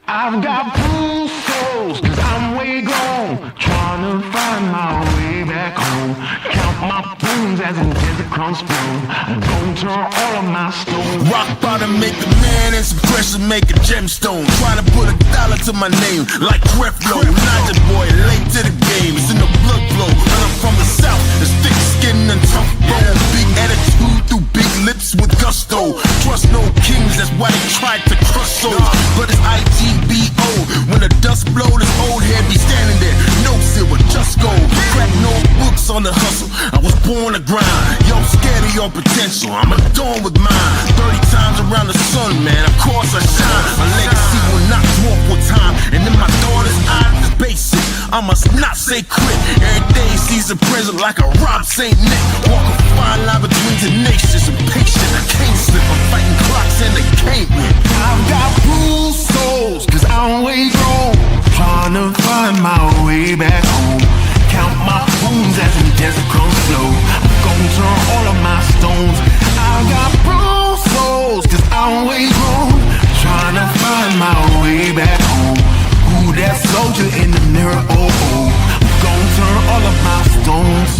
I've got blue souls, cause I'm way gone, trying to find my way back home. Count my bones as in desert crumbs spoon. I'm gonna turn all of my stones. Rock bottom make a man and some pressure make a gemstone. Trying to put $1 to my name like Creflo. Not the boy, late to the game, it's in the blood flow. And I'm from the south, it's thick skin and tough bone. Big attitude through big lips with gusto. Trust no kings, that's why they tried to crush souls. But it's IGBO, when the dust blow, this old head be standing there. No silver, just gold. Crack no books on the hustle, I was born to grind. Yo, I'm scared of your potential, I'm adorned with mine. 30 times around the sun, man, of course I shine. My legacy will not dwarf with time. And in my daughter's eyes, it's basic, I must not say quit. Every day sees a present like a Rob St. Nick. Walk a fine line between tenacious and patient. I can't slip, I'm fighting clocks and they can't win. I've got blue souls, cause I'm way gone, trying to find my way back home. Count my bones as in desert crumbs flow. I'm gonna turn all of my stones. I've got blue souls, cause I'm way gone, trying to find my way back home. Who that soldier in the mirror? Oh, oh. I'm gonna turn all of my stones.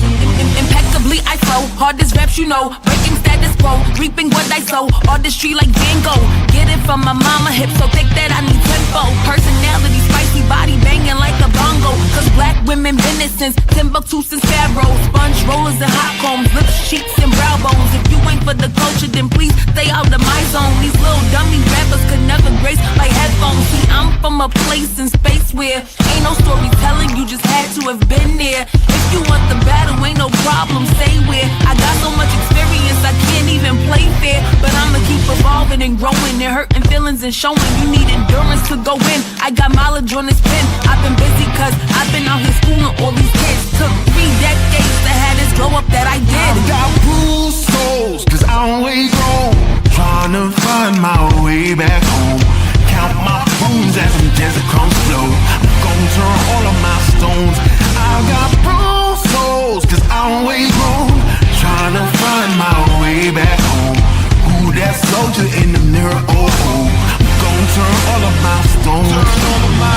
Impeccably I flow, hardest raps you know, breaking status quo, reaping what I sow, artistry like Van Gogh. Get it from my mama hip, so thick that I need tempo. Personality, spicy body banging like a bongo. Cause black women been it since Timbuktu, since Pharaoh. Sponge rollers and hot combs, lips, cheeks and brow bones. If you ain't for the culture, then please stay out of my zone. These little dummy rappers could never grace my headphones. See, I'm from a place in space where ain't no storytelling, you just had to have been there. If you want the battle, ain't no problem, say where. I got so much experience, I can't even play fair. But I'ma keep evolving and growing and hurting feelings and showing. You need endurance to go in, I got mileage on this pen. I've been busy cause I've been out here schooling all these kids. Took 3 decades to have this glow up that I did. I've got blue souls, cause I'm way gone, trying to find my way back home. Count my bones as in desert crumbs flow. I'm gonna turn all of my stones. I've got blue souls, cause I'm way gone, trying to find my way back home. Who that soldier in the mirror? Oh, oh. I'm gonna turn all of my stones. Turn all of my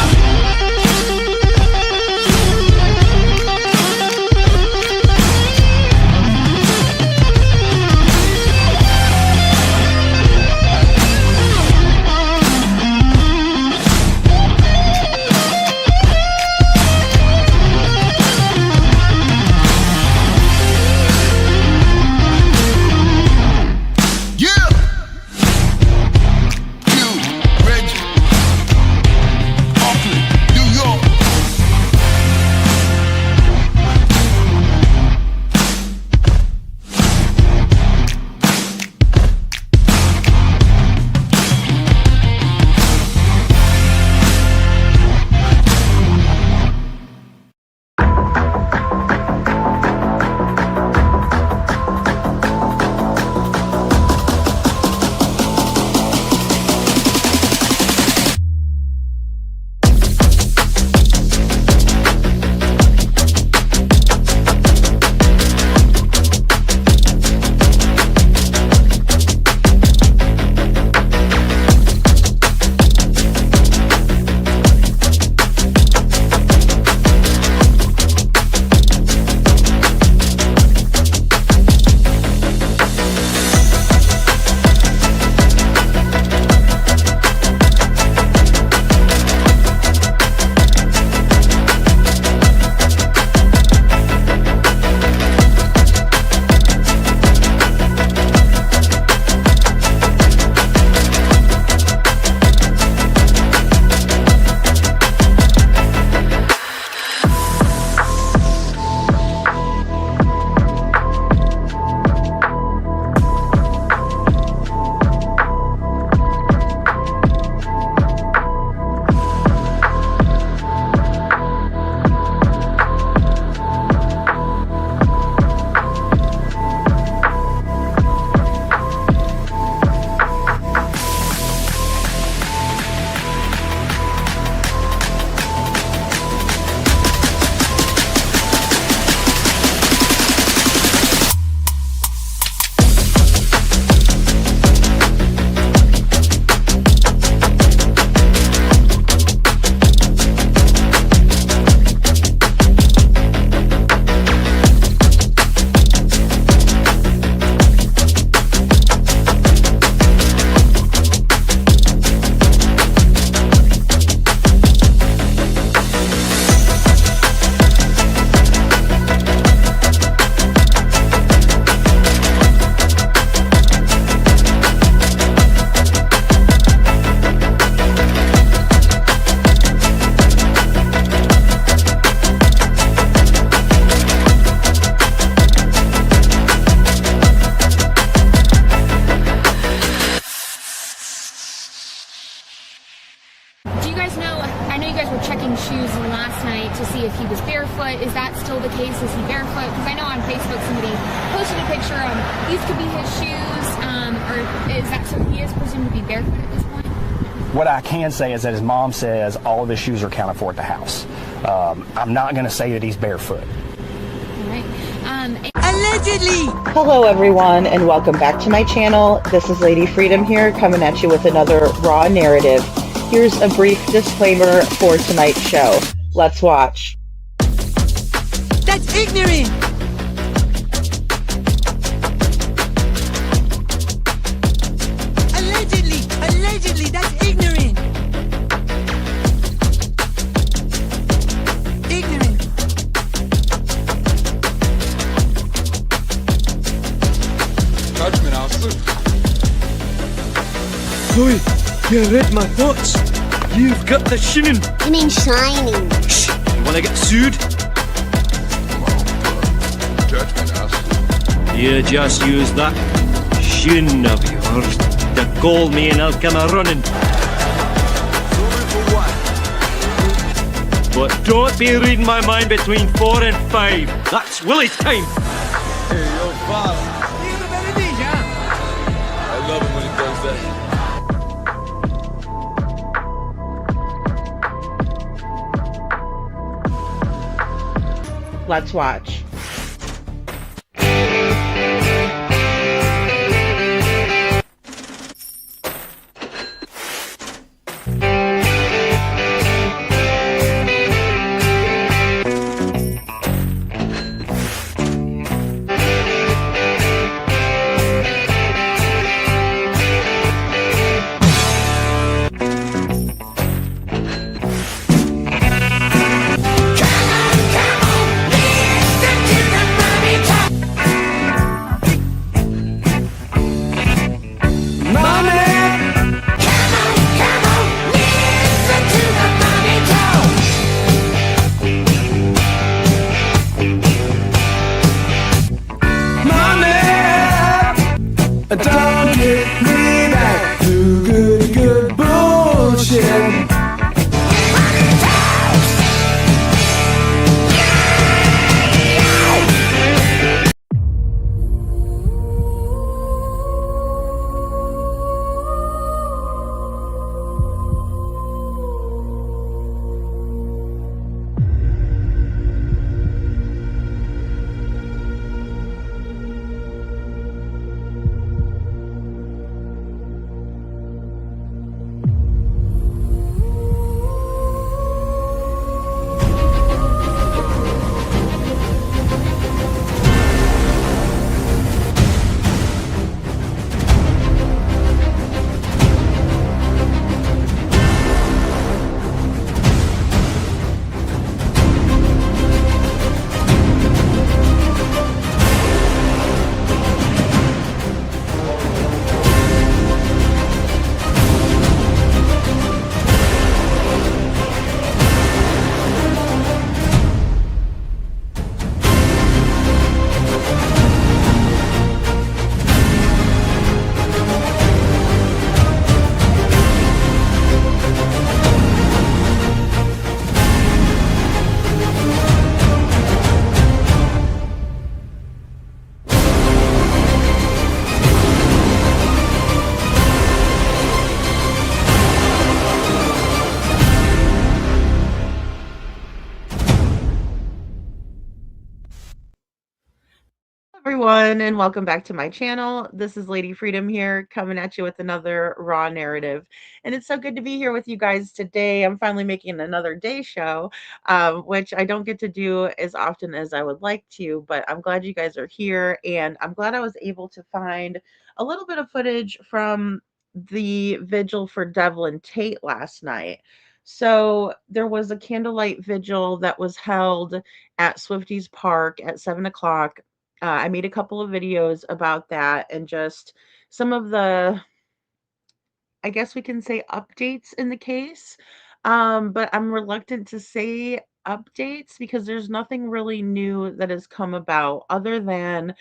guys know, I know you guys were checking shoes last night to see if he was barefoot. Is that still the case? Is he barefoot? Because I know on Facebook somebody posted a picture of these could be his shoes, or is that so he is presumed to be barefoot at this point? What I can say is that his mom says all of his shoes are accounted for at the house. I'm not going to say that he's barefoot. All right. Allegedly! Hello everyone and welcome back to my channel. This is Lady Freedom here coming at you with another raw narrative. Here's a brief disclaimer for tonight's show. Let's watch. That's ignorant! Allegedly, that's ignorant! Ignorant. Judgment, Arthur. Chloe, you read my thoughts. You've got the shinin. You mean shining? Shh! You wanna get sued? Judgment, Arthur. You just use that shin of yours to call me and I'll come a running. Sorry for what? But don't be reading my mind between 4 and 5. That's Willie's time. Hey, yo, father. I love him when he does that. Let's watch. Don't get me back to good bullshit. Everyone and welcome back to my channel. This is Lady Freedom here coming at you with another raw narrative, and it's so good to be here with you guys today. I'm finally making another day show, which I don't get to do as often as I would like to, but I'm glad you guys are here, and I'm glad I was able to find a little bit of footage from the vigil for Devlin Tait last night. So there was a candlelight vigil that was held at Swifties Park at 7 o'clock. I made a couple of videos about that and just some of the, I guess we can say, updates in the case. But I'm reluctant to say updates because there's nothing really new that has come about other than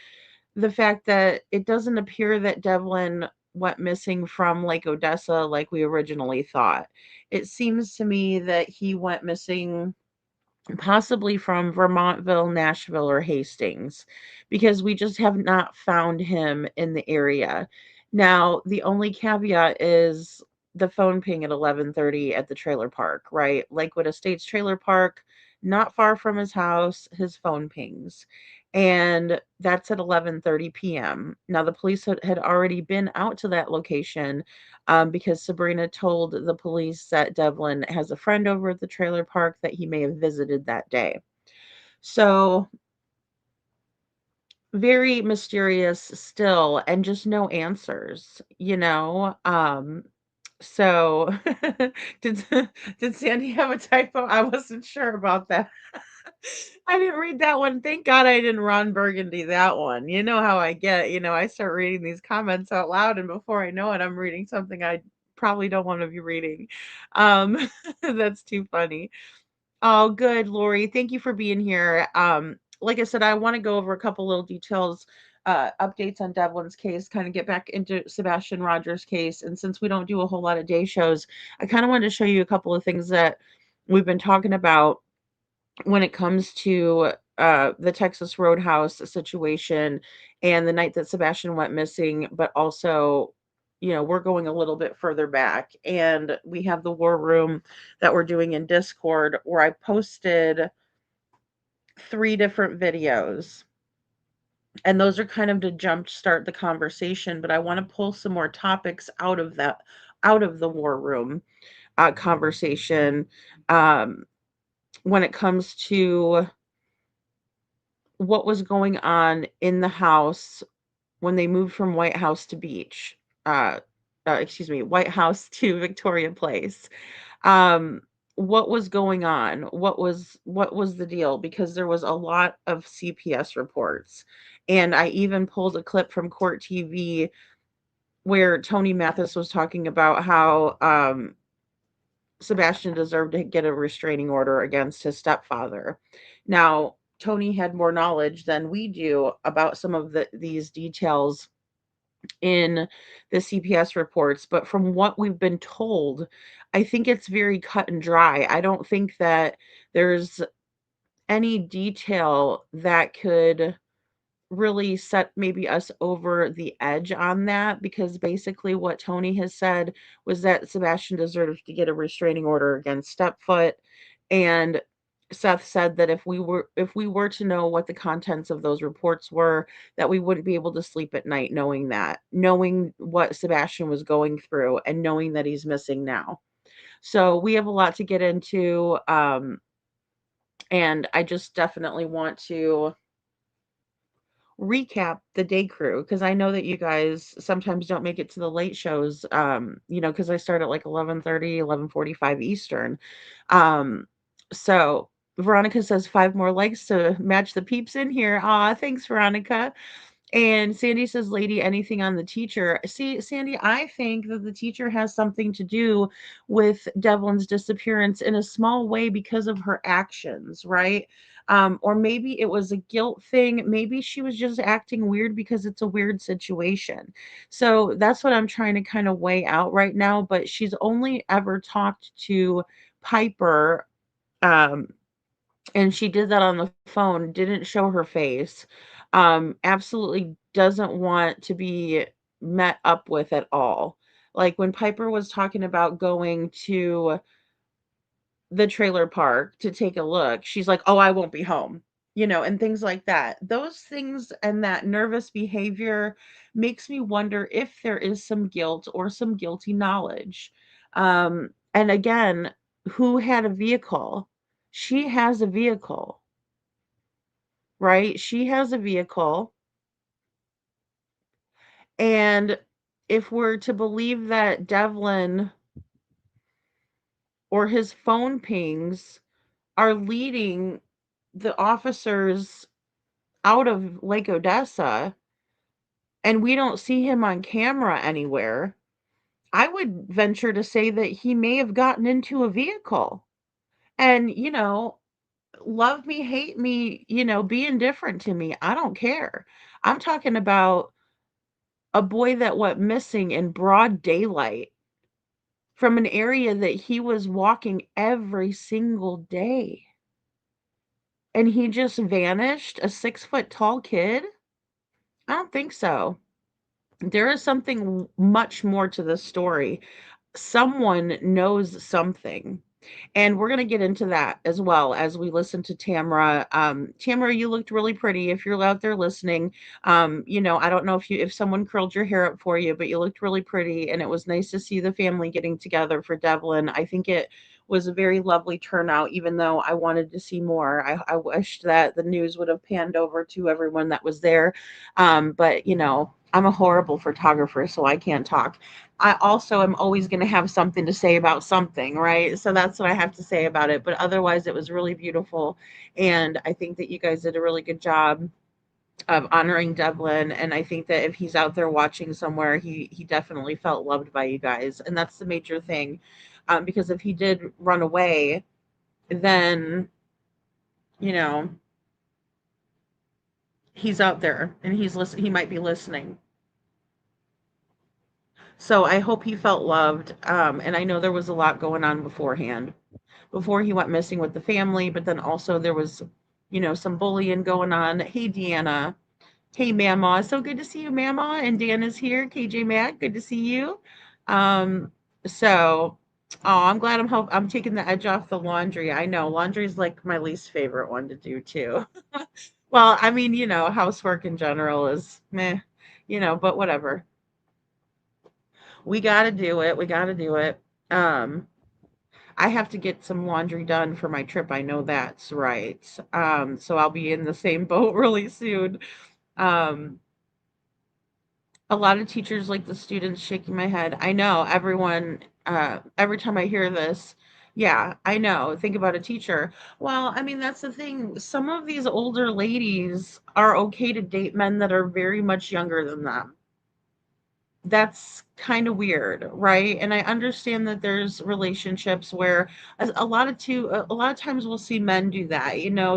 the fact that it doesn't appear that Devlin went missing from Lake Odessa like we originally thought. It seems to me that he went missing possibly from Vermontville, Nashville, or Hastings, because we just have not found him in the area. Now, the only caveat is the phone ping at 11:30 at the trailer park, right? Lakewood Estates trailer park, not far from his house, his phone pings. And that's at 11:30 p.m. Now, the police had already been out to that location because Sabrina told the police that Devlin has a friend over at the trailer park that he may have visited that day. So, very mysterious still, and just no answers, you know? So did did Sandy have a typo? I wasn't sure about that. I didn't read that one. Thank God I didn't Ron Burgundy that one. You know how I get, I start reading these comments out loud, and before I know it, I'm reading something I probably don't want to be reading. Um, that's too funny. Oh, good, Lori. Thank you for being here. Like I said, I want to go over a couple little details, updates on Devlin's case, kind of get back into Sebastian Rogers' case. And since we don't do a whole lot of day shows, I kind of wanted to show you a couple of things that we've been talking about when it comes to the Texas Roadhouse situation and the night that Sebastian went missing, but also, we're going a little bit further back. And we have the war room that we're doing in Discord where I posted 3 different videos. And those are kind of to jump start the conversation, but I want to pull some more topics out of the war room conversation. When it comes to what was going on in the house when they moved from White House to Beach, excuse me, White House to Victoria Place. Um, what was going on? What was the deal? Because there was a lot of CPS reports, and I even pulled a clip from Court TV where Tony Mathis was talking about how Sebastian deserved to get a restraining order against his stepfather. Now, Tony had more knowledge than we do about some of these details in the CPS reports, but from what we've been told, I think it's very cut and dry. I don't think that there's any detail that could really set maybe us over the edge on that, because basically what Tony has said was that Sebastian deserves to get a restraining order against Stepfoot, and Seth said that if we were to know what the contents of those reports were, that we wouldn't be able to sleep at night knowing what Sebastian was going through and knowing that he's missing now. So we have a lot to get into, and I just definitely want to recap the day crew, because I know that you guys sometimes don't make it to the late shows, because I start at like 11:30, 11:45 Eastern. So Veronica says 5 more likes to match the peeps in here. Aw, thanks, Veronica. And Sandy says, Lady, anything on the teacher? See, Sandy, I think that the teacher has something to do with Devlin's disappearance in a small way because of her actions, right? Or maybe it was a guilt thing. Maybe she was just acting weird because it's a weird situation. So that's what I'm trying to kind of weigh out right now. But she's only ever talked to Piper. Um, and she did that on the phone, didn't show her face, absolutely doesn't want to be met up with at all. Like when Piper was talking about going to the trailer park to take a look, she's like, "Oh, I won't be home." And things like that. Those things and that nervous behavior makes me wonder if there is some guilt or some guilty knowledge. And again, who had a vehicle? She has a vehicle, right? She has a vehicle. And if we're to believe that Devlin or his phone pings are leading the officers out of Lake Odessa, and we don't see him on camera anywhere, I would venture to say that he may have gotten into a vehicle. And, love me, hate me, be indifferent to me. I don't care. I'm talking about a boy that went missing in broad daylight from an area that he was walking every single day. And he just vanished, a 6-foot tall kid? I don't think so. There is something much more to this story. Someone knows something. And we're going to get into that as well as we listen to Tamara. Tamara, you looked really pretty. If you're out there listening, I don't know if someone curled your hair up for you, but you looked really pretty, and it was nice to see the family getting together for Devlin. I think it was a very lovely turnout, even though I wanted to see more. I wished that the news would have panned over to everyone that was there. But I'm a horrible photographer, so I can't talk. I also am always going to have something to say about something, right? So that's what I have to say about it. But otherwise, it was really beautiful. And I think that you guys did a really good job of honoring Devlin. And I think that if he's out there watching somewhere, he definitely felt loved by you guys. And that's the major thing. Because if he did run away, then, you know, he's out there and he might be listening. So I hope he felt loved. And I know there was a lot going on beforehand, before he went missing with the family, but then also there was, some bullying going on. Hey, Deanna. Hey, Mama. So good to see you, Mama. And Dan is here. KJ Mac, good to see you. So, I'm glad I'm taking the edge off the laundry. I know laundry is like my least favorite one to do too. Well, I mean, housework in general is meh, but whatever. We got to do it. We got to do it. Um, I have to get some laundry done for my trip. I know that's right. So I'll be in the same boat really soon. Um, a lot of teachers like the students shaking my head. I know everyone, every time I hear this, yeah, I know. Think about a teacher. Well, I mean, that's the thing. Some of these older ladies are okay to date men that are very much younger than them. That's kind of weird, right? And I understand that there's relationships where a lot of times we'll see men do that.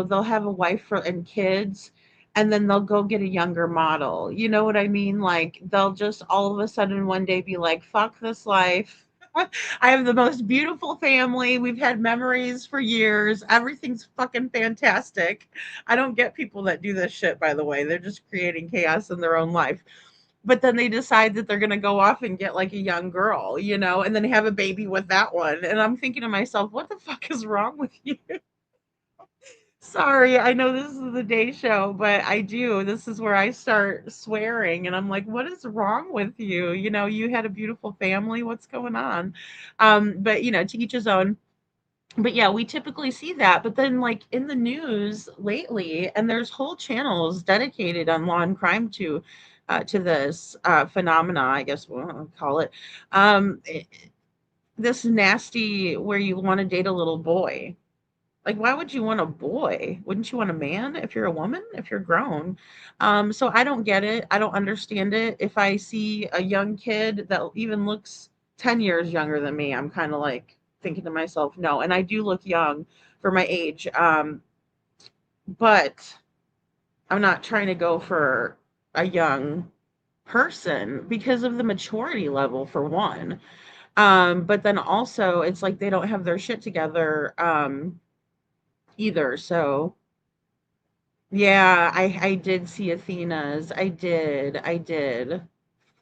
They'll have a wife and kids, and then they'll go get a younger model. You know what I mean? Like they'll just all of a sudden one day be like, "Fuck this life." I have the most beautiful family. We've had memories for years. Everything's fucking fantastic. I don't get people that do this shit, by the way. They're just creating chaos in their own life, but then they decide that they're going to go off and get like a young girl, and then have a baby with that one. And I'm thinking to myself, what the fuck is wrong with you? Sorry, I know this is the day show, but I do. This is where I start swearing. And I'm like, what is wrong with you? You had a beautiful family. What's going on? But, to each his own. But yeah, we typically see that. But then, like in the news lately, and there's whole channels dedicated on law and crime to this phenomena, I guess we'll call it. This nasty where you want to date a little boy. Like, why would you want a boy? Wouldn't you want a man if you're a woman, if you're grown? So I don't get it. I don't understand it. If I see a young kid that even looks 10 years younger than me, I'm kind of like thinking to myself, no. And I do look young for my age. But I'm not trying to go for a young person because of the maturity level, for one. But then also it's like they don't have their shit together either. So yeah, I did see Athena's. I did.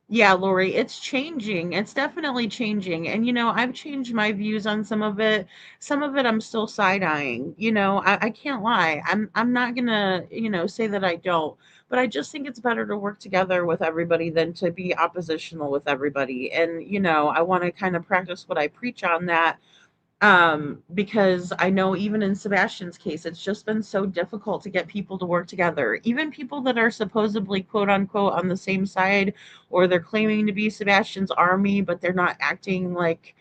Yeah, Lori, it's changing. It's definitely changing. And I've changed my views on some of it. Some of it I'm still side-eyeing. I can't lie. I'm not gonna, say that I don't. But I just think it's better to work together with everybody than to be oppositional with everybody. And, I want to kind of practice what I preach on that, because I know even in Sebastian's case, it's just been so difficult to get people to work together. Even people that are supposedly quote unquote on the same side, or they're claiming to be Sebastian's army, but they're not acting like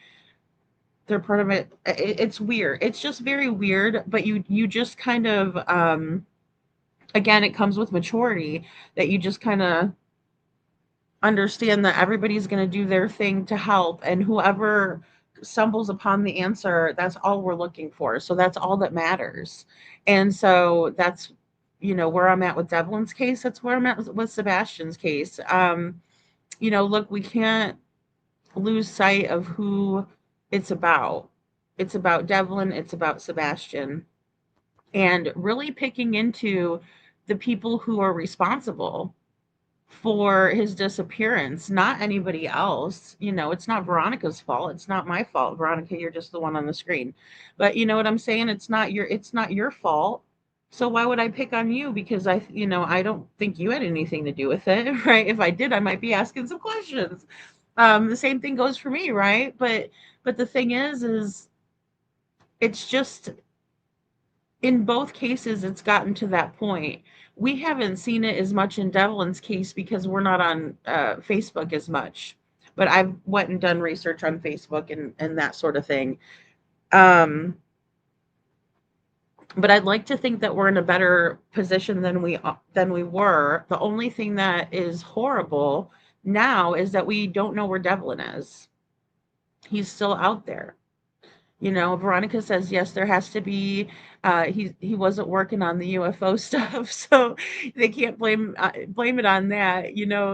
they're part of it. It's weird. It's just very weird. But you just kind of again, it comes with maturity that you just kind of understand that everybody's going to do their thing to help, and whoever stumbles upon the answer, that's all we're looking for. So that's all that matters. And so that's where I'm at with Devlin's case. That's where I'm at with Sebastian's case. look, we can't lose sight of who it's about. It's about Devlin, it's about Sebastian, and really picking into the people who are responsible for his disappearance, not anybody else. It's not Veronica's fault. It's not my fault. Veronica, you're just the one on the screen. But you know what I'm saying? It's not your fault. So why would I pick on you? Because I don't think you had anything to do with it, right? If I did, I might be asking some questions. The same thing goes for me, right? But the thing is it's just in both cases, it's gotten to that point. We haven't seen it as much in Devlin's case because we're not on Facebook as much. But I've went and done research on Facebook and that sort of thing. Um, but I'd like to think that we're in a better position than we were. The only thing that is horrible now is that we don't know where Devlin is. He's still out there. Veronica says yes, there has to be. He wasn't working on the UFO stuff, so they can't blame it on that.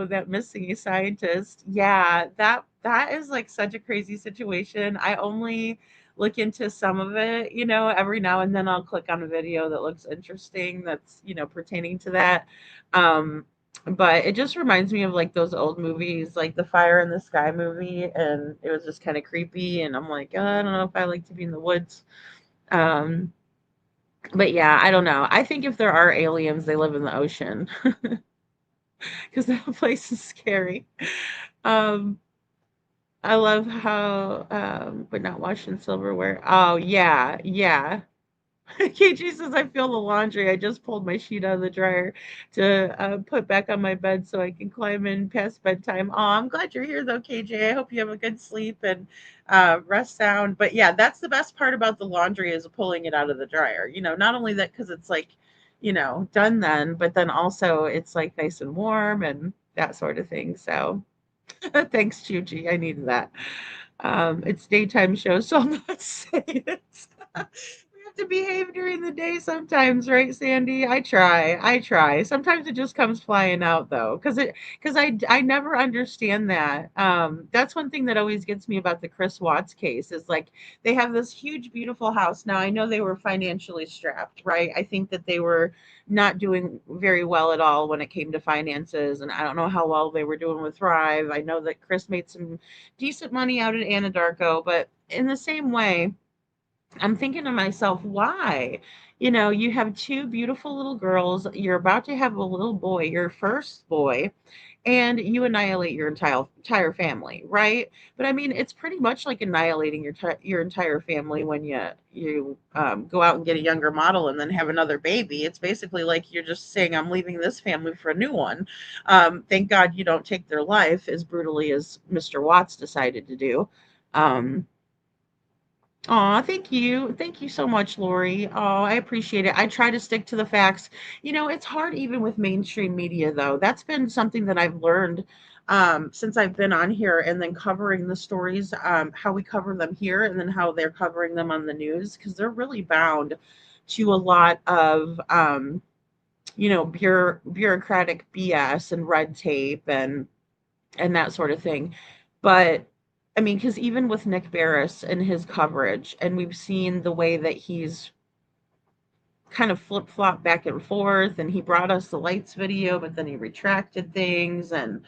That missing a scientist. Yeah, that is like such a crazy situation. I only look into some of it. Every now and then I'll click on a video that looks interesting that's pertaining to that. Um, but it just reminds me of like those old movies, like the Fire in the Sky movie, and it was just kind of creepy. And I'm like, I don't know if I like to be in the woods. Um, but yeah, I don't know. I think if there are aliens, they live in the ocean because that place is scary. Um, I love how, but not washing silverware. Oh yeah, yeah. KG says, I feel the laundry. I just pulled my sheet out of the dryer to put back on my bed so I can climb in past bedtime. Oh, I'm glad you're here, though, KJ. I hope you have a good sleep and rest sound. But yeah, that's the best part about the laundry is pulling it out of the dryer. Not only that, because it's like, done then, but then also it's like nice and warm and that sort of thing. So thanks, Chuchi. I needed that. It's daytime show, so I'm not saying it. We have to behave during the day sometimes, right, Sandy? I try. Sometimes it just comes flying out though, because I never understand that. That's one thing that always gets me about the Chris Watts case is like they have this huge, beautiful house. Now I know they were financially strapped, right? I think that they were not doing very well at all when it came to finances, and I don't know how well they were doing with Thrive. I know that Chris made some decent money out at Anadarko, but in the same way, I'm thinking to myself, why? You have two beautiful little girls. You're about to have a little boy, your first boy, and you annihilate your entire family, right? But I mean, it's pretty much like annihilating your entire family when you go out and get a younger model and then have another baby. It's basically like you're just saying, I'm leaving this family for a new one. Thank God you don't take their life as brutally as Mr. Watts decided to do. Um, Aw, thank you. Thank you so much, Lori. Oh, I appreciate it. I try to stick to the facts. It's hard even with mainstream media, though. That's been something that I've learned since I've been on here and then covering the stories, how we cover them here and then how they're covering them on the news, because they're really bound to a lot of, bureaucratic BS and red tape and that sort of thing. But I mean, because even with Nick Barris and his coverage, and we've seen the way that he's kind of flip flop back and forth, and he brought us the lights video, but then he retracted things, and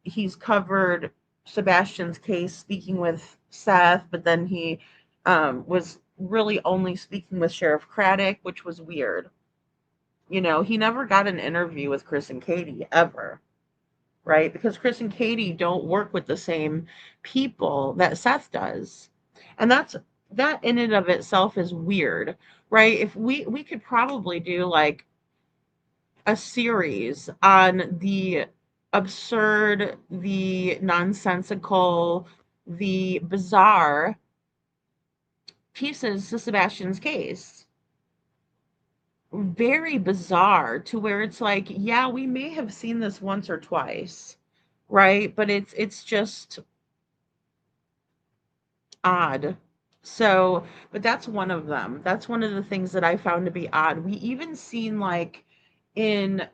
he's covered Sebastian's case speaking with Seth, but then he was really only speaking with Sheriff Craddock, which was weird. He never got an interview with Chris and Katie ever, right? Because Chris and Katie don't work with the same people that Seth does. And that in and of itself is weird, right? If we could probably do like a series on the absurd, the nonsensical, the bizarre pieces to Sebastian's case. Very bizarre to where it's like, yeah, we may have seen this once or twice, right? But it's just odd. So, but that's one of them. That's one of the things that I found to be odd. We even seen like in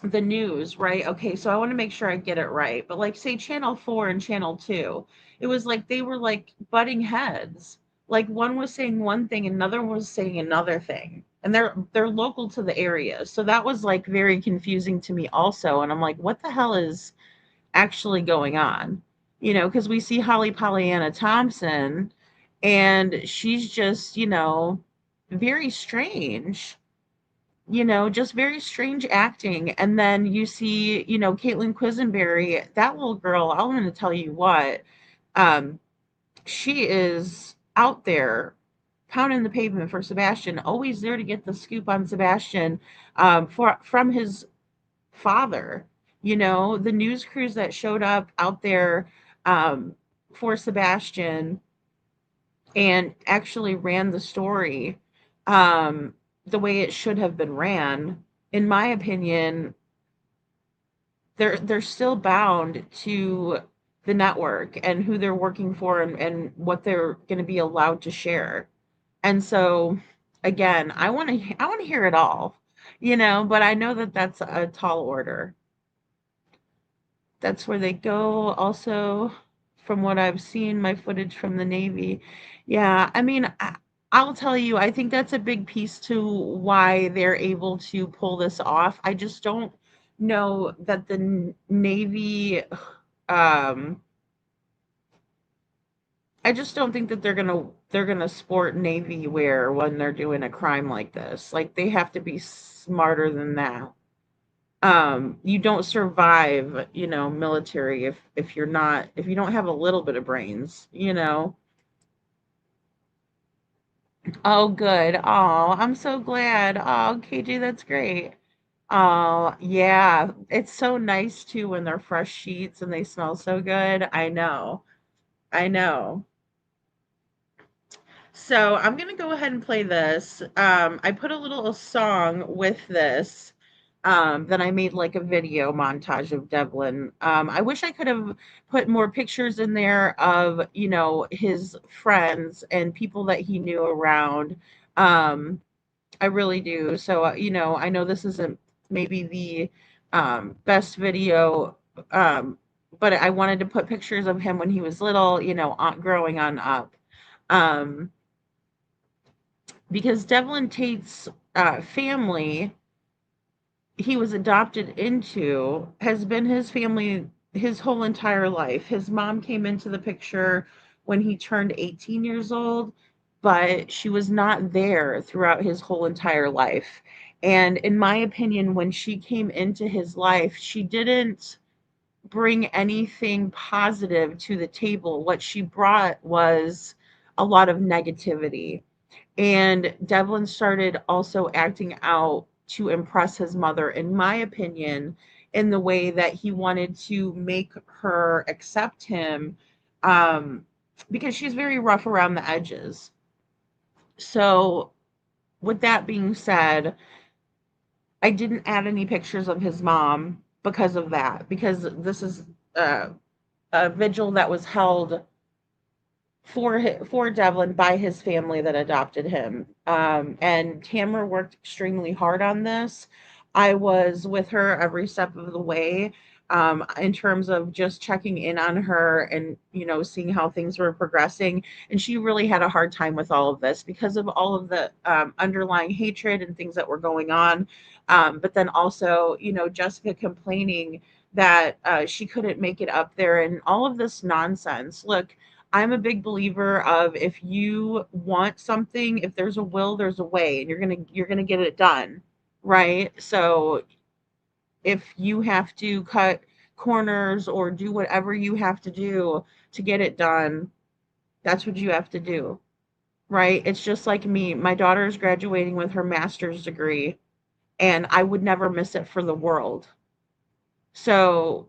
the news, right? Okay, so I want to make sure I get it right. But like say channel 4 and channel 2, it was like they were like butting heads. Like one was saying one thing, another was saying another thing. And they're local to the area. So that was like very confusing to me also. And I'm like, what the hell is actually going on? You know, because we see Holly Pollyanna Thompson and she's just, very strange, just very strange acting. And then you see, Caitlin Quisenberry, that little girl, I'm going to tell you what, um, she is out there pounding the pavement for Sebastian, always there to get the scoop on Sebastian from his father. The news crews that showed up out there um, for Sebastian and actually ran the story the way it should have been ran, in my opinion, they're still bound to the network and who they're working for and what they're going to be allowed to share. And so, again, I want to hear it all, but I know that that's a tall order. That's where they go. Also, from what I've seen, my footage from the Navy. Yeah, I mean, I'll tell you, I think that's a big piece to why they're able to pull this off. I just don't know that the Navy, um, I just don't think that they're gonna sport Navy wear when they're doing a crime like this. Like they have to be smarter than that. You don't survive, military if you don't have a little bit of brains. Oh, good. Oh, I'm so glad. Oh, KJ, that's great. Oh, yeah. It's so nice too when they're fresh sheets and they smell so good. I know. I know. So I'm gonna go ahead and play this. I put a little song with this. Then I made like a video montage of Devlin. I wish I could have put more pictures in there of, his friends and people that he knew around. Um, I really do. So, I know this isn't maybe the best video, but I wanted to put pictures of him when he was little, growing on up. Um, because Devlin Tait's family he was adopted into has been his family his whole entire life. His mom came into the picture when he turned 18 years old, but she was not there throughout his whole entire life. And in my opinion, when she came into his life, she didn't bring anything positive to the table. What she brought was a lot of negativity. And Devlin started also acting out to impress his mother, in my opinion, in the way that he wanted to make her accept him, um, because she's very rough around the edges. So, with that being said, I didn't add any pictures of his mom because of that, because this is uh, a vigil that was held for Devlin by his family that adopted him. And Tamara worked extremely hard on this. I was with her every step of the way, in terms of just checking in on her and seeing how things were progressing. And she really had a hard time with all of this because of all of the underlying hatred and things that were going on. But then also, Jessica complaining that she couldn't make it up there and all of this nonsense. Look, I'm a big believer of if you want something, if there's a will, there's a way, and you're gonna get it done, right? So if you have to cut corners or do whatever you have to do to get it done, that's what you have to do, right? It's just like me. My daughter is graduating with her master's degree, and I would never miss it for the world. So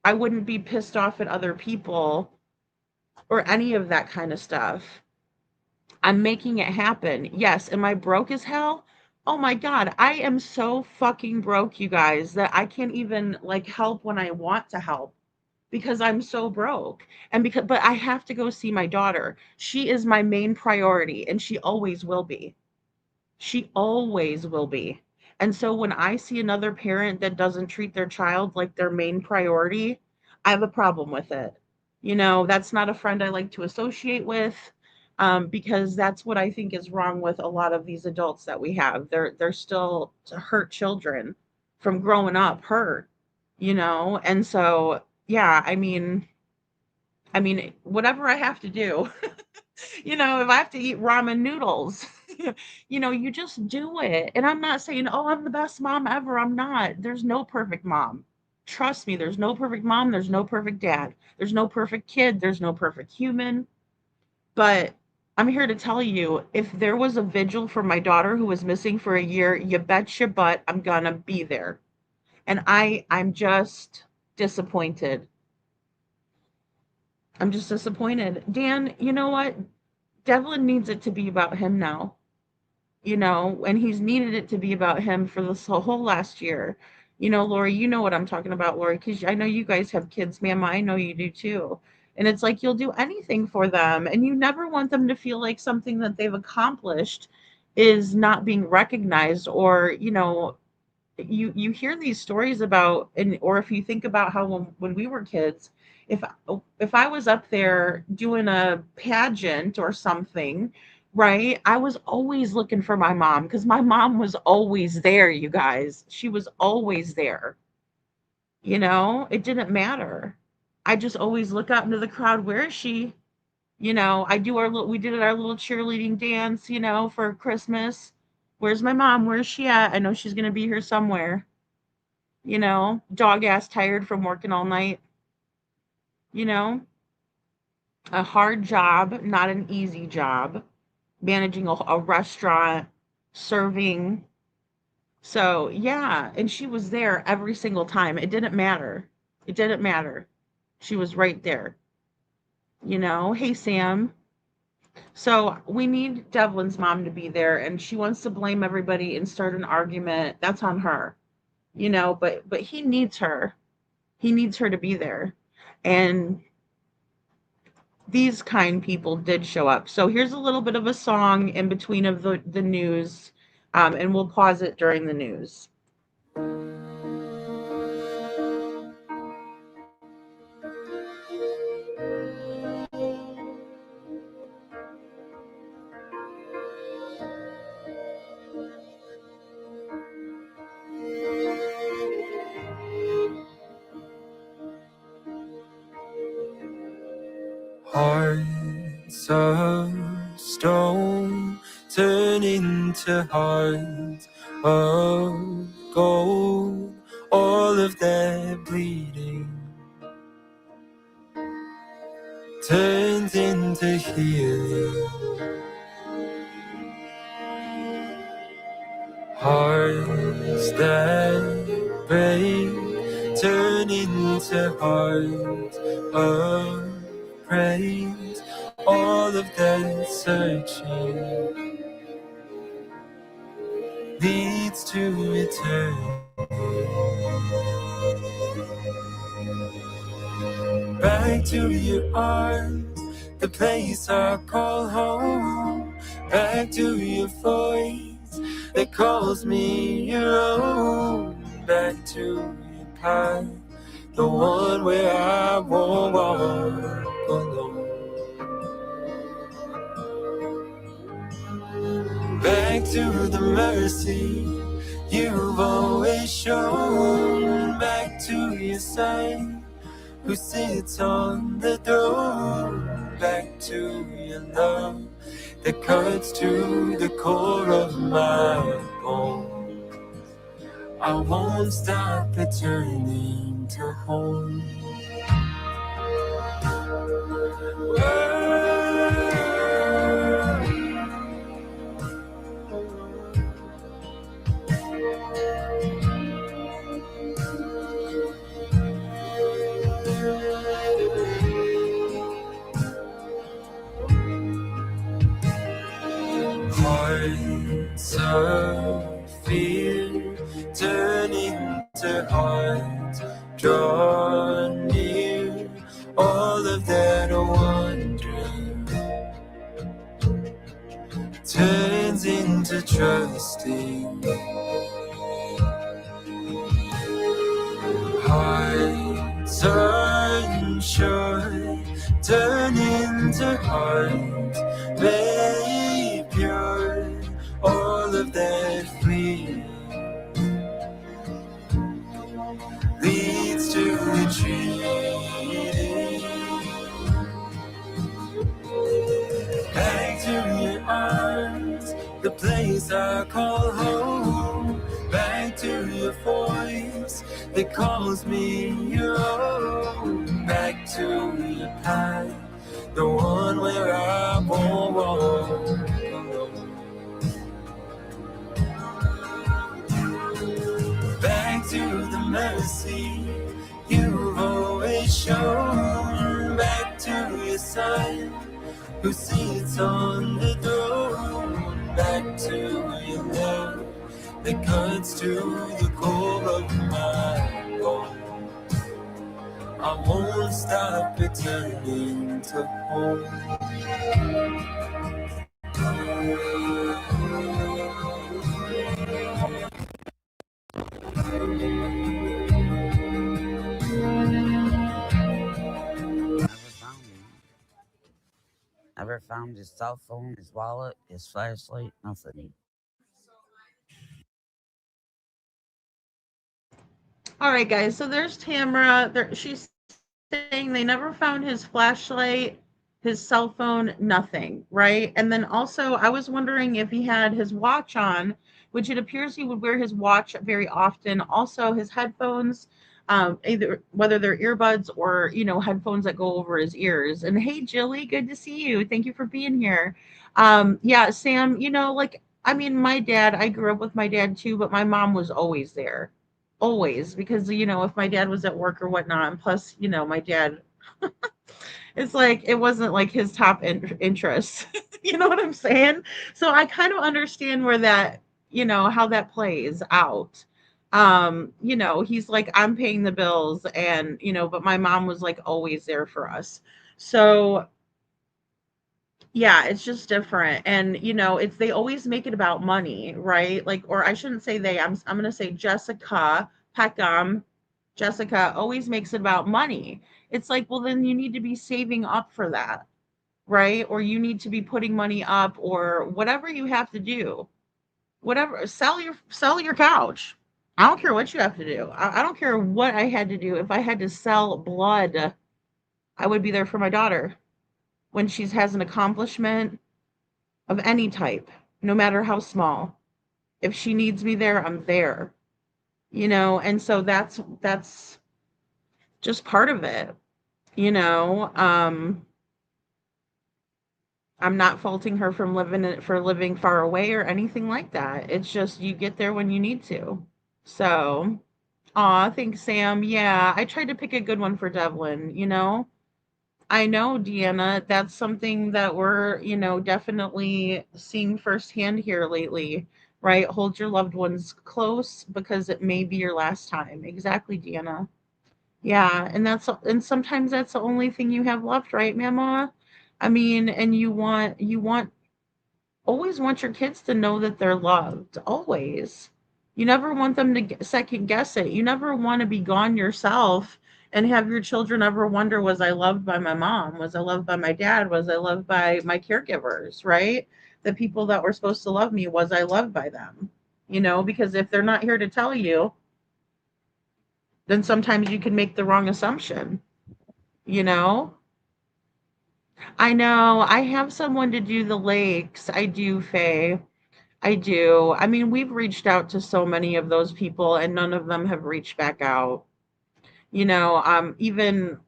I wouldn't be pissed off at other people or any of that kind of stuff. I'm making it happen. Yes, am I broke as hell? Oh my god, I am so fucking broke, you guys, that I can't even like help when I want to help because I'm so broke. And but I have to go see my daughter. She is my main priority and she always will be. She always will be. And so when I see another parent that doesn't treat their child like their main priority, I have a problem with it. That's not a friend I like to associate with, because that's what I think is wrong with a lot of these adults that we have. They're still hurt children from growing up hurt, and so yeah, I mean, whatever I have to do, if I have to eat ramen noodles, you just do it. And I'm not saying, oh, I'm the best mom ever. I'm not. There's no perfect mom. Trust me, there's no perfect mom. There's no perfect dad. There's no perfect kid. There's no perfect human. But I'm here to tell you, if there was a vigil for my daughter who was missing for a year, you bet your butt I'm gonna be there. And I'm just disappointed. I'm just disappointed. Dan, you know what? Devlin needs it to be about him now, and he's needed it to be about him for this whole last year. Lori, you know what I'm talking about, Lori, because I know you guys have kids, ma'am. I know you do too. And it's like you'll do anything for them, and you never want them to feel like something that they've accomplished is not being recognized, or, you hear these stories about, and or if you think about how when we were kids, if if I was up there doing a pageant or something, right, I was always looking for my mom because my mom was always there. You guys, she was always there. It didn't matter. I just always look out into the crowd. Where is she? We did our little cheerleading dance, for Christmas. Where's my mom? Where's she at? I know she's gonna be here somewhere. Dog ass tired from working all night. You know, a hard job, not an easy job. Managing a restaurant, serving. So yeah, and she was there every single time. It didn't matter. It didn't matter. She was right there. Hey Sam. So we need Devlin's mom to be there, and she wants to blame everybody and start an argument. That's on her, but he needs her. He needs her to be there. And these kind people did show up. So here's a little bit of a song in between of the news, and we'll pause it during the news. Hearts of stone turn into hearts of gold. All of that bleeding turns into healing. Hearts that break turn into hearts of praise. All of that searching leads to eternity. Back to your arms, the place I call home. Back to your voice that calls me your own. Back to your path, the one where I won't walk alone. Back to the mercy you've always shown. Back to your son who sits on the throne. Back to your love that cuts to the core of my bones. I won't stop returning to home. Hearts of fear turning to hearts drawn near. All of that wonder turns into trusting sunshine turn into heart, made pure, all of that fleet leads to retreat. Back to your arms, the place I call home. Back to your voice that calls me your own. Back to your path, the one where I won't walk alone. Back to the mercy you've always shown. Back to your son who sits on the throne. Back to your love that cuts to the core of my bone. I won't stop returning to home. Never found his cell phone, his wallet, his flashlight, nothing. All right, guys. So there's Tamara. She's saying they never found his flashlight, his cell phone, nothing, right? And then also, I was wondering if he had his watch on, which it appears he would wear his watch very often. Also, his headphones, either whether they're earbuds or headphones that go over his ears. And hey, Jilly, good to see you. Thank you for being here. Yeah, Sam. I mean, my dad. I grew up with my dad too, but my mom was always there. Always, because if my dad was at work or whatnot, and plus my dad, it's like it wasn't like his top interest. You know what I'm saying? So I kind of understand where that, how that plays out. He's like, I'm paying the bills, and but my mom was like always there for us. So yeah, it's just different. And it's they always make it about money, right? Like, or I shouldn't say they, I'm gonna say Jessica Peckham. Jessica always makes it about money. It's like, well, then you need to be saving up for that, right? Or you need to be putting money up, or whatever you have to do. Whatever, sell your couch. I don't care what you have to do. I don't care what I had to do. If I had to sell blood, I would be there for my daughter when she has an accomplishment of any type, no matter how small. If she needs me there, I'm there. And so that's just part of it. you know um I'm not faulting her from living far away or anything like that. It's just you get there when you need to. So, aw, thanks, Sam. Yeah, I tried to pick a good one for Devlin. I know, Deanna, that's something that we're, definitely seeing firsthand here lately, right? Hold your loved ones close because it may be your last time. Exactly, Deanna. Yeah, and sometimes that's the only thing you have left, right, Mama? I mean, and you want always want your kids to know that they're loved, always. You never want them to second guess it. You never want to be gone yourself and have your children ever wonder, was I loved by my mom? Was I loved by my dad? Was I loved by my caregivers, right? The people that were supposed to love me, was I loved by them? Because if they're not here to tell you, then sometimes you can make the wrong assumption, you know? I know. I have someone to do the lakes. I do, Faye. I do. I mean, we've reached out to so many of those people and none of them have reached back out. Even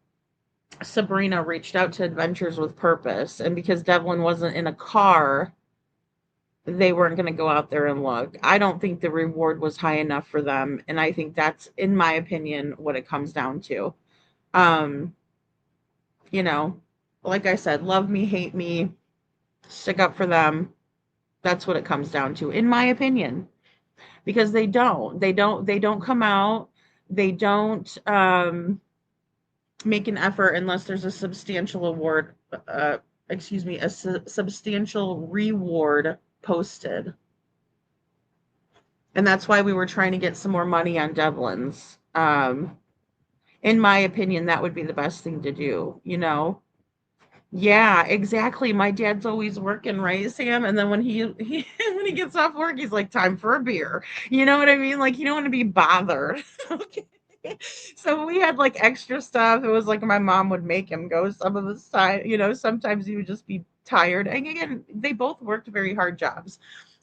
Sabrina reached out to Adventures with Purpose, and because Devlin wasn't in a car, they weren't going to go out there and look. I don't think the reward was high enough for them, and I think that's, in my opinion, what it comes down to. Um, you know, like I said, love me, hate me, stick up for them. That's what it comes down to, in my opinion, because they don't come out. They don't make an effort unless there's a substantial award, excuse me, a substantial reward posted. And that's why we were trying to get some more money on Devlin's. In my opinion, that would be the best thing to do, you know? Yeah, exactly. My dad's always working, right, Sam? And then when he when he gets off work, he's like, "Time for a beer." You know what I mean? Like, you don't wanna be bothered. Okay. So we had, like, extra stuff. It was like my mom would make him go some of the time, you know, sometimes he would just be tired. And again, they both worked very hard jobs.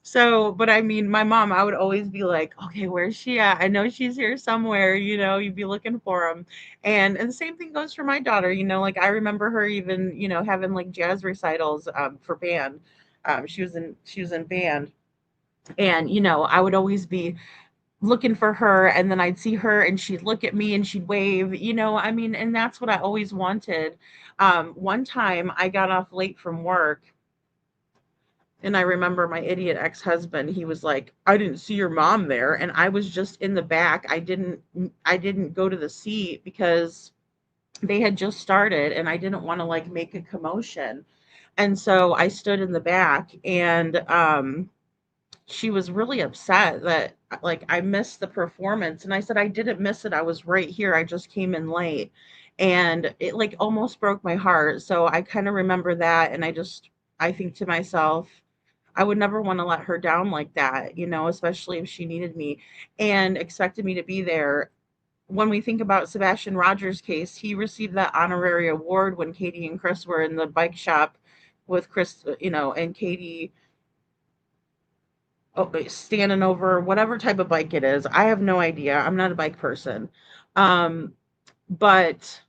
So, but I mean, my mom, I would always be like, "Okay, where's she at? I know she's here somewhere," you know, you'd be looking for him. And the same thing goes for my daughter, you know, like I remember her even, you know, having like jazz recitals for band. She was in band, and you know, I would always be looking for her, and then I'd see her and she'd look at me and she'd wave, you know, I mean, and that's what I always wanted. One time I got off late from work, and I remember my idiot ex-husband, he was like, "I didn't see your mom there." And I was just in the back. I didn't go to the seat because they had just started and I didn't want to like make a commotion. And so I stood in the back, and she was really upset that like I missed the performance, and I said I didn't miss it. I was right here. I just came in late. And it like almost broke my heart. So I kind of remember that, and I think to myself, I would never want to let her down like that, you know, especially if she needed me and expected me to be there. When we think about Sebastian Rogers' case, he received that honorary award when Katie and Chris were in the bike shop with Chris, you know, and Katie standing over whatever type of bike it is. I have no idea. I'm not a bike person. Um, but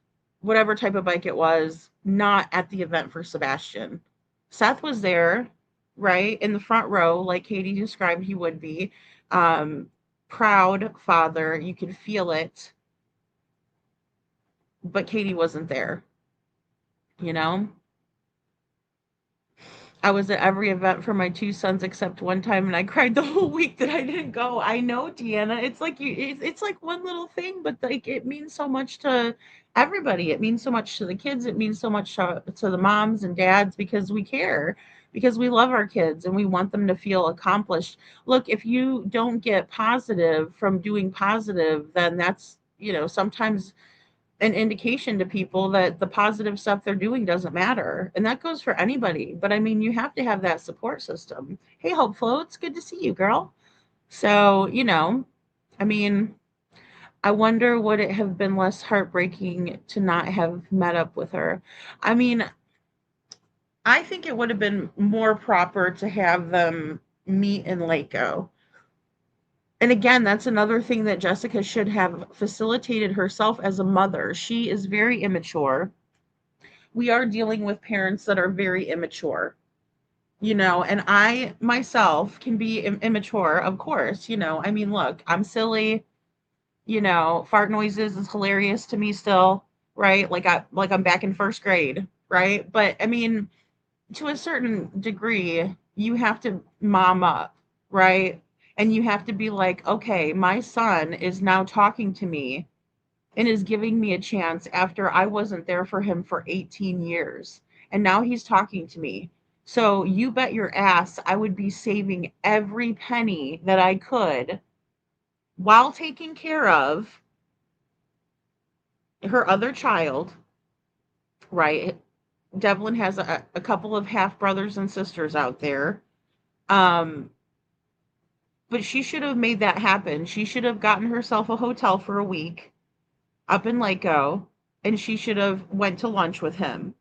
whatever type of bike it was, not at the event for Sebastian. Seth was there, right, in the front row, like Katie described he would be. Um, Proud father, you could feel it, but Katie wasn't there, you know? I was at every event for my two sons except one time, and I cried the whole week that I didn't go. I know, Deanna. It's like it's like one little thing, but like it means so much to everybody. It means so much to the kids. It means so much to the moms and dads because we care, because we love our kids and we want them to feel accomplished. Look, if you don't get positive from doing positive, then that's, you know, sometimes an indication to people that the positive stuff they're doing doesn't matter. And that goes for anybody. But I mean, you have to have that support system. Hey, Hopeful, it's good to see you, girl. So, you know, I mean, I wonder would it have been less heartbreaking to not have met up with her? I mean, I think it would have been more proper to have them meet in Laco. And again, that's another thing that Jessica should have facilitated herself as a mother. She is very immature. We are dealing with parents that are very immature, you know, and I myself can be immature, of course, you know. I mean, look, I'm silly, you know, fart noises is hilarious to me still, right? Like I'm back in first grade, right? But I mean, to a certain degree, you have to mom up, right? And you have to be like, okay, my son is now talking to me and is giving me a chance after I wasn't there for him for 18 years. And now he's talking to me. So you bet your ass I would be saving every penny that I could while taking care of her other child, right? Devlin has a couple of half brothers and sisters out there. Um, but she should have made that happen. She should have gotten herself a hotel for a week up in Laco, and she should have went to lunch with him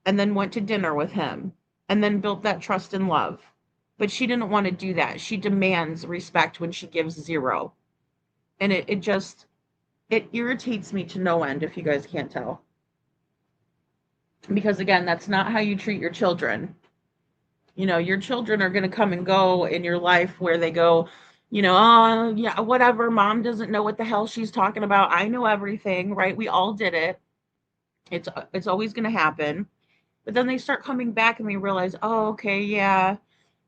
and then went to dinner with him and then built that trust and love. But she didn't want to do that. She demands respect when she gives zero. And it irritates me to no end, if you guys can't tell. Because again, that's not how you treat your children. You know, your children are going to come and go in your life where they go, you know, oh, yeah, whatever. Mom doesn't know what the hell she's talking about. I know everything, right? We all did it. It's always going to happen. But then they start coming back and they realize, oh, okay, yeah,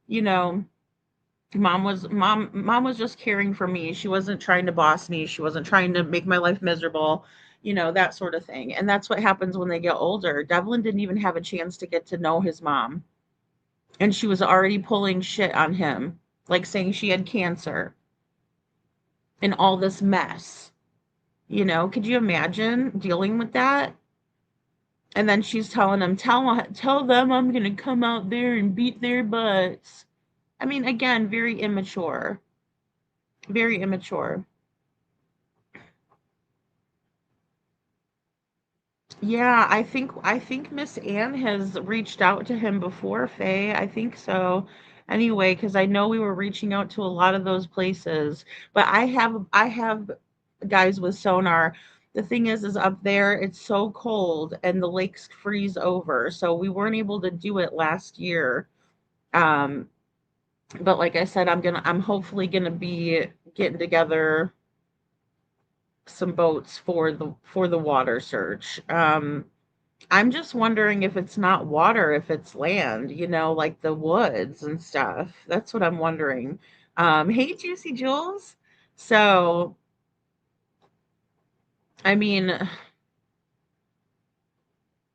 you know, mom was just caring for me. She wasn't trying to boss me. She wasn't trying to make my life miserable, you know, that sort of thing. And that's what happens when they get older. Devlin didn't even have a chance to get to know his mom. And she was already pulling shit on him, like saying she had cancer and all this mess. You know, could you imagine dealing with that? And then she's telling him, tell them I'm gonna come out there and beat their butts. I mean, again, very immature. Very immature. Yeah, I think Miss Anne has reached out to him before, Faye. I think so. Anyway, because I know we were reaching out to a lot of those places. But I have guys with sonar. The thing is up there it's so cold and the lakes freeze over. So we weren't able to do it last year. Um, but like I said, I'm hopefully gonna be getting together some boats for the water search. I'm just wondering if it's not water, if it's land, you know, like the woods and stuff. That's what I'm wondering. Hey, Juicy Jules. So, I mean,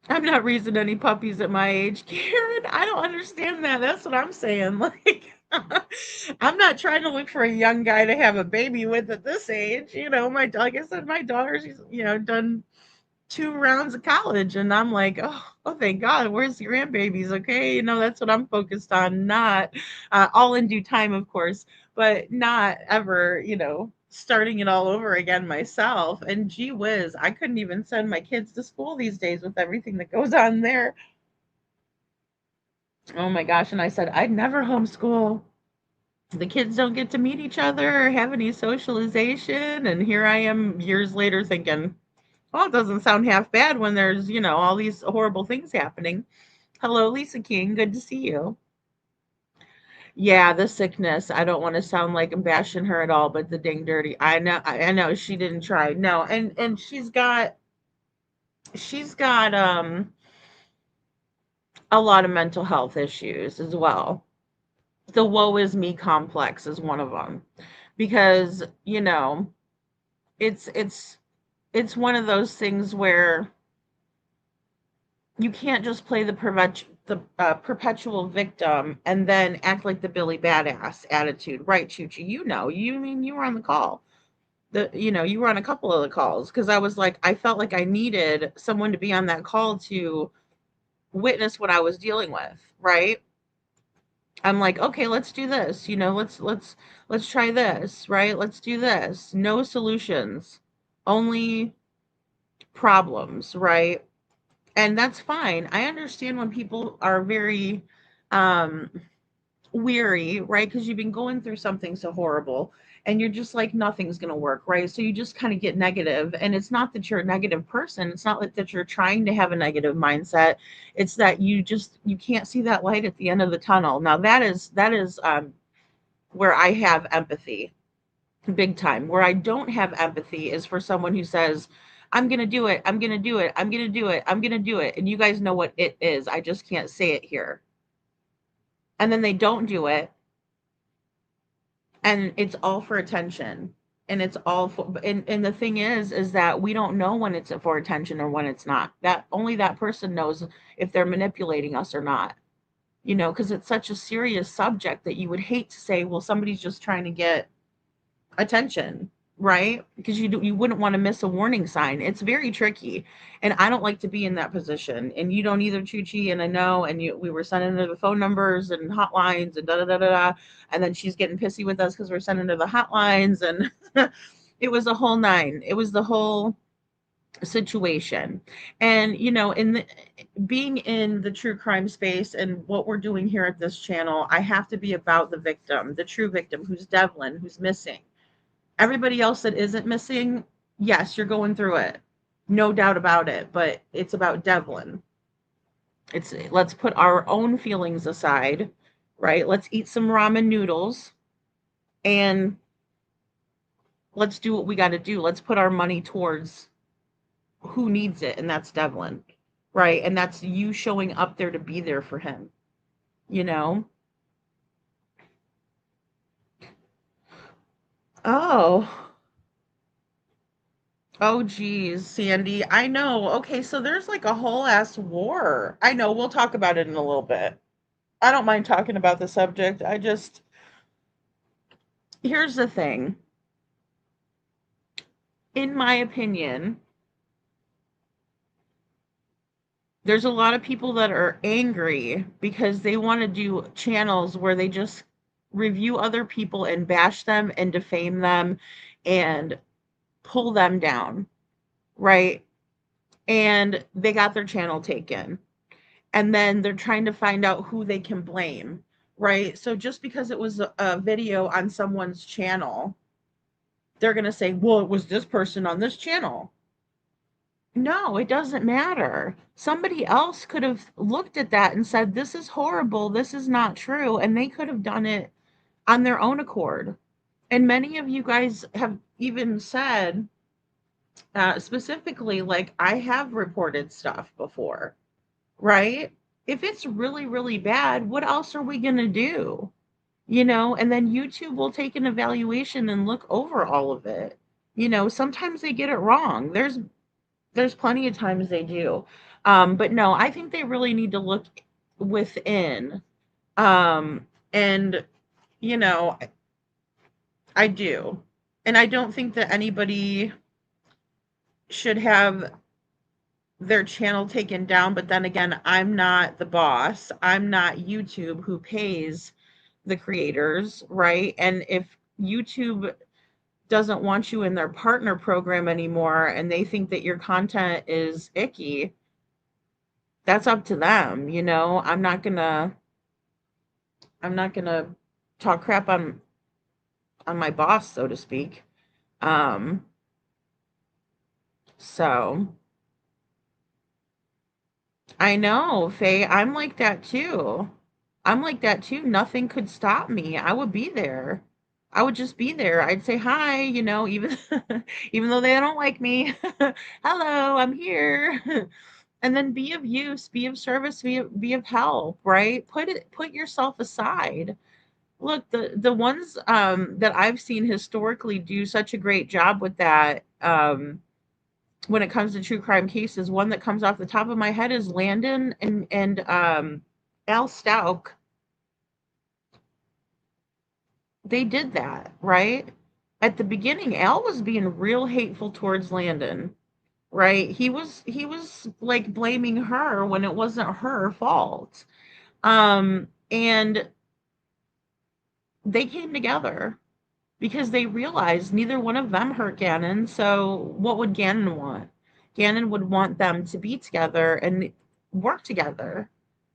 I'm not raising any puppies at my age, Karen. I don't understand that. That's what I'm saying. Like, I'm not trying to look for a young guy to have a baby with at this age. You know, like I said, my daughter, she's, done 2 rounds of college, and I'm like, oh, thank God, where's your grandbabies? Okay, that's what I'm focused on, not all in due time, of course, but not ever, starting it all over again myself. And gee whiz, I couldn't even send my kids to school these days with everything that goes on there. Oh my gosh. And I said, I'd never homeschool. The kids don't get to meet each other or have any socialization. And here I am years later thinking, well, it doesn't sound half bad when there's, all these horrible things happening. Hello, Lisa King. Good to see you. Yeah, the sickness. I don't want to sound like I'm bashing her at all, but the dang dirty. I know she didn't try. No, and she's got a lot of mental health issues as well. The woe is me complex is one of them. Because, it's it's one of those things where you can't just play the perpetual victim and then act like the Billy Badass attitude, right, Chuchi? You mean you were on the call. You were on a couple of the calls because I was like, I felt like I needed someone to be on that call to witness what I was dealing with, right? I'm like, okay, let's do this. Let's try this, right? Let's do this. No solutions, only problems, right? And that's fine. I understand when people are very um weary, right? Because you've been going through something so horrible and you're just like nothing's going to work, right? So you just kind of get negative, and it's not that you're a negative person. It's not like that you're trying to have a negative mindset. It's that you can't see that light at the end of the tunnel. Now that is where I have empathy big time. Where I don't have empathy is for someone who says, I'm going to do it. I'm going to do it. I'm going to do it. I'm going to do it. And you guys know what it is. I just can't say it here. And then they don't do it. And it's all for attention. And it's all for, and the thing is that we don't know when it's for attention or when it's not. That only that person knows if they're manipulating us or not. Because it's such a serious subject that you would hate to say, well, somebody's just trying to get attention, right? Because you wouldn't want to miss a warning sign. It's very tricky, and I don't like to be in that position, and you don't either, Chuchi. And I know, and we were sending her the phone numbers and hotlines and da da da da da, and then she's getting pissy with us because we're sending her the hotlines, and it was a whole nine. It was the whole situation. And in the being in the true crime space and what we're doing here at this channel, I have to be about the victim, the true victim, who's Devlin, who's missing. Everybody else that isn't missing, yes, you're going through it. No doubt about it. But it's about Devlin. Let's put our own feelings aside, right? Let's eat some ramen noodles and let's do what we got to do. Let's put our money towards who needs it, and that's Devlin, right? And that's you showing up there to be there for him, you know? Oh, oh, geez, Sandy. I know. Okay, so there's like a whole ass war. I know. We'll talk about it in a little bit. I don't mind talking about the subject. Here's the thing. in my opinion, there's a lot of people that are angry because they want to do channels where they just review other people and bash them and defame them and pull them down, right? And they got their channel taken. And then they're trying to find out who they can blame, right? So just because it was a video on someone's channel, they're going to say, well, it was this person on this channel. No, it doesn't matter. Somebody else could have looked at that and said, this is horrible. This is not true. And they could have done it on their own accord. And many of you guys have even said, specifically, like, I have reported stuff before, right? If it's really, really bad, what else are we going to do? And then YouTube will take an evaluation and look over all of it. Sometimes they get it wrong. There's plenty of times they do. But no, I think they really need to look within. And, I do. And I don't think that anybody should have their channel taken down. But then again, I'm not the boss. I'm not YouTube who pays the creators, right? And if YouTube doesn't want you in their partner program anymore and they think that your content is icky, that's up to them. I'm not gonna talk crap on my boss, so to speak. So I know, Faye, I'm like that too. Nothing could stop me. I would be there. I would just be there. I'd say hi, even even though they don't like me. Hello, I'm here. And then be of use, be of service, be of help, right? Put yourself aside. Look, the ones that I've seen historically do such a great job with that, when it comes to true crime cases. One that comes off the top of my head is Landon and Al Stauck. They did that, right? At the beginning, Al was being real hateful towards Landon, right? He was like blaming her when it wasn't her fault. And they came together because they realized neither one of them hurt Gannon. So what would Gannon want? Gannon would want them to be together and work together,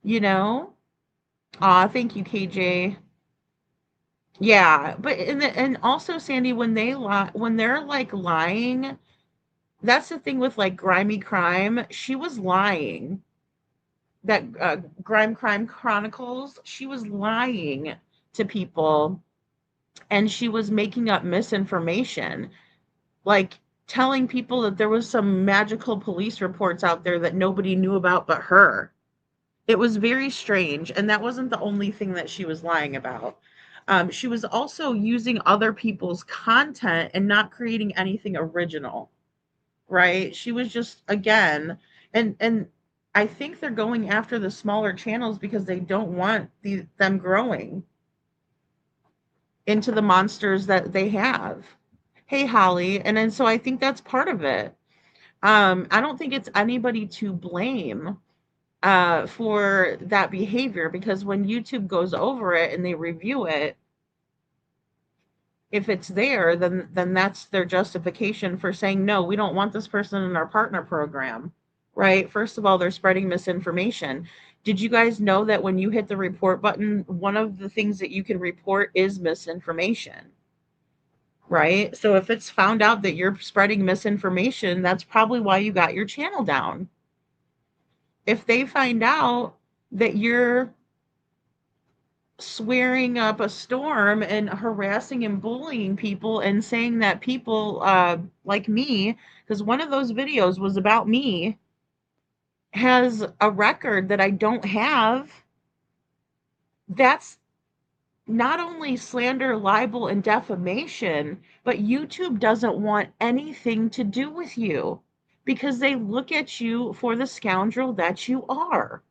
Thank you, KJ. Yeah, but and also, Sandy, when they're like lying, that's the thing with like Grimy Crime. She was lying. That Grime Crime Chronicles, she was lying to people, and she was making up misinformation, like telling people that there was some magical police reports out there that nobody knew about but her. It was very strange, and that wasn't the only thing that she was lying about. She was also using other people's content and not creating anything original, right? She was just, again, and I think they're going after the smaller channels because they don't want them growing into the monsters that they have. Hey, Holly. And then so I think that's part of it. I don't think it's anybody to blame for that behavior, because when YouTube goes over it and they review it, if it's there, then that's their justification for saying, no, we don't want this person in our partner program, right? First of all, they're spreading misinformation. Did you guys know that when you hit the report button, one of the things that you can report is misinformation, right? So if it's found out that you're spreading misinformation, that's probably why you got your channel down. If they find out that you're swearing up a storm and harassing and bullying people and saying that people like me, because one of those videos was about me, has a record that I don't have, that's not only slander, libel, and defamation, but YouTube doesn't want anything to do with you because they look at you for the scoundrel that you are.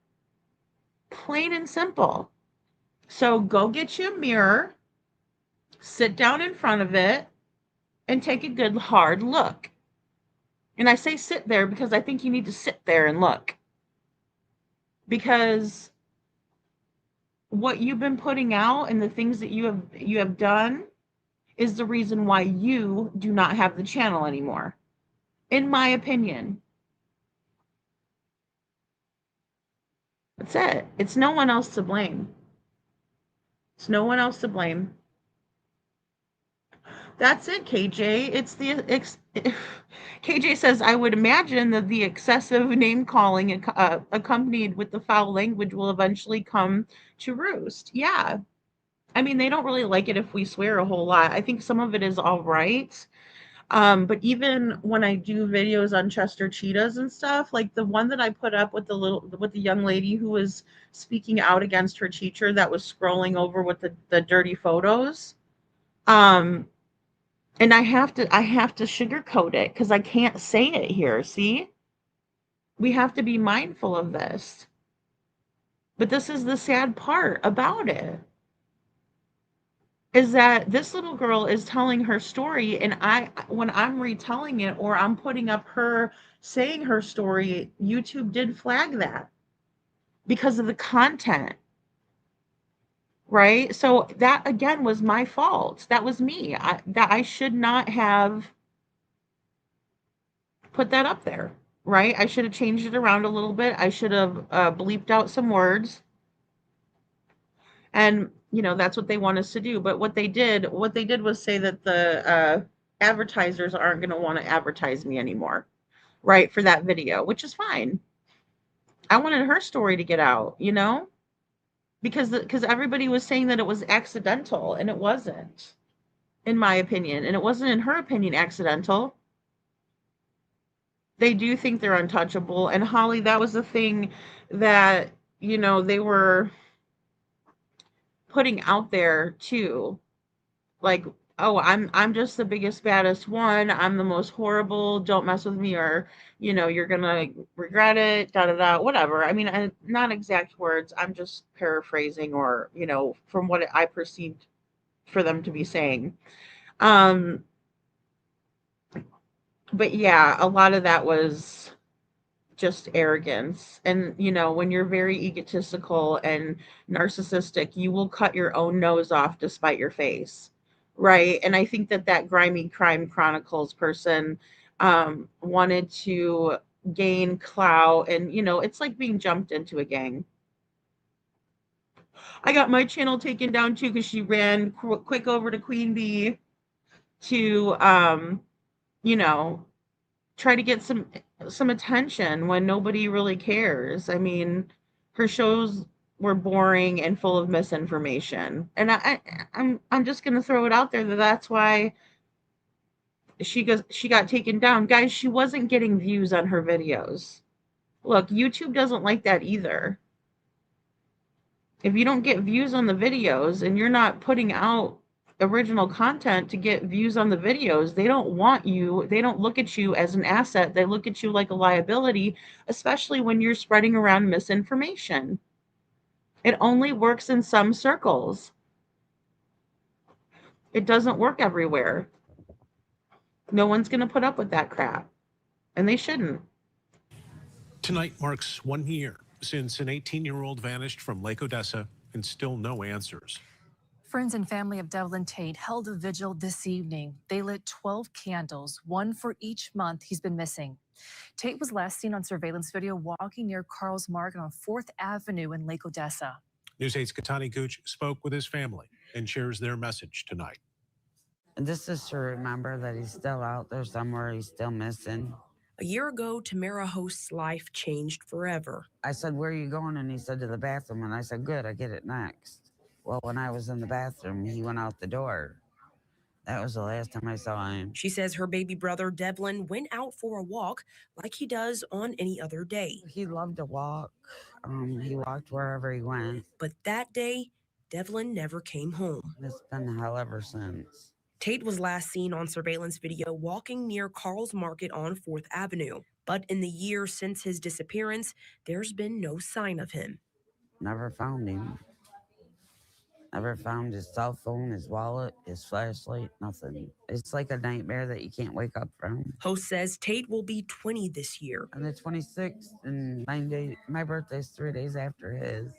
Plain and simple. So go get you a mirror, sit down in front of it, and take a good hard look. And I say sit there because I think you need to sit there and look. Because what you've been putting out and the things that you have done is the reason why you do not have the channel anymore, in my opinion. That's it. It's no one else to blame. It's no one else to blame. That's it, KJ. It's the KJ says, I would imagine that the excessive name calling accompanied with the foul language will eventually come to roost. Yeah. I mean, they don't really like it if we swear a whole lot. I think some of it is all right. But even when I do videos on Chester cheetahs and stuff, like the one that I put up with the young lady who was speaking out against her teacher that was scrolling over with the dirty photos. And I have to sugarcoat it because I can't say it here. See? We have to be mindful of this. But this is the sad part about it. Is that this little girl is telling her story, and when I'm retelling it or I'm putting up her saying her story, YouTube did flag that because of the content. Right? So that again was my fault. That was me. I should not have put that up there, right? I should have changed it around a little bit. I should have bleeped out some words. And, that's what they want us to do. But what they did was say that the advertisers aren't going to want to advertise me anymore, right, for that video, which is fine. I wanted her story to get out, because everybody was saying that it was accidental, and it wasn't, in my opinion. And it wasn't, in her opinion, accidental. They do think they're untouchable. And Holly, that was the thing that, they were putting out there too. Like, oh, I'm just the biggest, baddest one. I'm the most horrible. Don't mess with me, or, you're gonna regret it, da da da, whatever. I mean, not exact words. I'm just paraphrasing, or, from what I perceived for them to be saying. But yeah, a lot of that was just arrogance. And, when you're very egotistical and narcissistic, you will cut your own nose off to spite your face. Right. And I think that Grimy Crime Chronicles person wanted to gain clout. And, it's like being jumped into a gang. I got my channel taken down too because she ran quick over to Queen Bee to, try to get some attention when nobody really cares. I mean, her shows were boring and full of misinformation. And I'm just going to throw it out there that's why she got taken down. Guys, she wasn't getting views on her videos. Look, YouTube doesn't like that either. If you don't get views on the videos and you're not putting out original content to get views on the videos, they don't want you. They don't look at you as an asset. They look at you like a liability, especially when you're spreading around misinformation. It only works in some circles. It doesn't work everywhere. No one's going to put up with that crap, and they shouldn't. Tonight marks 1 year since an 18-year-old vanished from Lake Odessa, and still no answers. Friends and family of Devlin Tait held a vigil this evening. They lit 12 candles, one for each month he's been missing. Tait was last seen on surveillance video walking near Carl's Market on 4th Avenue in Lake Odessa. News 8's Katani Gooch spoke with his family and shares their message tonight. This is to remember that he's still out there somewhere. He's still missing. A year ago, Tamara Host's life changed forever. I said, where are you going? And he said, to the bathroom. And I said, good, I get it next. Well, when I was in the bathroom, he went out the door. That was the last time I saw him. She says her baby brother, Devlin, went out for a walk like he does on any other day. He loved to walk. He walked wherever he went. But that day, Devlin never came home. It's been hell ever since. Tait was last seen on surveillance video walking near Carl's Market on 4th Avenue. But in the year since his disappearance, there's been no sign of him. Never found him. Never found his cell phone, his wallet, his flashlight, nothing. It's like a nightmare that you can't wake up from. Host says Tait will be 20 this year. On the 26th, and 9 days, my birthday's 3 days after his.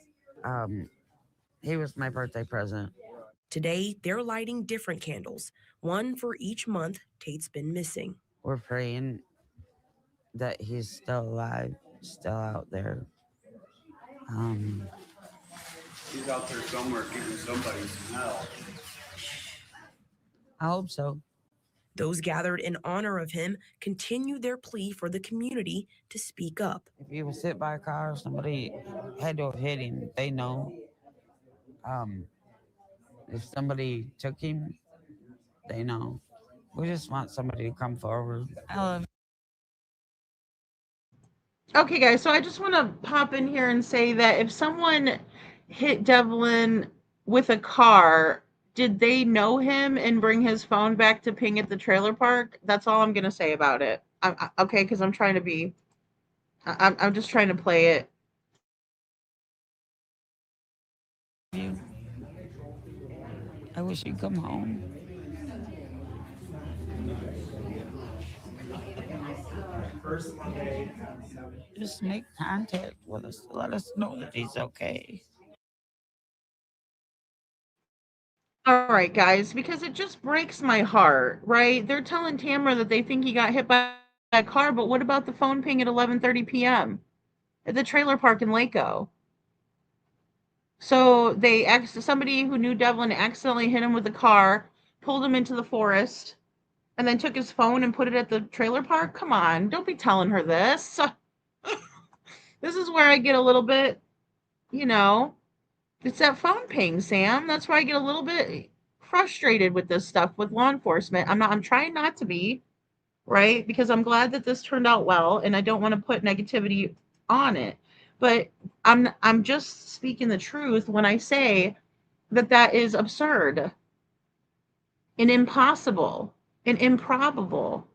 He was my birthday present. Today, they're lighting different candles, one for each month Tait's been missing. We're praying that he's still alive, still out there. He's out there somewhere giving somebody some hell. I hope so. Those gathered in honor of him continue their plea for the community to speak up. If he was hit by a car, somebody had to have hit him. They know. If somebody took him, they know. We just want somebody to come forward. Okay, guys, so I just want to pop in here and say that if someone hit Devlin with a car, did they know him and bring his phone back to ping at the trailer park? That's all I'm going to say about it. Okay, because I'm trying to be, I'm just trying to play it. I wish you'd come home. Just make contact with us. Let us know that he's okay. All right, guys, because it just breaks my heart, right? They're telling Tamara that they think he got hit by a car, but what about the phone ping at 11:30 p.m. at the trailer park in Laco? So somebody who knew Devlin accidentally hit him with a car, pulled him into the forest, and then took his phone and put it at the trailer park? Come on, don't be telling her this. This is where I get a little bit, it's that phone ping, Sam. That's where I get a little bit frustrated with this stuff with law enforcement. I'm trying not to be, right? Because I'm glad that this turned out well, and I don't want to put negativity on it. But I'm just speaking the truth when I say that is absurd and impossible and improbable.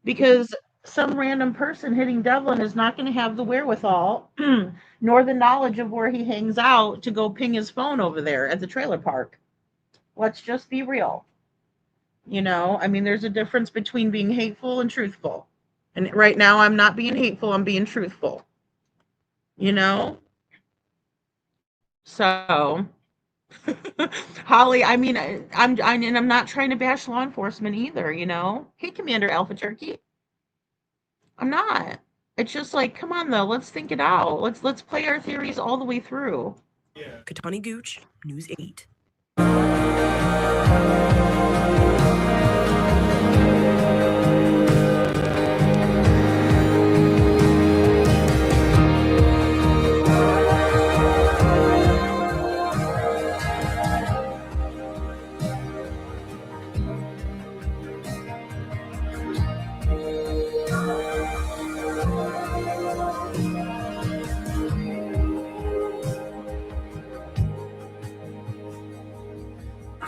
Because some random person hitting Devlin is not going to have the wherewithal nor the knowledge of where he hangs out to go ping his phone over there at the trailer park. Let's just be real. There's a difference between being hateful and truthful. And right now I'm not being hateful, I'm being truthful. So Holly, I'm not trying to bash law enforcement either, Hey, Commander Alpha Turkey. I'm not. It's just like, come on though, let's think it out. Let's play our theories all the way through. Katani Gooch, News 8.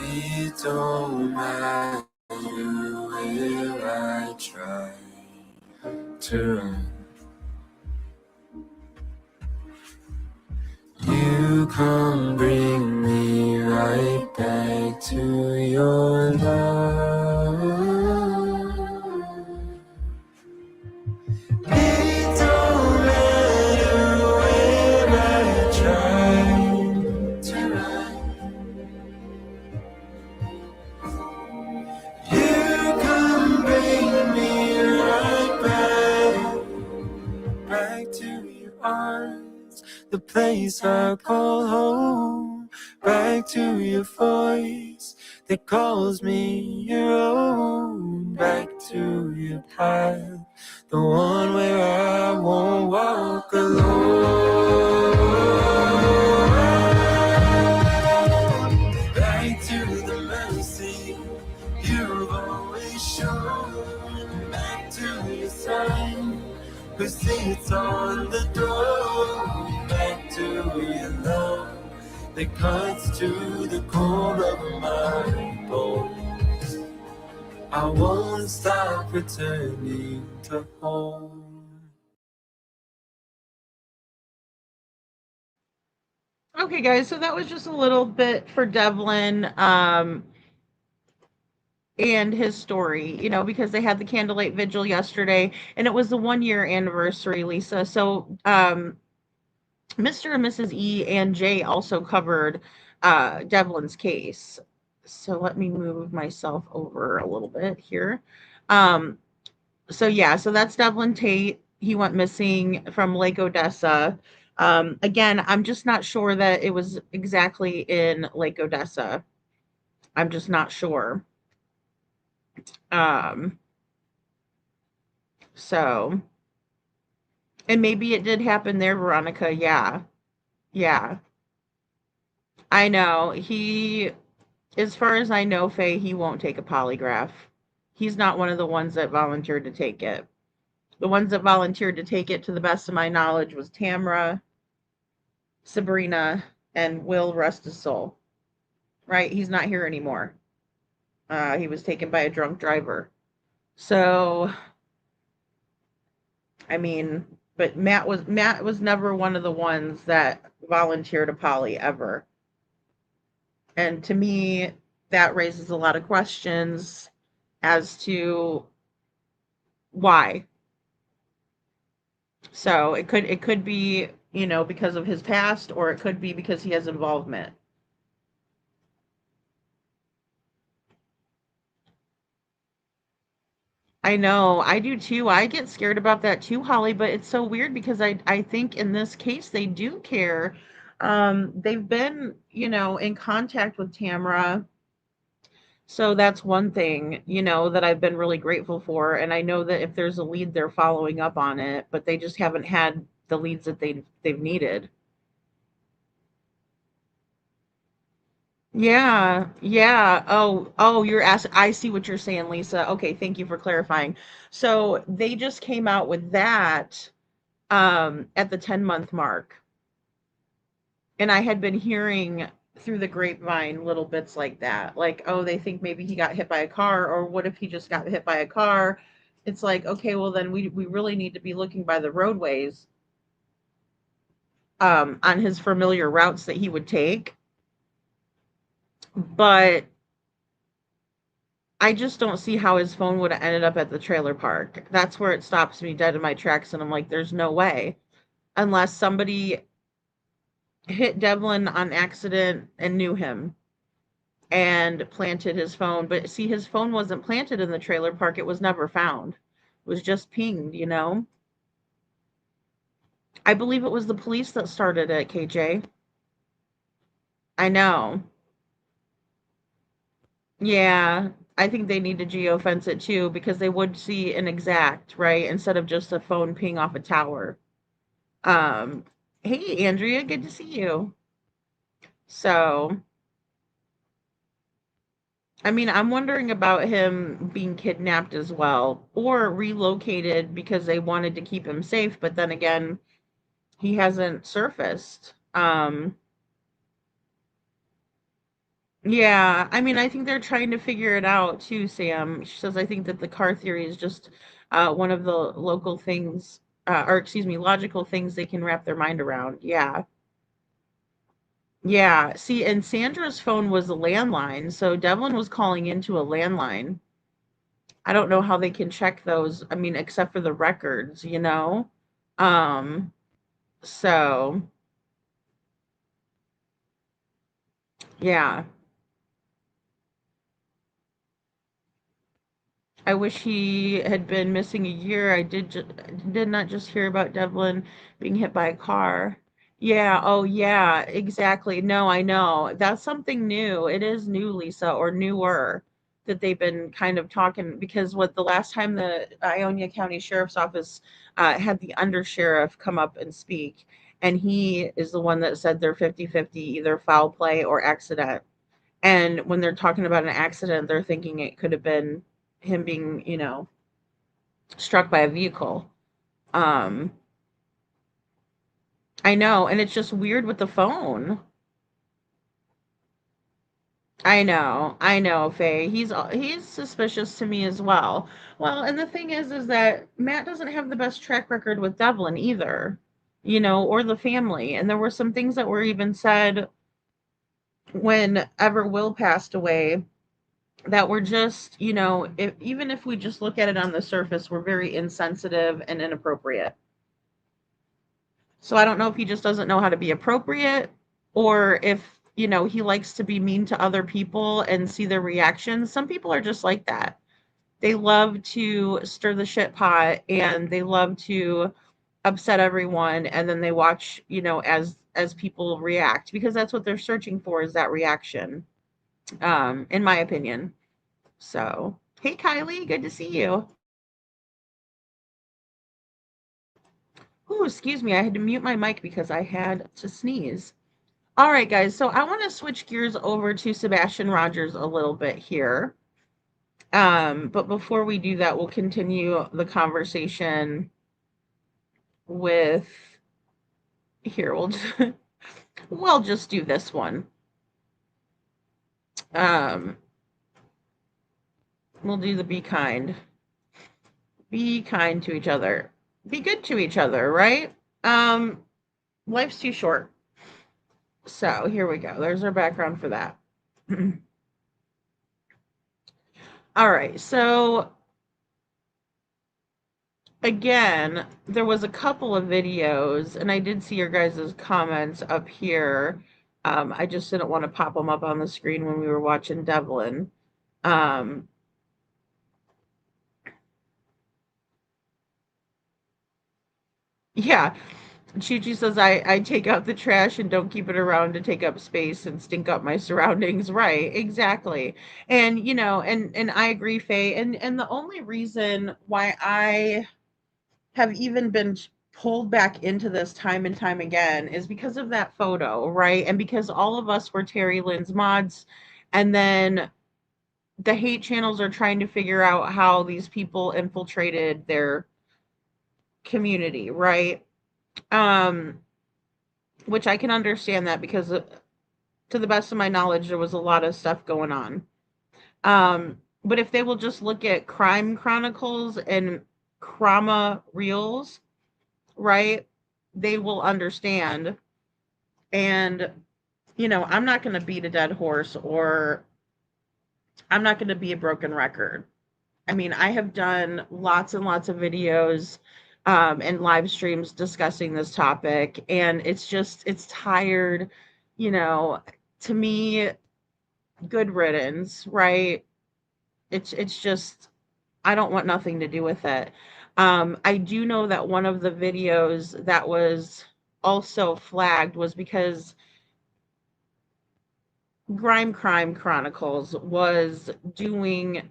It don't matter where I try to run. You come bring me right back to your love. It don't matter where I try to run. You come bring me right back to your arms, the place I call home, back to your voice that calls me your own, back to your path, the one where I won't walk alone. Back to the mercy you've always shown, back to your sign who sits on the door, back to your love that cuts to the core of my bones. I won't stop returning to home. Okay, guys, so that was just a little bit for Devlin, and his story, because they had the candlelight vigil yesterday, and it was the 1 year anniversary, Lisa. So, Mr. and Mrs. E and J also covered Devlin's case. So let me move myself over a little bit here. Um, so yeah, so that's Devlin Tate. He went missing from Lake Odessa. Again, I'm just not sure that it was exactly in Lake Odessa. I'm just not sure. Um, so, and maybe it did happen there, Veronica. Yeah, yeah. I know. As far as I know, Faye, he won't take a polygraph. He's not one of the ones that volunteered to take it. The ones that volunteered to take it, to the best of my knowledge, was Tamra, Sabrina, and Will, rest his soul. Right? He's not here anymore. He was taken by a drunk driver. So, I mean, but Matt was never one of the ones that volunteered a poly ever. And to me, that raises a lot of questions as to why. So it could be, because of his past, or it could be because he has involvement. I know, I do too. I get scared about that too, Holly, but it's so weird because I think in this case they do care. They've been, in contact with Tamara. So that's one thing, that I've been really grateful for. And I know that if there's a lead, they're following up on it, but they just haven't had the leads that they've needed. Yeah, yeah. Oh, you're asking. I see what you're saying, Lisa. Okay, thank you for clarifying. So they just came out with that at the 10-month mark. And I had been hearing through the grapevine little bits like that. Like, oh, they think maybe he got hit by a car, or what if he just got hit by a car? It's like, okay, well then we really need to be looking by the roadways on his familiar routes that he would take. But I just don't see how his phone would have ended up at the trailer park. That's where it stops me dead in my tracks, and I'm like, there's no way. Unless somebody hit Devlin on accident and knew him and planted his phone. But see, his phone wasn't planted in the trailer park. It was never found. It was just pinged. I believe it was the police that started it, KJ. I know. Yeah, I think they need to geofence it too, because they would see an exact, right? Instead of just a phone ping off a tower. Um, hey, Andrea, good to see you. So, I mean, I'm wondering about him being kidnapped as well, or relocated because they wanted to keep him safe, but then again, he hasn't surfaced. Yeah, I mean, I think they're trying to figure it out too, Sam. She says, I think that the car theory is just one of the local things, or excuse me, logical things they can wrap their mind around. Yeah. Yeah. See, and Sandra's phone was a landline, so Devlin was calling into a landline. I don't know how they can check those. I mean, except for the records. Um, so yeah. I wish he had been missing a year. Did not just hear about Devlin being hit by a car. Yeah, oh yeah, exactly. No, I know. That's something new. It is new, Lisa, or newer, that they've been kind of talking, because what the last time the Ionia County Sheriff's Office had the undersheriff come up and speak, and he is the one that said they're 50-50, either foul play or accident. And when they're talking about an accident, they're thinking it could have been him being, struck by a vehicle. Um, I know, and it's just weird with the phone. I know, Faye. He's suspicious to me as well. Well, and the thing is that Matt doesn't have the best track record with Devlin either. or the family. And there were some things that were even said whenever Will passed away that were just, even if we just look at it on the surface, were very insensitive and inappropriate. So I don't know if he just doesn't know how to be appropriate, or if, he likes to be mean to other people and see their reactions. Some people are just like that. They love to stir the shit pot, and they love to upset everyone, and then they watch, as people react, because that's what they're searching for, is that reaction, in my opinion. So, hey Kylie, good to see you. Oh, excuse me, I had to mute my mic because I had to sneeze. All right, guys, so I want to switch gears over to Sebastian Rogers a little bit here. But before we do that, we'll continue the conversation with, here, we'll just do this one. We'll do the be kind. Be kind to each other. Be good to each other, right? Life's too short. So here we go. There's our background for that. All right. So again, there was a couple of videos, and I did see your guys' comments up here. I just didn't want to pop them up on the screen when we were watching Devlin. Yeah. Chi says, I take out the trash and don't keep it around to take up space and stink up my surroundings. Right, exactly. And, and I agree, Faye. And the only reason why I have even been pulled back into this time and time again is because of that photo, right? And because all of us were Terry Lynn's mods, and then the hate channels are trying to figure out how these people infiltrated their community, right? Which I can understand that, because to the best of my knowledge, there was a lot of stuff going on. But if they will just look at Crime Chronicles and Krama Reels, right, they will understand. And, I'm not going to beat a dead horse, or I'm not going to be a broken record. I mean, I have done lots and lots of videos and live streams discussing this topic, and it's tired, to me, good riddance, right? It's just, I don't want nothing to do with it. I do know that one of the videos that was also flagged was because Crime Chronicles was doing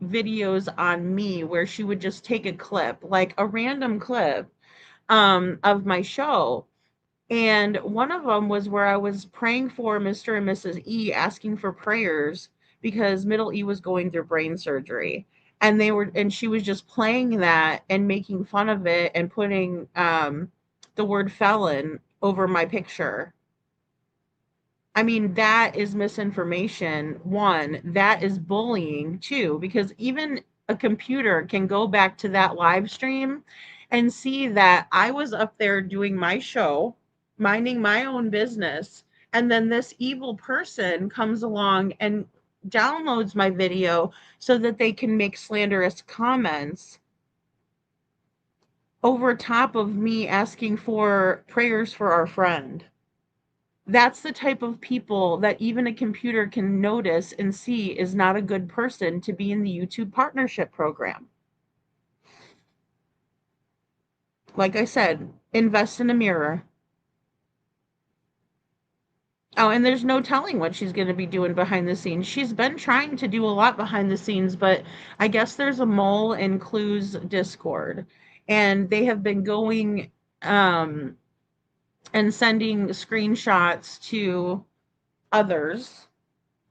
videos on me where she would just take a clip, like a random clip, of my show. And one of them was where I was praying for Mr. and Mrs. E, asking for prayers because middle E was going through brain surgery. And she was just playing that and making fun of it and putting the word felon over my picture. I mean, that is misinformation. One, that is bullying. Two, because even a computer can go back to that live stream and see that I was up there doing my show, minding my own business, and then this evil person comes along and downloads my video so that they can make slanderous comments over top of me asking for prayers for our friend. That's the type of people that even a computer can notice and see is not a good person to be in the YouTube partnership program. Like I said, invest in a mirror. Oh, and there's no telling what she's going to be doing behind the scenes. She's been trying to do a lot behind the scenes, but I guess there's a mole in Clue's Discord, and they have been going and sending screenshots to others,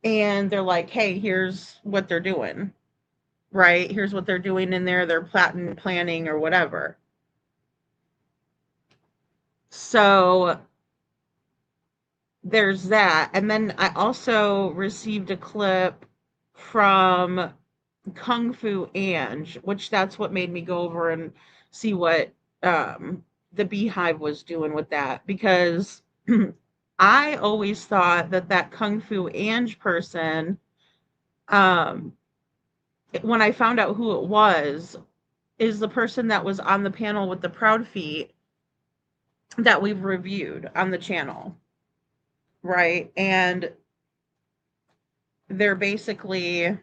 and they're like, hey, here's what they're doing, right? Here's what they're doing in there. They're planning or whatever. So there's that. And then I also received a clip from Kung Fu Ange, which that's what made me go over and see what the Beehive was doing with that, because I always thought that that Kung Fu Ange person, um, when I found out who it was, is the person that was on the panel with the Proud Feet that we've reviewed on the channel, right? And they're basically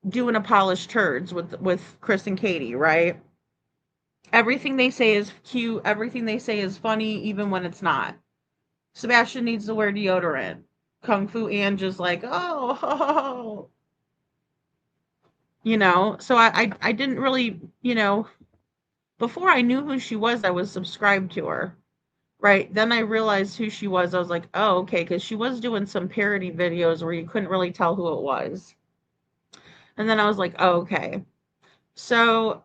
doing a polished turds with Chris and Katie, right? Everything they say is cute, everything they say is funny, even when it's not. Sebastian needs to wear deodorant. Kung Fu Ange is like, oh, you know. So I didn't really, you know, before I knew who she was, I was subscribed to her. Right. Then I realized who she was. I was like, oh, okay, because she was doing some parody videos where you couldn't really tell who it was. And then I was like, oh, okay. So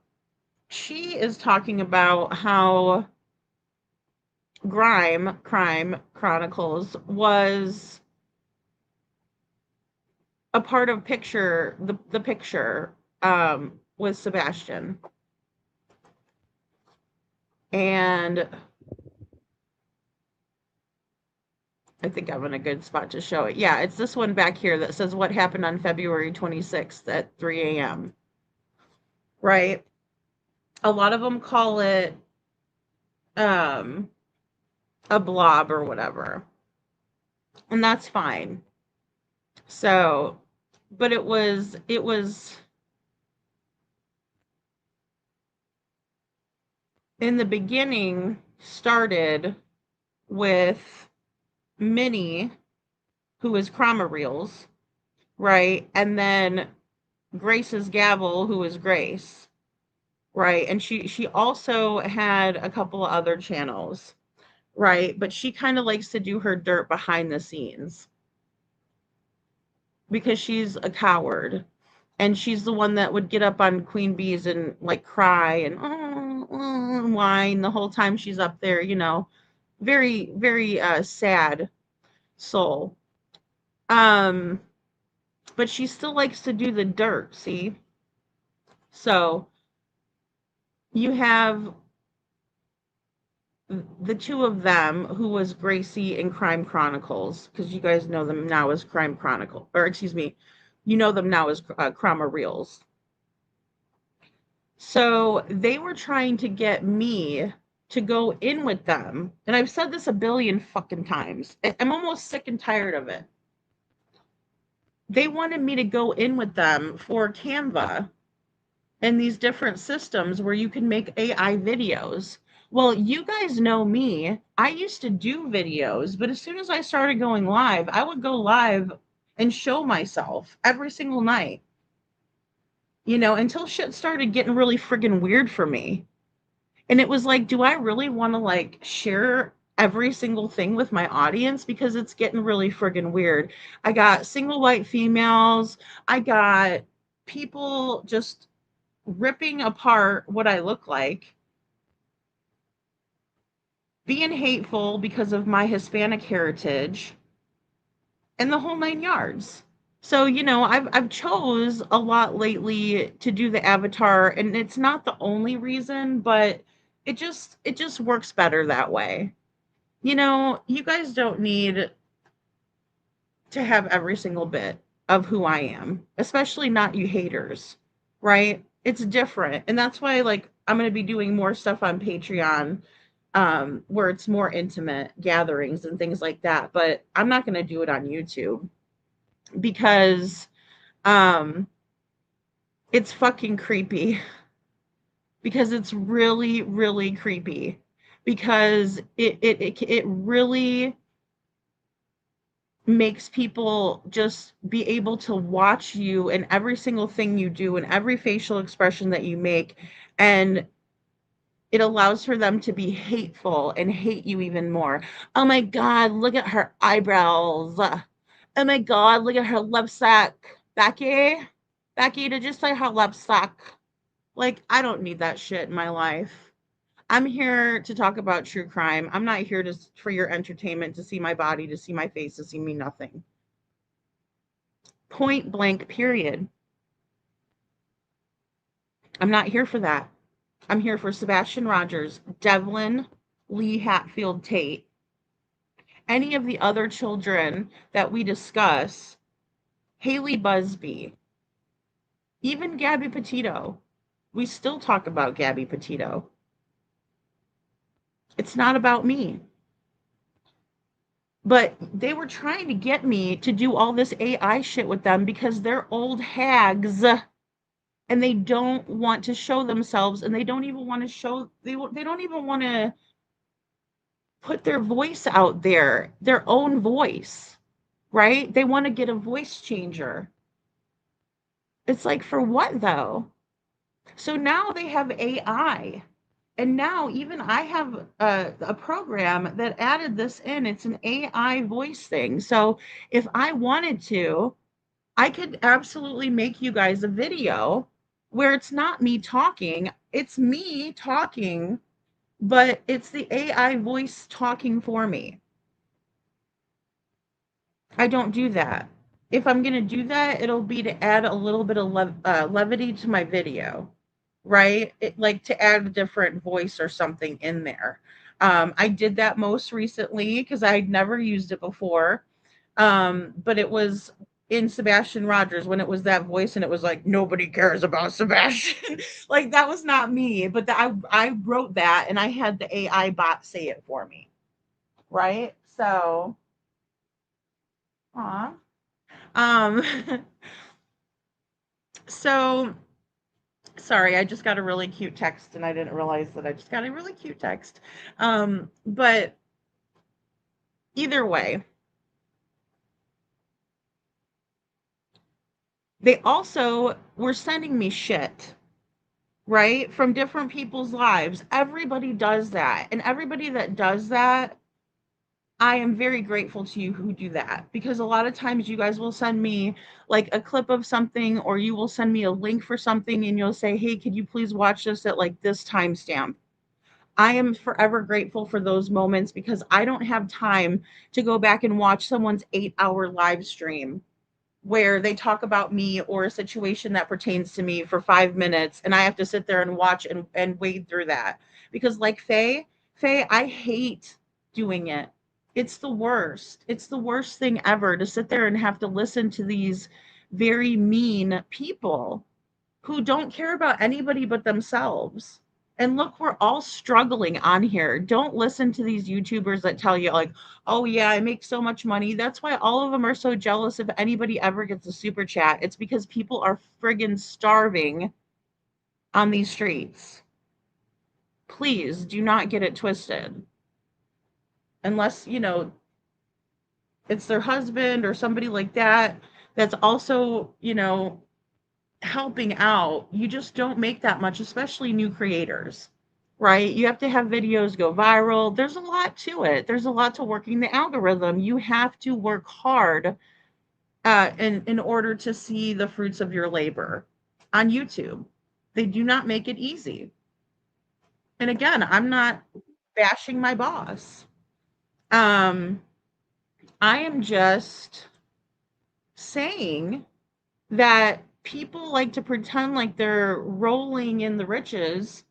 she is talking about how Crime Chronicles was a part of the picture with Sebastian. And I think I'm in a good spot to show it. Yeah, it's this one back here that says what happened on February 26th at 3 a.m. Right? A lot of them call it a blob or whatever. And that's fine. So, but it was in the beginning started with Minnie, who is Chroma Reels, right? And then Grace's Gavel, who is Grace, right? And she also had a couple of other channels, right? But she kind of likes to do her dirt behind the scenes because she's a coward. And she's the one that would get up on Queen Bees and like cry and whine the whole time she's up there, you know. Very, very sad soul. But she still likes to do the dirt, see? So you have the two of them, who was Gracie and Crime Chronicles, because you guys know them now as Crime Chronicle, or excuse me, you know them now as Chroma Reels. So they were trying to get me to go in with them, and I've said this a billion fucking times. I'm almost sick and tired of it. They wanted me to go in with them for Canva and these different systems where you can make AI videos. Well, you guys know me. I used to do videos, but as soon as I started going live, I would go live and show myself every single night. You know, until shit started getting really friggin' weird for me. And it was like, do I really want to like share every single thing with my audience? Because it's getting really friggin' weird. I got single white females. I got people just ripping apart what I look like, being hateful because of my Hispanic heritage, and the whole 9 yards. So, you know, I've chose a lot lately to do the avatar, and it's not the only reason, but it just works better that way. You know, you guys don't need to have every single bit of who I am, especially not you haters, right? It's different. And that's why like I'm going to be doing more stuff on Patreon where it's more intimate gatherings and things like that, but I'm not going to do it on YouTube because it's fucking creepy. Because it's really really creepy because it really makes people just be able to watch you and every single thing you do and every facial expression that you make, and it allows for them to be hateful and hate you even more. Oh my god, look at her eyebrows. Oh my god, look at her lipstick. Becky, did you say her lipstick? Like, I don't need that shit in my life. I'm here to talk about true crime. I'm not here to for your entertainment, to see my body, to see my face, to see me nothing. Point blank, period. I'm not here for that. I'm here for Sebastian Rogers, Devlin, Lee Hatfield Tate, any of the other children that we discuss, Haley Busby, even Gabby Petito. We still talk about Gabby Petito. It's not about me. But they were trying to get me to do all this AI shit with them because they're old hags and they don't want to show themselves, and they don't even want to show, they don't even want to put their voice out there, their own voice, right? They want to get a voice changer. It's like, for what though? So now they have AI. And now even I have a program that added this in. It's an AI voice thing. So if I wanted to, I could absolutely make you guys a video where it's not me talking, it's me talking, but it's the AI voice talking for me. I don't do that. If I'm going to do that, it'll be to add a little bit of levity to my video, right? Like to add a different voice or something in there. I did that most recently because I'd never used it before. But it was in Sebastian Rogers when it was that voice and it was like, nobody cares about Sebastian. Like that was not me, but I wrote that and I had the AI bot say it for me. Right? So, aw. Um, so sorry, I just got a really cute text and I didn't realize that I just got a really cute text. But either way, they also were sending me shit, right? From different people's lives. Everybody does that. And everybody that does that, I am very grateful to you who do that, because a lot of times you guys will send me like a clip of something, or you will send me a link for something and you'll say, hey, could you please watch this at like this timestamp? I am forever grateful for those moments because I don't have time to go back and watch someone's 8-hour live stream where they talk about me or a situation that pertains to me for 5 minutes and I have to sit there and watch and wade through that. Because like Faye, I hate doing it. It's the worst. It's the worst thing ever to sit there and have to listen to these very mean people who don't care about anybody but themselves. And look, we're all struggling on here. Don't listen to these YouTubers that tell you, like, oh, yeah, I make so much money. That's why all of them are so jealous if anybody ever gets a super chat. It's because people are friggin' starving on these streets. Please do not get it twisted. Unless, it's their husband or somebody like that that's also, helping out. You just don't make that much, especially new creators, right? You have to have videos go viral. There's a lot to it. There's a lot to working the algorithm. You have to work hard in order to see the fruits of your labor on YouTube. They do not make it easy. And again, I'm not bashing my boss. I am just saying that people like to pretend like they're rolling in the riches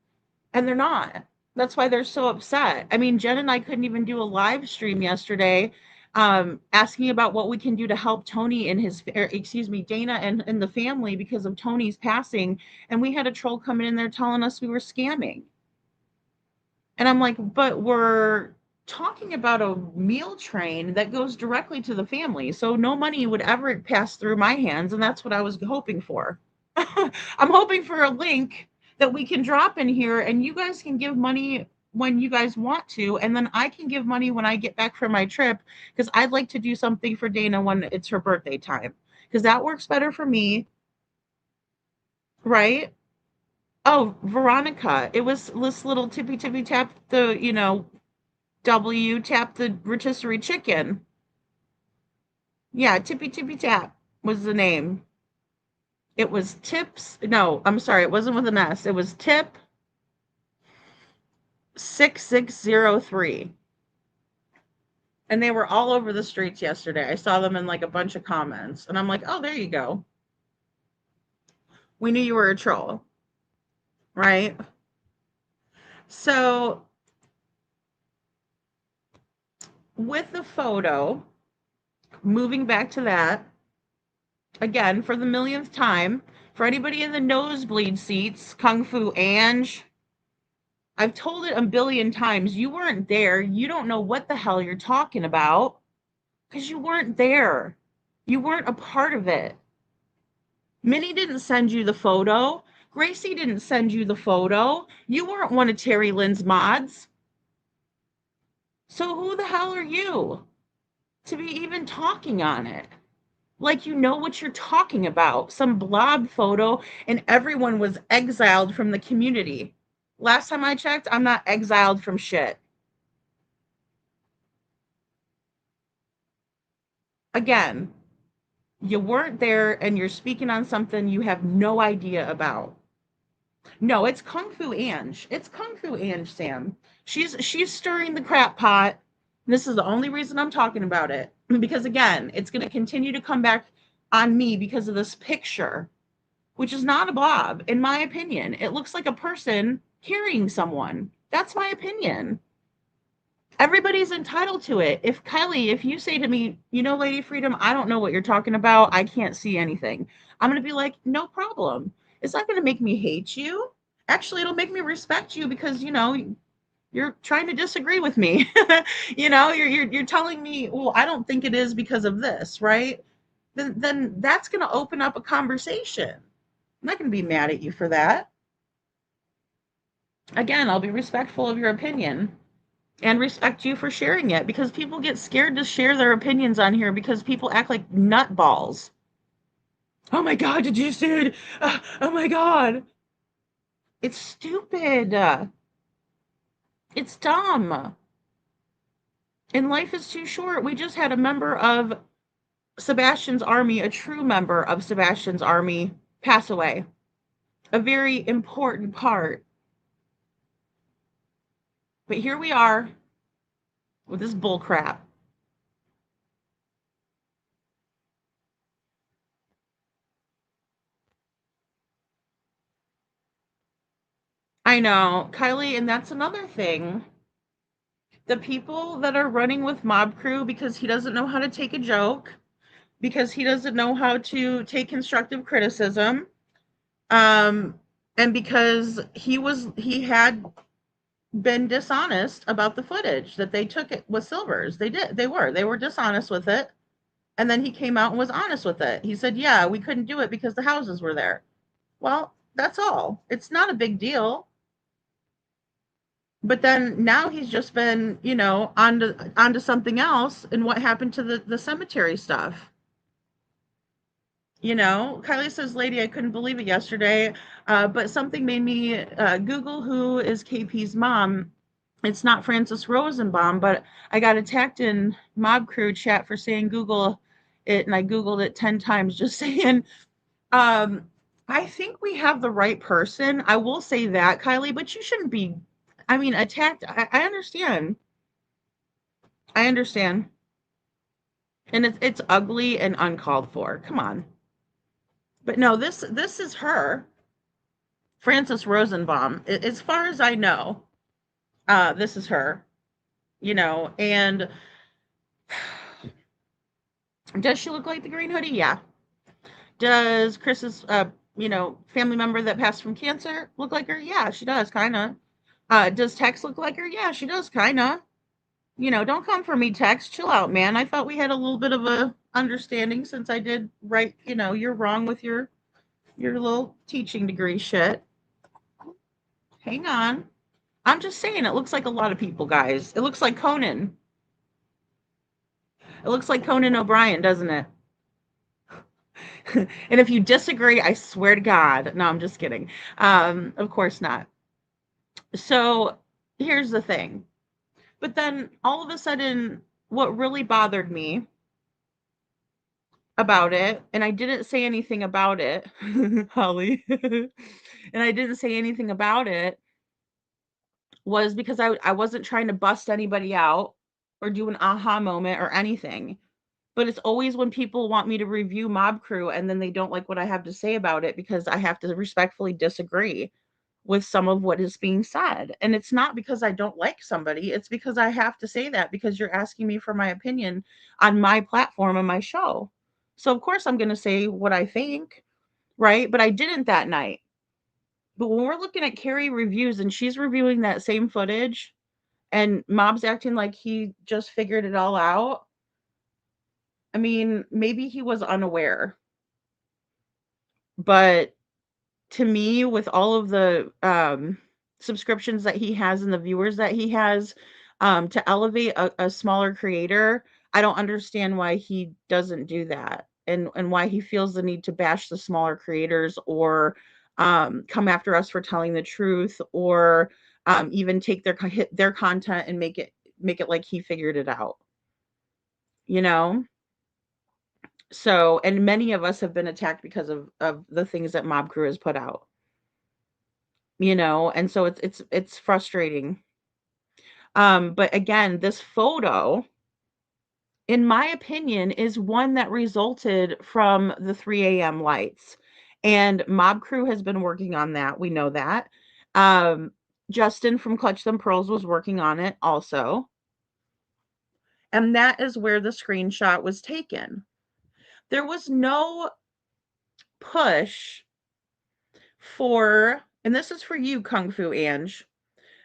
and they're not. That's why they're so upset. I mean, Jen and I couldn't even do a live stream yesterday asking about what we can do to help Tony and Dana and the family because of Tony's passing. And we had a troll coming in there telling us we were scamming. And I'm like, but we're talking about a meal train that goes directly to the family. So no money would ever pass through my hands. And that's what I was hoping for. I'm hoping for a link that we can drop in here and you guys can give money when you guys want to. And then I can give money when I get back from my trip because I'd like to do something for Dana when it's her birthday time because that works better for me. Right? Oh, Veronica, it was this little tippy tap the, W tap the rotisserie chicken. Yeah, tippy tap was the name. It was tips. No, I'm sorry, it wasn't with an S. It was tip 6603. And they were all over the streets yesterday. I saw them in like a bunch of comments. And I'm like, oh, there you go. We knew you were a troll. right? So with the photo, moving back to that, again, for the millionth time, for anybody in the nosebleed seats, Kung Fu Ange, I've told it a billion times, you weren't there. You don't know what the hell you're talking about because you weren't there. You weren't a part of it. Minnie didn't send you the photo. Gracie didn't send you the photo. You weren't one of Terry Lynn's mods. So who the hell are you to be even talking on it? Like you know what you're talking about. Some blob photo and everyone was exiled from the community. Last time I checked, I'm not exiled from shit. Again, you weren't there and you're speaking on something you have no idea about. No, it's Kung Fu Ange. It's Kung Fu Ange, Sam. She's stirring the crap pot. This is the only reason I'm talking about it. Because again, it's going to continue to come back on me because of this picture, which is not a blob, in my opinion. It looks like a person carrying someone. That's my opinion. Everybody's entitled to it. If Kylie, if you say to me, you know, Lady Freedom, I don't know what you're talking about. I can't see anything. I'm going to be like, no problem. It's not going to make me hate you. Actually, it'll make me respect you because, you know, you're trying to disagree with me. You know, you're telling me, well, I don't think it is because of this, right? Then that's going to open up a conversation. I'm not going to be mad at you for that. Again, I'll be respectful of your opinion and respect you for sharing it because people get scared to share their opinions on here because people act like nutballs. Oh my God, did you see it? Oh my God. It's stupid. It's dumb. And life is too short. We just had a member of Sebastian's army, a true member of Sebastian's army, pass away. A very important part. But here we are with this bull crap. I know, Kylie, and that's another thing. The people that are running with Mob Crew because he doesn't know how to take a joke, because he doesn't know how to take constructive criticism, and because he had been dishonest about the footage that they took it with Silvers. They were dishonest with it. And then he came out and was honest with it. He said, yeah, we couldn't do it because the houses were there. Well, that's all. It's not a big deal. But then now he's just been, you know, onto something else and what happened to the cemetery stuff. You know, Kylie says, Lady, I couldn't believe it yesterday, but something made me Google who is KP's mom. It's not Frances Rosenbaum, but I got attacked in Mob Crew chat for saying Google it, and I Googled it 10 times just saying, I think we have the right person. I will say that, Kylie, but you shouldn't be, I mean, attacked. I understand. I understand. And it's ugly and uncalled for. Come on. But no, this is her, Frances Rosenbaum. As far as I know, this is her. You know, and does she look like the Green Hoodie? Yeah. Does Chris's you know, family member that passed from cancer look like her? Yeah, she does, kinda. Does Tex look like her? Yeah, she does, kinda. You know, don't come for me, Tex. Chill out, man. I thought we had a little bit of a understanding since I did write, you know, you're wrong with your little teaching degree shit. Hang on. I'm just saying it looks like a lot of people, guys. It looks like Conan. It looks like Conan O'Brien, doesn't it? And if you disagree, I swear to God. No, I'm just kidding. Of course not. So here's the thing. But then all of a sudden, what really bothered me about it, and I didn't say anything about it, Holly, and I didn't say anything about it, was because I wasn't trying to bust anybody out or do an aha moment or anything. But it's always when people want me to review Mob Crew and then they don't like what I have to say about it because I have to respectfully disagree. with some of what is being said. And it's not because I don't like somebody, it's because I have to say that because you're asking me for my opinion on my platform and my show. So of course I'm going to say what I think, right? But I didn't that night. But when we're looking at Carrie reviews and she's reviewing that same footage and Mob's acting like he just figured it all out, I mean, maybe he was unaware. But to me, with all of the subscriptions that he has and the viewers that he has, to elevate a smaller creator, I don't understand why he doesn't do that, and why he feels the need to bash the smaller creators or come after us for telling the truth, or even take their content and make it like he figured it out. You know. So, and many of us have been attacked because of the things that Mob Crew has put out. You know, and so it's frustrating. But again, this photo, in my opinion, is one that resulted from the 3 a.m. lights. And Mob Crew has been working on that. We know that. Justin from Clutch Them Pearls was working on it also. And that is where the screenshot was taken. There was no push for, and this is for you, Kung Fu Ange,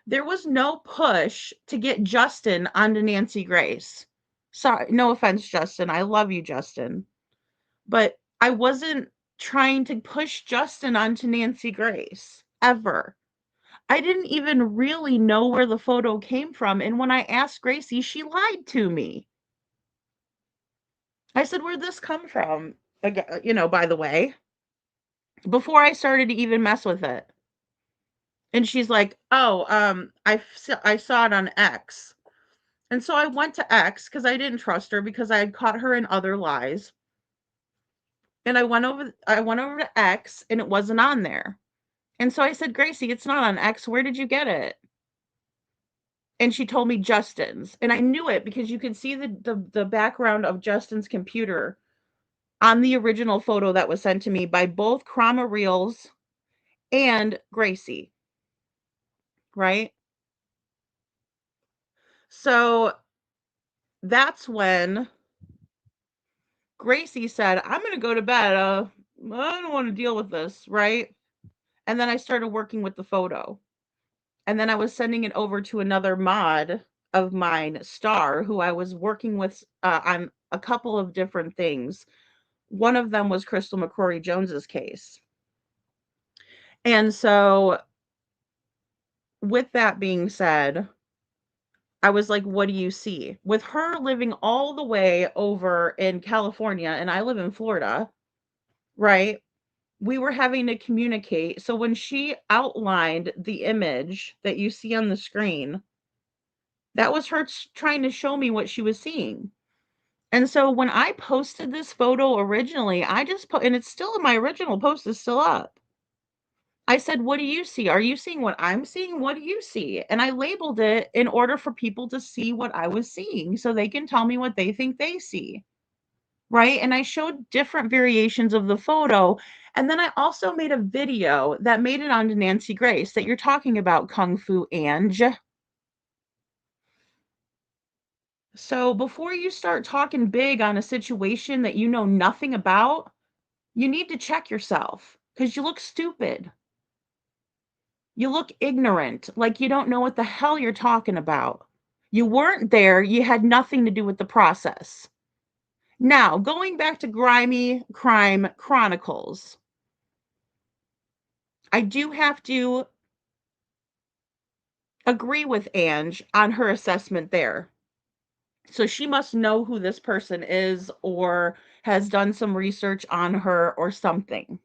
there was no push to get Justin onto Nancy Grace. Sorry, no offense, Justin. I love you, Justin. But I wasn't trying to push Justin onto Nancy Grace ever. I didn't even really know where the photo came from. And when I asked Gracie, she lied to me. I said, where'd this come from? You know, by the way, before I started to even mess with it. And she's like, oh, I saw it on X. And so I went to X because I didn't trust her because I had caught her in other lies. And I went over to X and it wasn't on there. And so I said, Gracie, it's not on X. Where did you get it? And she told me Justin's. And I knew it because you could see the background of Justin's computer on the original photo that was sent to me by both Chroma Reels and Gracie. Right? So that's when Gracie said, I'm going to go to bed. I don't want to deal with this, right? And then I started working with the photo. And then I was sending it over to another mod of mine, Star, who I was working with on a couple of different things. One of them was Crystal McCrory Jones's case. And so with that being said, I was like, what do you see? With her living all the way over in California and I live in Florida, right? We were having to communicate. So when she outlined the image that you see on the screen, that was her trying to show me what she was seeing. And so when I posted this photo originally, I just put, and it's still in my original post is still up. I said, what do you see? Are you seeing what I'm seeing? What do you see? And I labeled it in order for people to see what I was seeing so they can tell me what they think they see. Right? And I showed different variations of the photo. And then I also made a video that made it onto Nancy Grace that you're talking about, Kung Fu Ange. So before you start talking big on a situation that you know nothing about, you need to check yourself because you look stupid. You look ignorant, like you don't know what the hell you're talking about. You weren't there. You had nothing to do with the process. Now, going back to Grimy Crime Chronicles, I do have to agree with Ange on her assessment there. So she must know who this person is or has done some research on her or something.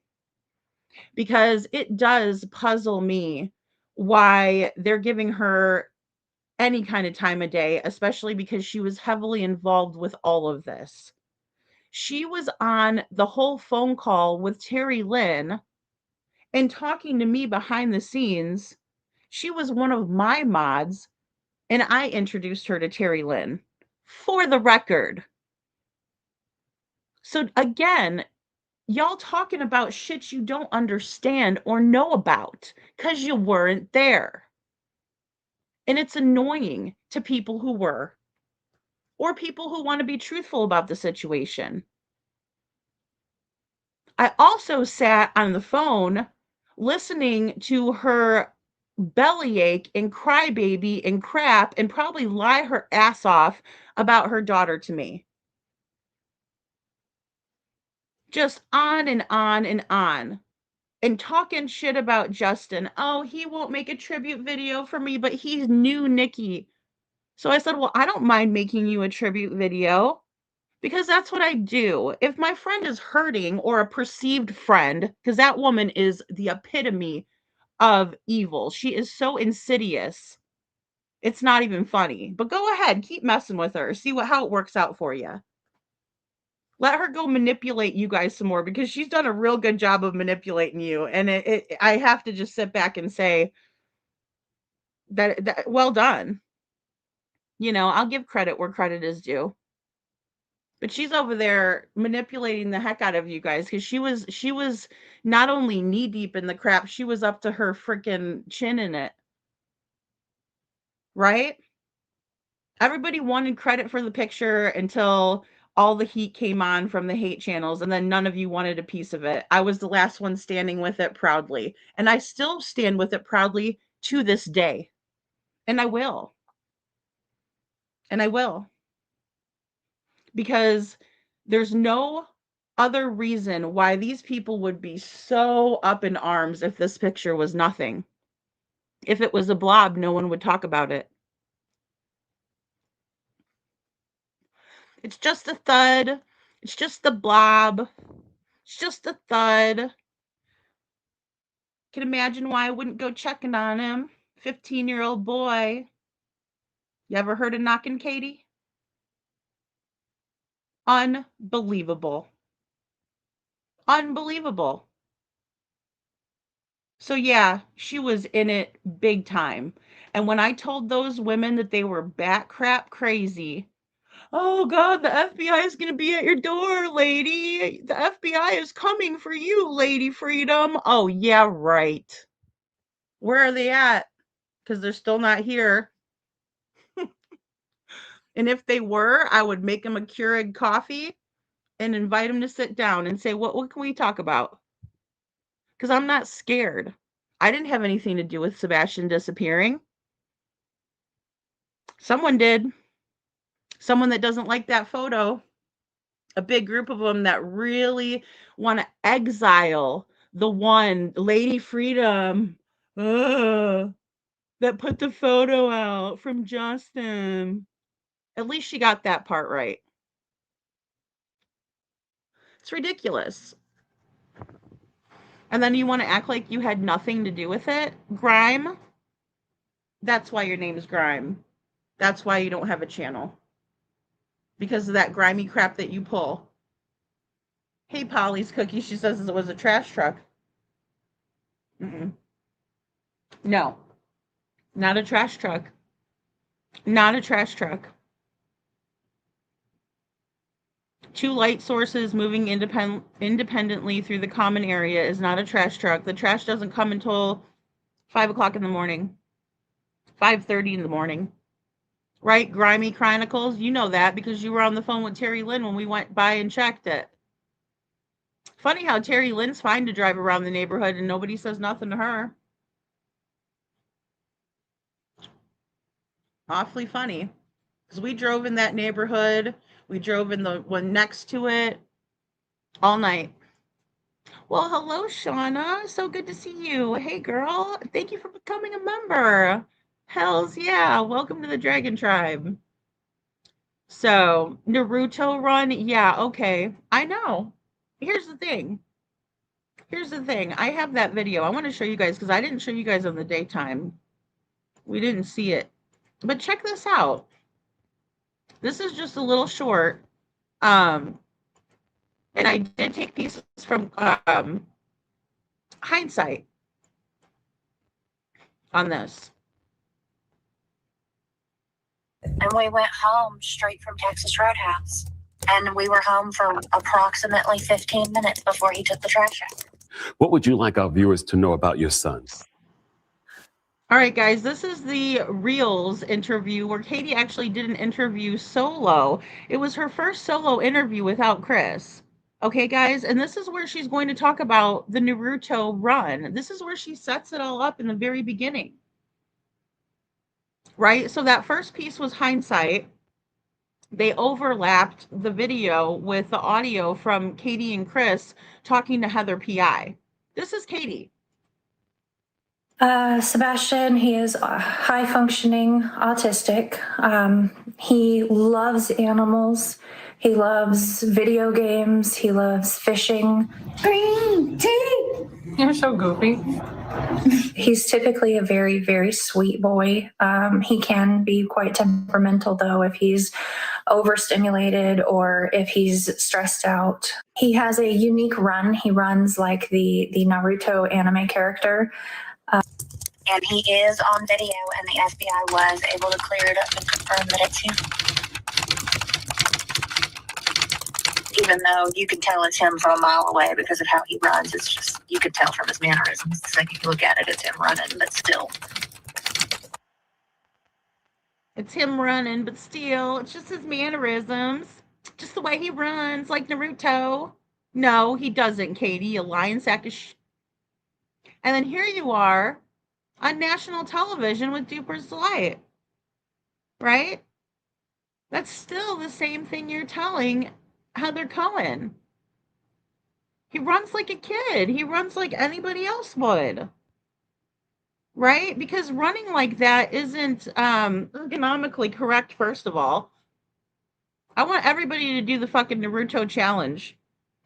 Because it does puzzle me why they're giving her any kind of time of day, especially because she was heavily involved with all of this. She was on the whole phone call with Terry Lynn and talking to me behind the scenes. She was one of my mods, and I introduced her to Terry Lynn for the record. So again, y'all talking about shit you don't understand or know about because you weren't there. And it's annoying to people who were, or people who want to be truthful about the situation. I also sat on the phone listening to her bellyache and crybaby and crap and probably lie her ass off about her daughter to me. Just on and on and on. And talking shit about Justin. Oh, he won't make a tribute video for me, but he knew Nikki. So I said, well, I don't mind making you a tribute video because that's what I do. If my friend is hurting, or a perceived friend, because that woman is the epitome of evil. She is so insidious. It's not even funny. But go ahead, keep messing with her. See how it works out for you. Let her go manipulate you guys some more, because she's done a real good job of manipulating you. And I have to just sit back and say that well done. You know, I'll give credit where credit is due. But she's over there manipulating the heck out of you guys, because she was not only knee deep in the crap, she was up to her freaking chin in it. Right? Everybody wanted credit for the picture until all the heat came on from the hate channels, and then none of you wanted a piece of it. I was the last one standing with it proudly, and I still stand with it proudly to this day. And I will. And I will. Because there's no other reason why these people would be so up in arms if this picture was nothing. If it was a blob, no one would talk about it. It's just a thud. It's just the blob. It's just a thud. Can imagine why I wouldn't go checking on him. 15-year-old boy. You ever heard of knocking Katie? Unbelievable. Unbelievable. So yeah, she was in it big time. And when I told those women that they were bat crap crazy, oh God, the FBI is going to be at your door, lady. The FBI is coming for you, Lady Freedom. Oh yeah, right. Where are they at? Because they're still not here. And if they were, I would make them a Keurig coffee and invite them to sit down and say, what can we talk about? Because I'm not scared. I didn't have anything to do with Sebastian disappearing. Someone did. Someone that doesn't like that photo. A big group of them that really want to exile the one, Lady Freedom, that put the photo out from Justin. At least she got that part right. It's ridiculous. And then you want to act like you had nothing to do with it? Grime? That's why your name is Grime. That's why you don't have a channel. Because of that grimy crap that you pull. Hey, Polly's Cookie, she says it was a trash truck. Mm-mm. No. Not a trash truck. Not a trash truck. Two light sources moving independently through the common area is not a trash truck. The trash doesn't come until 5 o'clock in the morning. 5:30 in the morning. Right, Grimy Chronicles? You know that because you were on the phone with Terry Lynn when we went by and checked it. Funny how Terry Lynn's fine to drive around the neighborhood and nobody says nothing to her. Awfully funny. Because we drove in that neighborhood. We drove in the one next to it all night. Well, hello, Shauna. So good to see you. Hey, girl. Thank you for becoming a member. Hells yeah. Welcome to the Dragon Tribe. So, Naruto run. Yeah, okay. I know. Here's the thing. I have that video. I want to show you guys because I didn't show you guys on the daytime. We didn't see it. But check this out. This is just a little short. And I did take pieces from hindsight on this. And we went home straight from Texas Roadhouse. And we were home for approximately 15 minutes before he took the trash out. What would you like our viewers to know about your son? All right, guys, this is the Reels interview where Katie actually did an interview solo. It was her first solo interview without Chris. Okay, guys, and this is where she's going to talk about the Naruto run. This is where she sets it all up in the very beginning. Right? So that first piece was hindsight. They overlapped the video with the audio from Katie and Chris talking to Heather PI. This is Katie. Sebastian, he is high functioning autistic. He loves animals. He loves video games. He loves fishing. Green tea. You're so goofy. He's typically a very, very sweet boy. He can be quite temperamental, though, if he's overstimulated or if he's stressed out. He has a unique run. He runs like the Naruto anime character. And he is on video, and the FBI was able to clear it up and confirm that it's him. Even though you can tell it's him from a mile away because of how he runs, it's just, you can tell from his mannerisms. The second you look at it, it's him running, but still. It's him running, but still, it's just his mannerisms. Just the way he runs, like Naruto. No, he doesn't, Katie, you lying sack of sh. And then here you are on national television with Duper's Delight. Right? That's still the same thing you're telling Heather Cohen. He runs like a kid. He runs like anybody else would. Right? Because running like that isn't ergonomically correct, first of all. I want everybody to do the fucking Naruto challenge.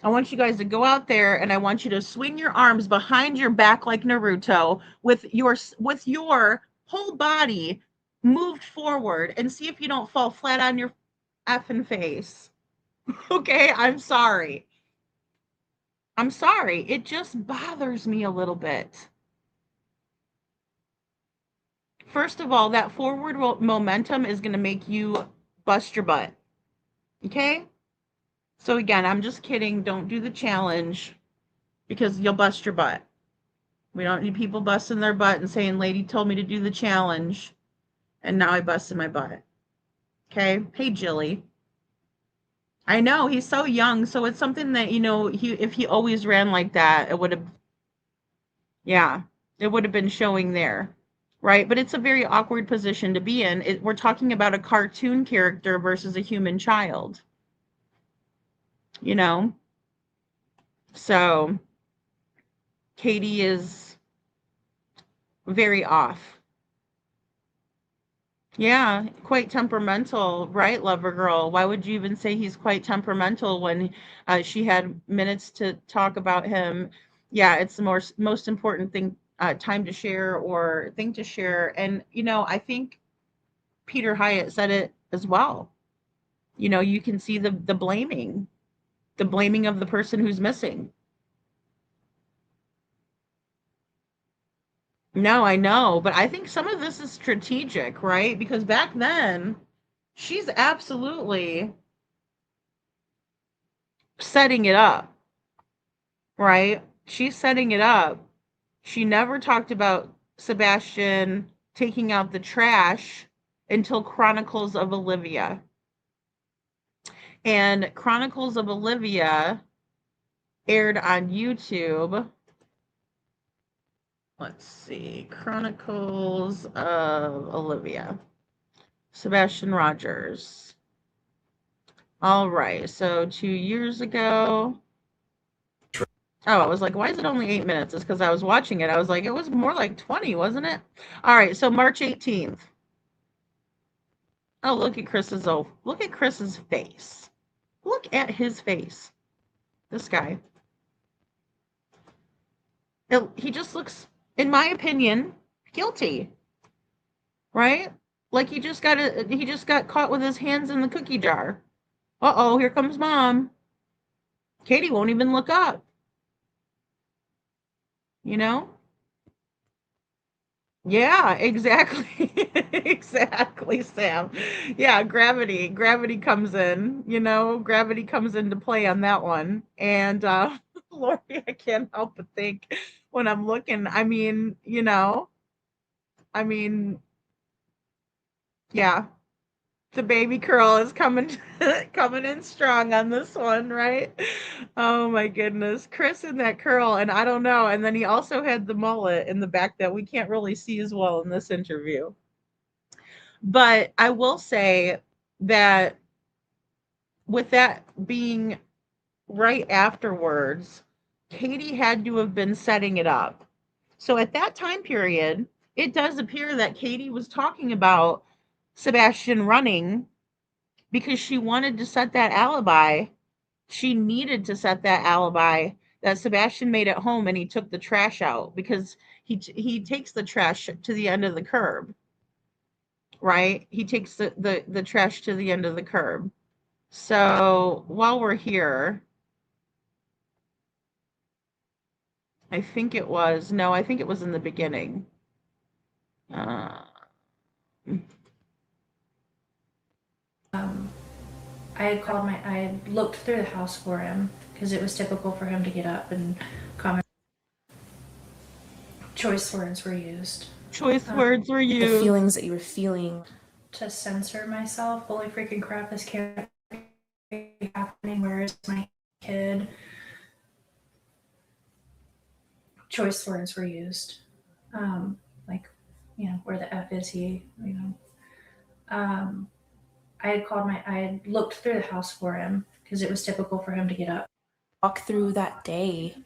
I want you guys to go out there and I want you to swing your arms behind your back like Naruto with your whole body moved forward and see if you don't fall flat on your effing face. Okay, I'm sorry. I'm sorry. It just bothers me a little bit. First of all, that forward momentum is going to make you bust your butt. Okay? So again, I'm just kidding. Don't do the challenge because you'll bust your butt. We don't need people busting their butt and saying, lady told me to do the challenge and now I busted my butt. Okay? Hey, Jilly. I know, he's so young, so it's something that, you know, if he always ran like that, it would have, yeah, it would have been showing there, right? But it's a very awkward position to be in. We're talking about a cartoon character versus a human child, you know? So, Katie is very off. Yeah, quite temperamental, right, Lover Girl? Why would you even say he's quite temperamental when she had minutes to talk about him? Yeah, it's the most important thing, time to share or thing to share. And, you know, I think Peter Hyatt said it as well. You know, you can see the blaming of the person who's missing. No, I know, but I think some of this is strategic, right? Because back then, she's absolutely setting it up, right? She's setting it up. She never talked about Sebastian taking out the trash until Chronicles of Olivia. And Chronicles of Olivia aired on YouTube. Let's see. Chronicles of Olivia. Sebastian Rogers. All right. So 2 years ago. Oh, I was like, why is it only 8 minutes? It's because I was watching it. I was like, it was more like 20, wasn't it? All right. So March 18th. Oh, look at Chris's face. Look at his face. This guy. He just looks, in my opinion, guilty. Right? Like he just got caught with his hands in the cookie jar. Uh-oh, here comes mom. Katie won't even look up. You know? Yeah, exactly. Exactly, Sam. Yeah, gravity comes in, gravity comes into play on that one. And Lori, I can't help but think when I'm looking, I mean, yeah, the baby curl is coming coming in strong on this one, right? Oh my goodness. Chris in that curl, and I don't know. And then he also had the mullet in the back that we can't really see as well in this interview. But I will say that with that being right afterwards, Katie had to have been setting it up. So at that time period, it does appear that Katie was talking about Sebastian running because she wanted to set that alibi. She needed to set that alibi that Sebastian made at home and he took the trash out because he takes the trash to the end of the curb, right? He takes the trash to the end of the curb. So while we're here, I think it was in the beginning. I had looked through the house for him because it was typical for him to get up and come. Choice words were used. The feelings that you were feeling. To censor myself. Holy freaking crap, this can't be happening. Where is my kid? Choice words were used. Like, where the F is he? I had looked through the house for him because it was typical for him to get up. Walk through that day.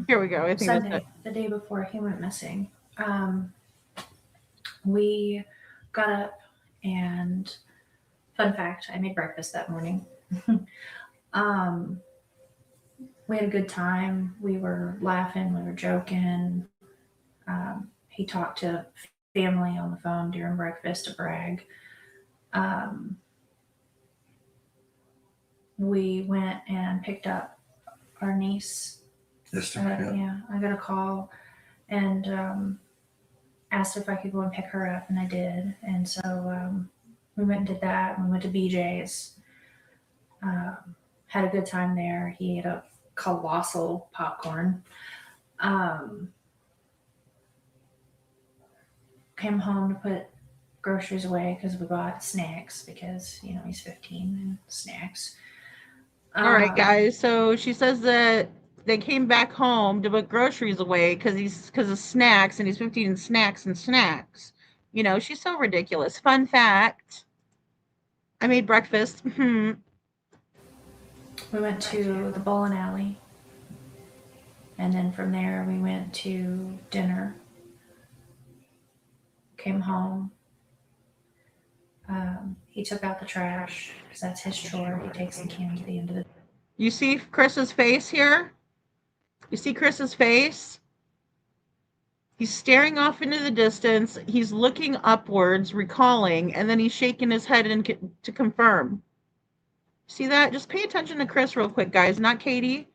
Here we go. I think Sunday, the day before he went missing. We got up and, fun fact, I made breakfast that morning. We had a good time. We were laughing. We were joking. He talked to family on the phone during breakfast to brag. We went and picked up our niece. Yeah, I got a call and asked if I could go and pick her up, and I did. And so we went and did that. We went to BJ's. Had a good time there. He ate a colossal popcorn. Came home to put groceries away because we bought snacks because, he's 15 and snacks. All right, guys. So she says that they came back home to put groceries away because of snacks, and he's 15 and snacks and snacks. She's so ridiculous. Fun fact: I made breakfast. We went to the bowling alley, and then from there we went to dinner. Came home. He took out the trash because that's his chore. He takes the can to the end of the. You see Chris's face here? You see Chris's face? He's staring off into the distance. He's looking upwards, recalling, and then he's shaking his head to confirm. See that? Just pay attention to Chris real quick, guys, not Katie.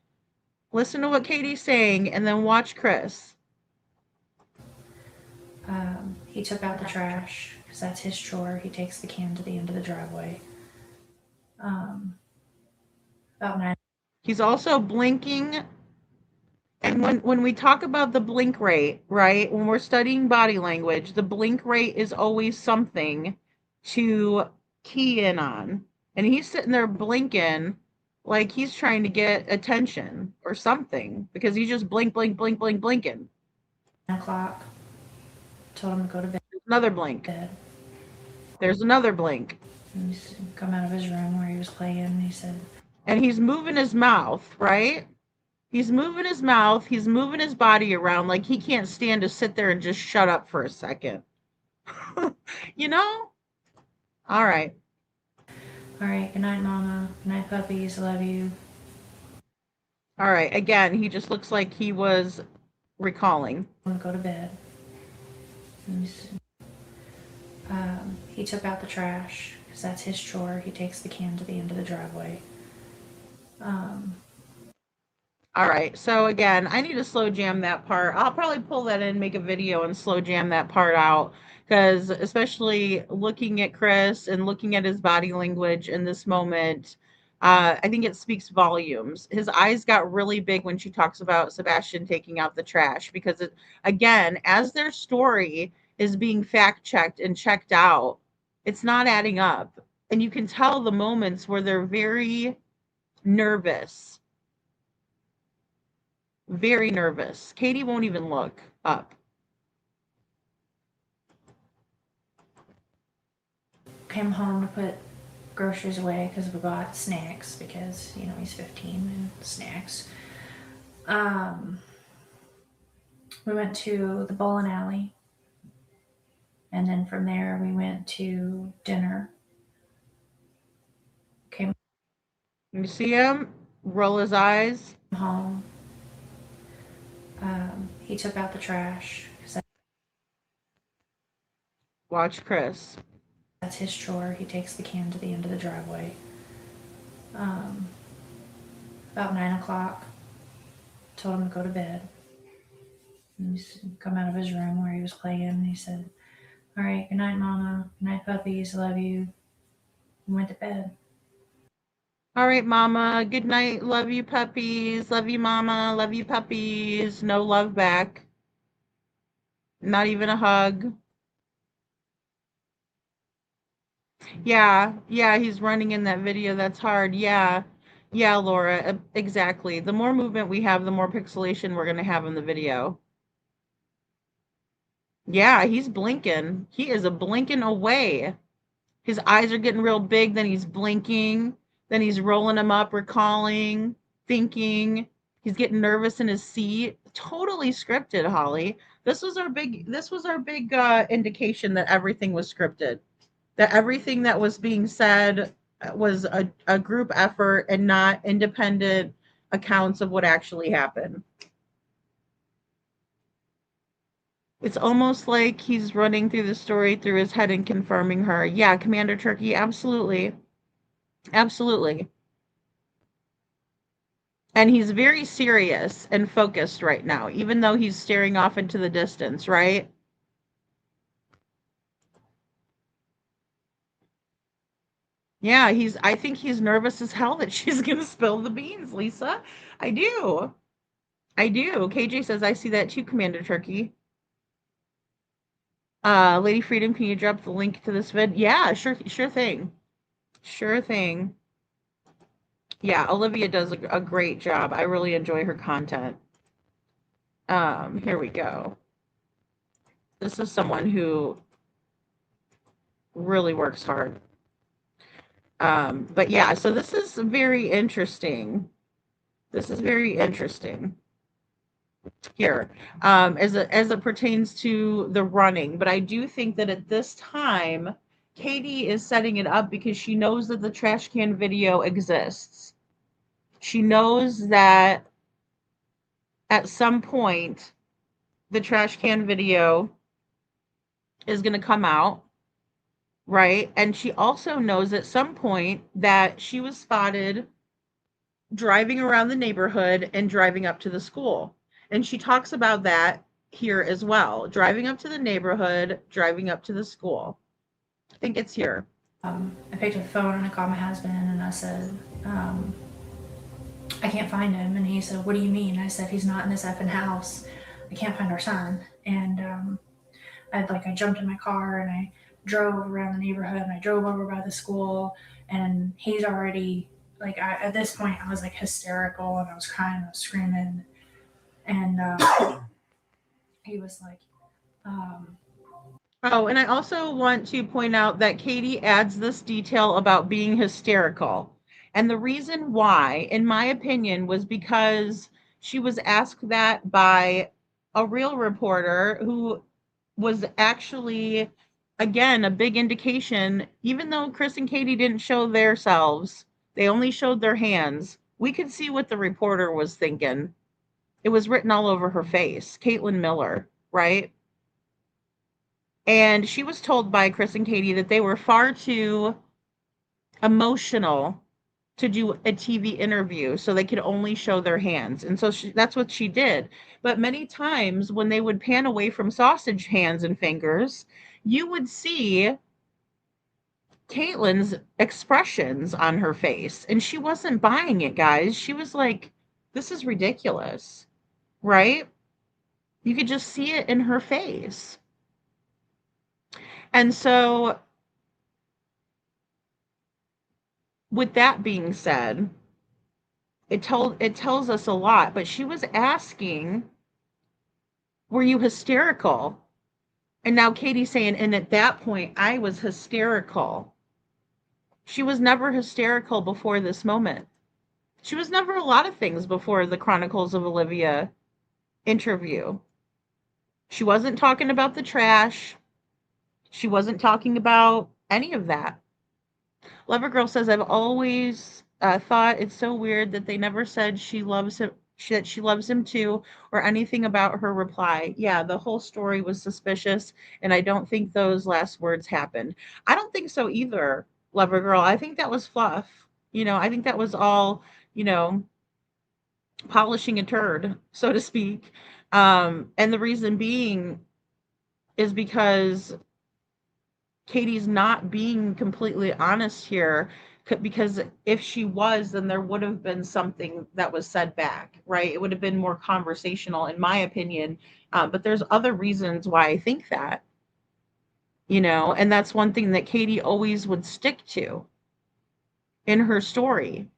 Listen to what Katie's saying, and then watch Chris. He took out the trash because that's his chore. He takes the can to the end of the driveway. About 9. He's also blinking. And when we talk about the blink rate, right, when we're studying body language, the blink rate is always something to key in on. And he's sitting there blinking like he's trying to get attention or something because he's just blinking. 9 o'clock. Told him to go to bed. Another blink. There's another blink. He's come out of his room where he was playing. He said, and he's moving his mouth, right? He's moving his mouth. He's moving his body around like he can't stand to sit there and just shut up for a second. All right. All right. Good night, Mama. Good night, puppies. Love you. All right. Again, he just looks like he was recalling. I'm going to go to bed. He took out the trash because that's his chore. He takes the can to the end of the driveway. All right, so again, I need to slow jam that part. I'll probably pull that in, make a video, and slow jam that part out because, especially looking at Chris and looking at his body language in this moment, I think it speaks volumes. His eyes got really big when she talks about Sebastian taking out the trash because, again, as their story is being fact checked and checked out, it's not adding up. And you can tell the moments where they're very nervous. Very nervous. Katie won't even look up. Came home to put groceries away because we bought snacks because, he's 15 and snacks. We went to the bowling alley. And then from there, we went to dinner. Came You see him roll his eyes. home. He took out the trash. Watch Chris. That's his chore. He takes the can to the end of the driveway. About 9 o'clock, told him to go to bed. And he's come out of his room where he was playing. And he said, "All right, good night, Mama. Good night, puppies. Love you." And went to bed. All right, Mama. Good night. Love you, puppies. Love you, Mama. Love you, puppies. No love back. Not even a hug. Yeah, he's running in that video. That's hard. Yeah, Laura, exactly. The more movement we have, the more pixelation we're going to have in the video. Yeah, he's blinking. He is a blinking away. His eyes are getting real big, then he's blinking, then he's rolling them up, recalling, thinking. He's getting nervous in his seat. Totally scripted, Holly. This was our big indication that everything was scripted. That everything that was being said was a group effort and not independent accounts of what actually happened. It's almost like he's running through the story through his head and confirming her. Yeah, Commander Turkey, absolutely. Absolutely. And he's very serious and focused right now, even though he's staring off into the distance, right? Yeah, I think he's nervous as hell that she's going to spill the beans, Lisa. I do. KJ says, I see that too, Commander Turkey. Lady Freedom, can you drop the link to this vid? Yeah, sure thing. Sure thing. Yeah, Olivia does a great job. I really enjoy her content. Here we go. This is someone who really works hard. But yeah, so this is very interesting. Here, as it pertains to the running. But I do think that at this time, Katie is setting it up because she knows that the trash can video exists. She knows that at some point, the trash can video is going to come out, right? And she also knows at some point that she was spotted driving around the neighborhood and driving up to the school. And she talks about that here as well. Driving up to the neighborhood, driving up to the school. I think it's here. I picked up the phone and I called my husband and I said, I can't find him. And he said, what do you mean? I said, he's not in this effing house. I can't find our son. And I jumped in my car and I drove around the neighborhood and I drove over by the school and he's already, at this point I was hysterical and I was crying, I was screaming. And he was like, Oh, and I also want to point out that Katie adds this detail about being hysterical. And the reason why, in my opinion, was because she was asked that by a real reporter who was actually, again, a big indication, even though Chris and Katie didn't show their selves, they only showed their hands. We could see what the reporter was thinking. It was written all over her face. Caitlin Miller, right? And she was told by Chris and Katie that they were far too emotional to do a TV interview, so they could only show their hands. And so that's what she did. But many times when they would pan away from sausage hands and fingers, you would see Caitlin's expressions on her face, and she wasn't buying it, guys. She was like, this is ridiculous, right? You could just see it in her face. And so, with that being said, it tells us a lot. But she was asking, were you hysterical? And now Katie's saying, and at that point, I was hysterical. She was never hysterical before this moment. She was never a lot of things before the Chronicles of Olivia interview. She wasn't talking about the trash. She wasn't talking about any of that. Lovergirl says, I've always thought it's so weird that they never said she loves him, that she loves him too, or anything about her reply. Yeah, the whole story was suspicious, and I don't think those last words happened. I don't think so either, Lovergirl. I think that was fluff. I think that was all, polishing a turd, so to speak. And the reason being is because Katie's not being completely honest here, because if she was, then there would have been something that was said back, right? It would have been more conversational, in my opinion. But there's other reasons why I think that, and that's one thing that Katie always would stick to in her story.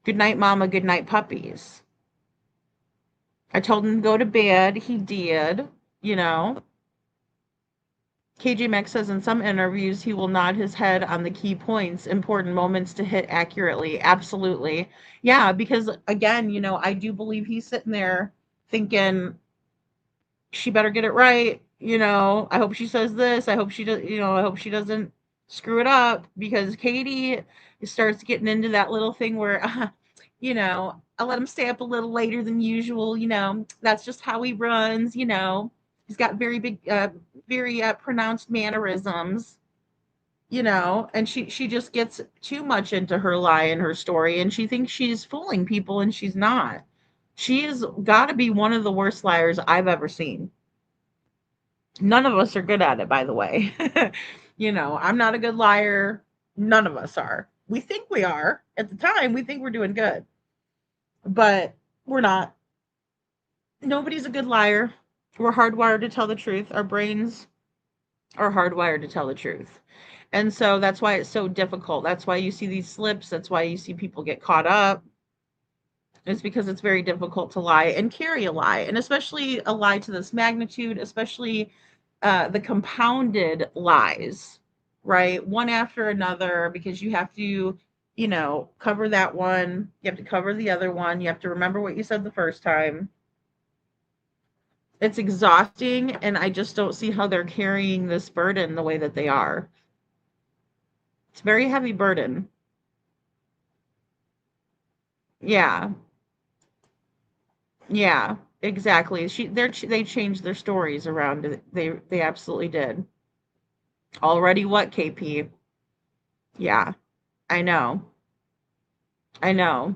Good night, mama. Good night, puppies. I told him to go to bed. He did, KJ Max says in some interviews he will nod his head on the key points, important moments to hit accurately. Absolutely. Yeah, because again, I do believe he's sitting there thinking, she better get it right. I hope she says this. I hope she does, I hope she doesn't screw it up, because Katie starts getting into that little thing where, I'll let him stay up a little later than usual. That's just how he runs. He's got very big, very pronounced mannerisms, and she just gets too much into her lie and her story, and she thinks she's fooling people, and she's not. She has got to be one of the worst liars I've ever seen. None of us are good at it, by the way. I'm not a good liar. None of us are. We think we are. At the time, we think we're doing good, but we're not. Nobody's a good liar. We're hardwired to tell the truth. Our brains are hardwired to tell the truth. And so that's why it's so difficult. That's why you see these slips. That's why you see people get caught up. It's because it's very difficult to lie and carry a lie. And especially a lie to this magnitude, especially the compounded lies, right? One after another, because you have to, cover that one. You have to cover the other one. You have to remember what you said the first time. It's exhausting, and I just don't see how they're carrying this burden the way that they are. It's a very heavy burden. Yeah. Yeah, exactly. They changed their stories around. They absolutely did. Already what, KP? Yeah, I know. I know.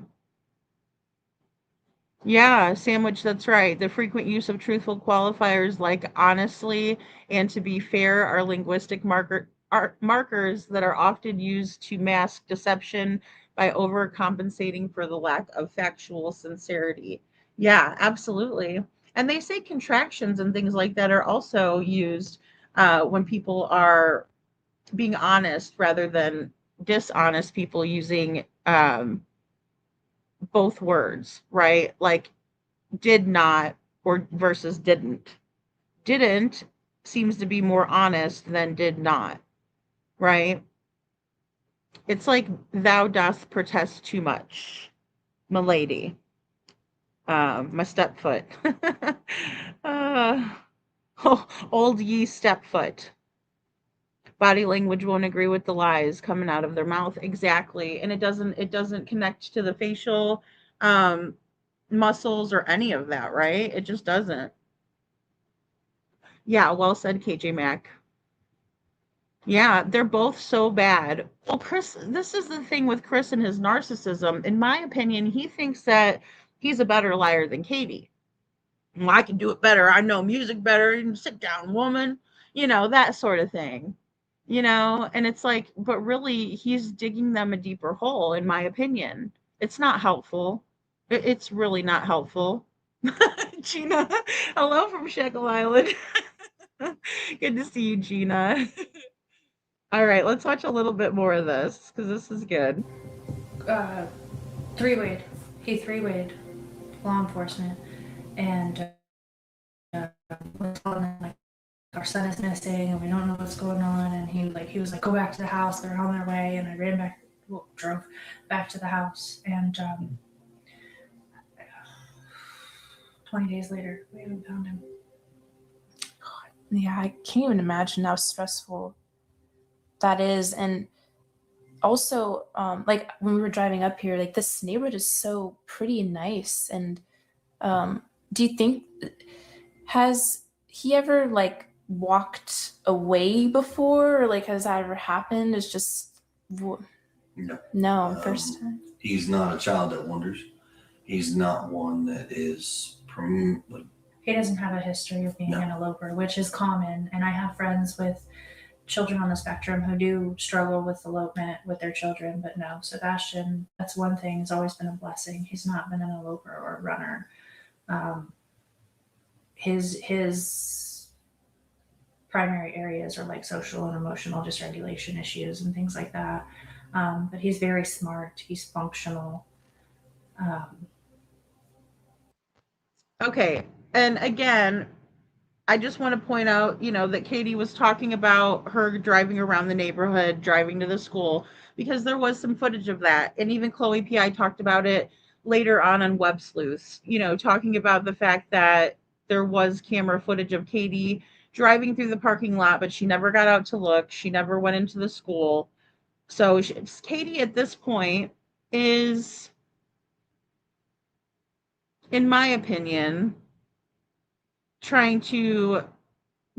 Yeah, sandwich, that's right. The frequent use of truthful qualifiers like honestly and to be fair are linguistic markers that are often used to mask deception by overcompensating for the lack of factual sincerity. Yeah, absolutely. And they say contractions and things like that are also used when people are being honest rather than dishonest people using both words, right? Like did not or versus didn't. Didn't seems to be more honest than did not, right? It's like thou dost protest too much, milady. My stepfoot. uh, old ye stepfoot. Body language won't agree with the lies coming out of their mouth. Exactly. And it doesn't connect to the facial muscles or any of that, right? It just doesn't. Yeah, well said, KJ Mac. Yeah, they're both so bad. Well, Chris, this is the thing with Chris and his narcissism. In my opinion, he thinks that he's a better liar than Katie. Well, I can do it better. I know music better. And sit down, woman. That sort of thing. And it's like, but really, he's digging them a deeper hole, in my opinion. It's not helpful. It's really not helpful. Gina, hello from Shekel Island. Good to see you, Gina. All right, let's watch a little bit more of this because this is good. Three-wayed. He three-wayed law enforcement and was telling them, like, our son is missing and we don't know what's going on. And he was like, go back to the house. They're on their way. And I drove back to the house. And 20 days later, we haven't found him. Yeah, I can't even imagine how stressful that is. And also, like when we were driving up here, like this neighborhood is so pretty and nice. And do you think, has he ever like walked away before, or like has that ever happened? It's just no, first time. He's not a child that wanders. He's not one that is He doesn't have a history of being an eloper, which is common. And I have friends with children on the spectrum who do struggle with elopement with their children. But no, Sebastian, that's one thing. It's always been a blessing. He's not been an eloper or a runner. His primary areas are like social and emotional dysregulation issues and things like that. But he's very smart. He's functional. Okay, and again, I just want to point out, that Katie was talking about her driving around the neighborhood, driving to the school, because there was some footage of that. And even Chloe P.I. talked about it later on Web Sleuths, talking about the fact that there was camera footage of Katie driving through the parking lot, but she never got out to look. She never went into the school. So Katie at this point is, in my opinion, trying to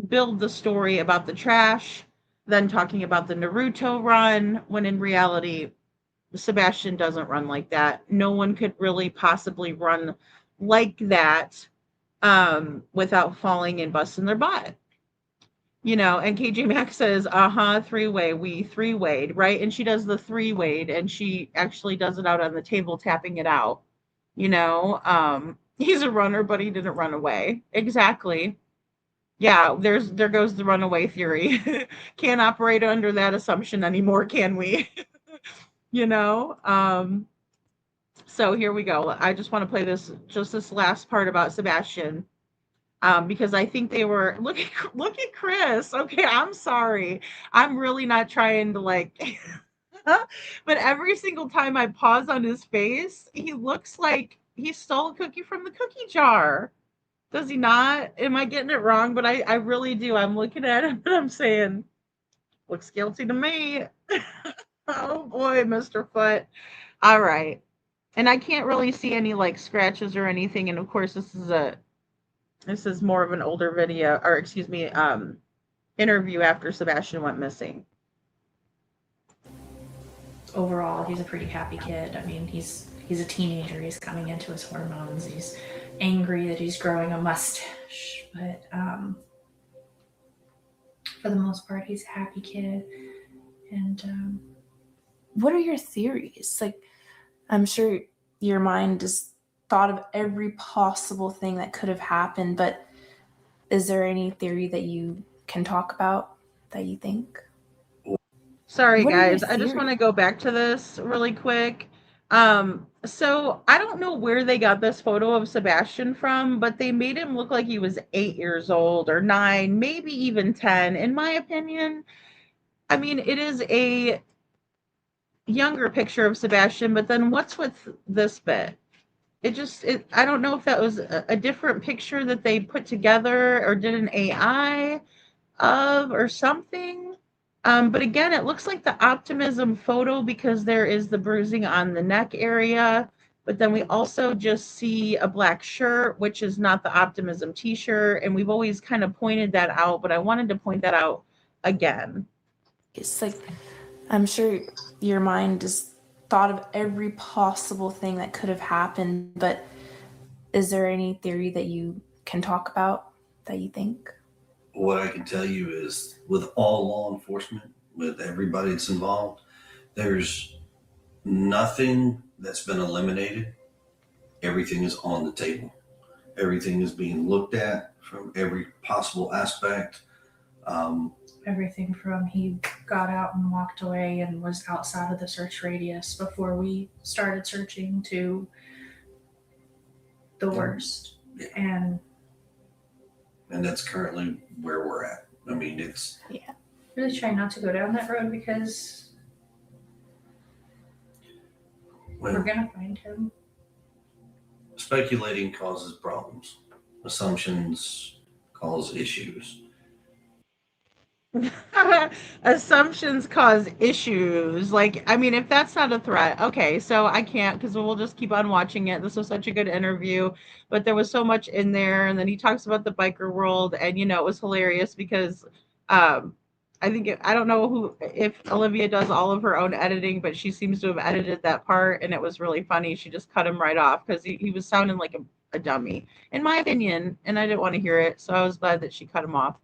build the story about the trash, then talking about the Naruto run, when in reality, Sebastian doesn't run like that. No one could really possibly run like that without falling and busting their butt. And KJ Maxx says, three-way, we three-wayed, right? And she does the three-wayed, and she actually does it out on the table, tapping it out. He's a runner, but he didn't run away. Exactly. Yeah, there goes the runaway theory. Can't operate under that assumption anymore, can we? So here we go. I just want to play this last part about Sebastian. Because I think they were look at Chris. Okay, I'm sorry. I'm really not trying to like but every single time I pause on his face, he looks like he stole a cookie from the cookie jar. Does he not? Am I getting it wrong? But I really do. I'm looking at him and I'm saying, looks guilty to me. Oh boy, Mr. Foot. All right. And I can't really see any like scratches or anything. And of course, this is more of an older video, or excuse me, interview after Sebastian went missing. Overall, he's a pretty happy kid. I mean, he's a teenager. He's coming into his hormones. He's angry that he's growing a mustache, but for the most part, he's a happy kid. And what are your theories? Like, I'm sure your mind has thought of every possible thing that could have happened, but is there any theory that you can talk about that you think? Sorry, guys. I just want to go back to this really quick. So I don't know where they got this photo of Sebastian from, but they made him look like he was 8 years old or 9, maybe even 10. In my opinion, I mean, it is a younger picture of Sebastian, but then what's with this bit? I don't know if that was a different picture that they put together or did an AI of or something. But again, it looks like the optimism photo because there is the bruising on the neck area. But then we also just see a black shirt, which is not the optimism t-shirt. And we've always kind of pointed that out, but I wanted to point that out again. It's like, I'm sure your mind just thought of every possible thing that could have happened, but is there any theory that you can talk about that you think? What I can tell you is with all law enforcement, with everybody that's involved, there's nothing that's been eliminated. Everything is on the table. Everything is being looked at from every possible aspect. Everything from he got out and walked away and was outside of the search radius before we started searching to the worst. And that's currently where we're at. I mean, it's really trying not to go down that road because we're gonna find him. Speculating causes problems. Assumptions cause issues. Assumptions cause issues. Like, I mean, if that's not a threat, okay, so I can't because we'll just keep on watching it. This was such a good interview, but there was so much in there. And then he talks about the biker world, and it was hilarious because I think I don't know if Olivia does all of her own editing, but she seems to have edited that part, and it was really funny. She just cut him right off because he was sounding like a dummy, in my opinion, and I didn't want to hear it, so I was glad that she cut him off.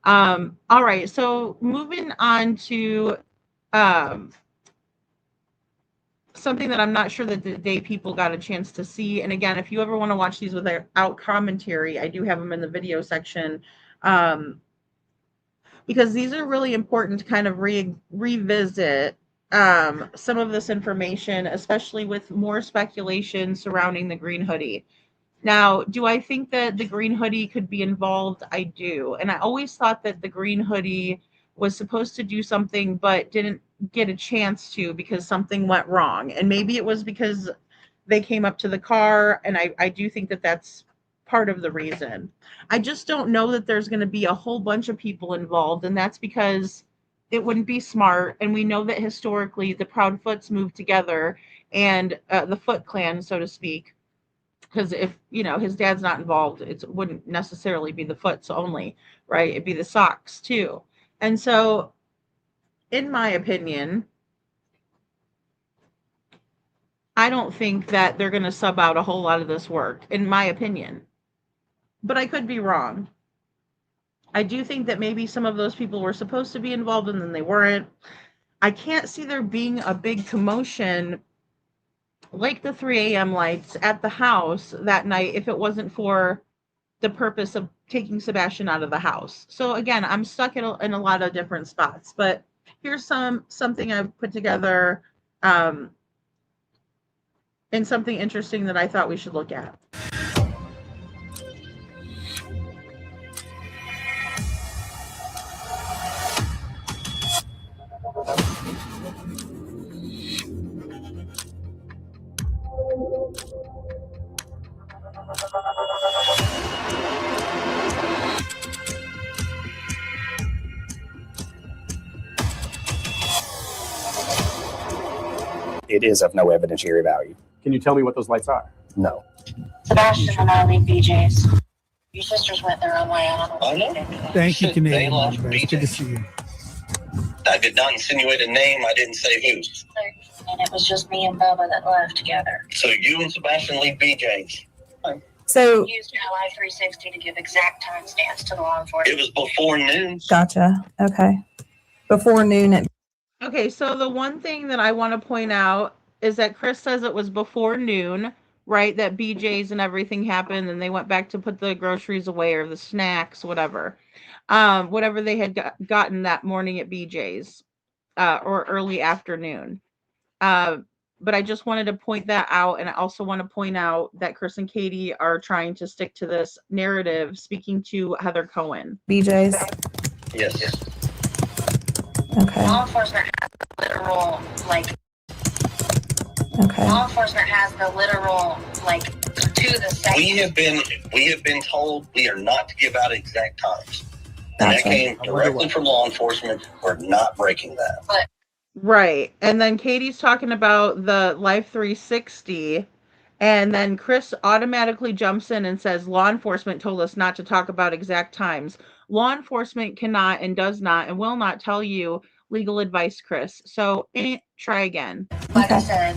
All right, so moving on to something that I'm not sure that the day people got a chance to see. And again, if you ever want to watch these without commentary, I do have them in the video section. Because these are really important to kind of revisit some of this information, especially with more speculation surrounding the green hoodie. Now, do I think that the green hoodie could be involved? I do. And I always thought that the green hoodie was supposed to do something but didn't get a chance to because something went wrong. And maybe it was because they came up to the car, and I do think that that's part of the reason. I just don't know that there's going to be a whole bunch of people involved, and that's because it wouldn't be smart. And we know that historically the Proudfoots moved together, and the Foot Clan, so to speak, because if his dad's not involved, it wouldn't necessarily be the Foots only, right? It'd be the Socks too. And so, in my opinion, I don't think that they're going to sub out a whole lot of this work, in my opinion. But I could be wrong. I do think that maybe some of those people were supposed to be involved and then they weren't. I can't see there being a big commotion like the 3 a.m. lights at the house that night if it wasn't for the purpose of taking Sebastian out of the house. So again, I'm stuck in a lot of different spots. But here's something I've put together and something interesting that I thought we should look at. It is of no evidentiary value. Can you tell me what those lights are? No. Sebastian and I leave BJ's. Your sisters went their own way. I don't know. Thank you, They Canadian. left It's good to see you. I did not insinuate a name. I didn't say who. And it was just me and Bubba that left together. So you and Sebastian leave BJ's. So We used LI 360 to give exact timestamps to the law enforcement. It was before noon. gotcha. Okay. Before noon at Okay, so the one thing that I want to point out is that Chris says it was before noon, right? That BJ's and everything happened, and they went back to put the groceries away or the snacks, whatever they had gotten that morning at BJ's or early afternoon. But I just wanted to point that out, and I also want to point out that Chris and Katie are trying to stick to this narrative, speaking to Heather Cohen. BJ's. Yes. Okay. Law enforcement has the literal, Okay. law enforcement has the literal, to the second. We have been told we are not to give out exact times. And that Gotcha. came directly from law enforcement. We're not breaking that. But Right. And then Katie's talking about the Life 360. And then Chris automatically jumps in and says, law enforcement told us not to talk about exact times. Law enforcement cannot and does not and will not tell you legal advice, Chris. So try again. Like I said,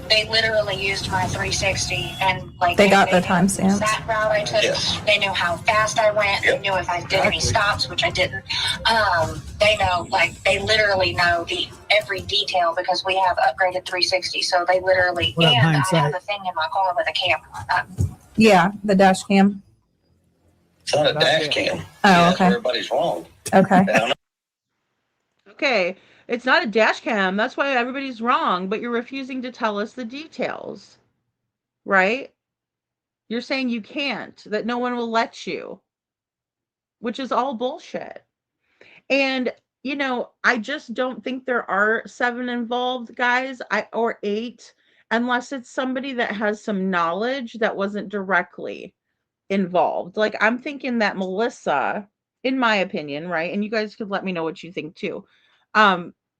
they literally used my 360 and like They got the knew timestamps. that route I took. Yes. They knew how fast I went. They knew if I did any stops, which I didn't. They know, like they literally know every detail because we have upgraded 360. So they literally What and I hindsight? have a thing in my car with a camera. Yeah, the dash cam. It's not a dash cam. Oh, okay. Everybody's wrong. Okay. Okay, it's not a dash cam. That's why everybody's wrong, but you're refusing to tell us the details, right? You're saying you can't, that no one will let you, which is all bullshit. And, you know, I just don't think there are 7 involved, guys, or 8, unless it's somebody that has some knowledge that wasn't directly involved. Like, I'm thinking that Melissa, in my opinion, right, and you guys could let me know what you think too,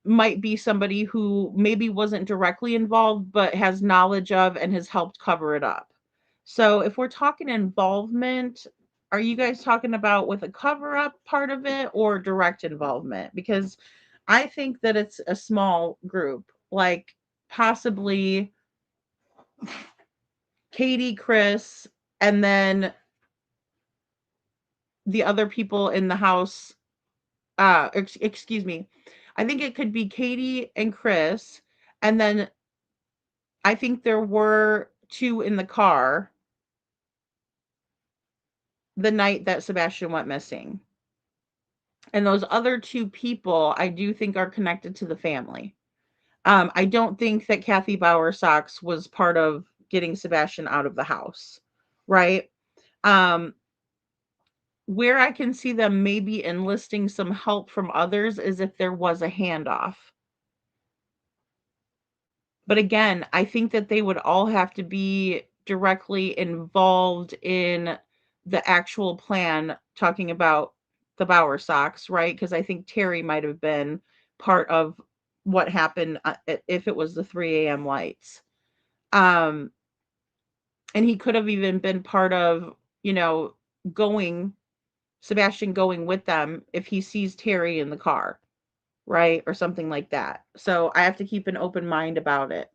might be somebody who maybe wasn't directly involved, but has knowledge of and has helped cover it up. So if we're talking involvement, are you guys talking about with a cover up part of it or direct involvement? Because I think that it's a small group, like possibly Katie, Chris, and then the other people in the house. Excuse me. I think it could be Katie and Chris, and then I think there were 2 in the car the night that Sebastian went missing. And those other 2 people, I do think are connected to the family. I don't think that Kathy Bowersox was part of getting Sebastian out of the house, right? Where I can see them maybe enlisting some help from others is if there was a handoff. But again, I think that they would all have to be directly involved in the actual plan, talking about the Bowersox, right? Because I think Terry might have been part of what happened if it was the 3 a.m. lights. And he could have even been part of, you know, Sebastian going with them if he sees Terry in the car, right? Or something like that. So I have to keep an open mind about it.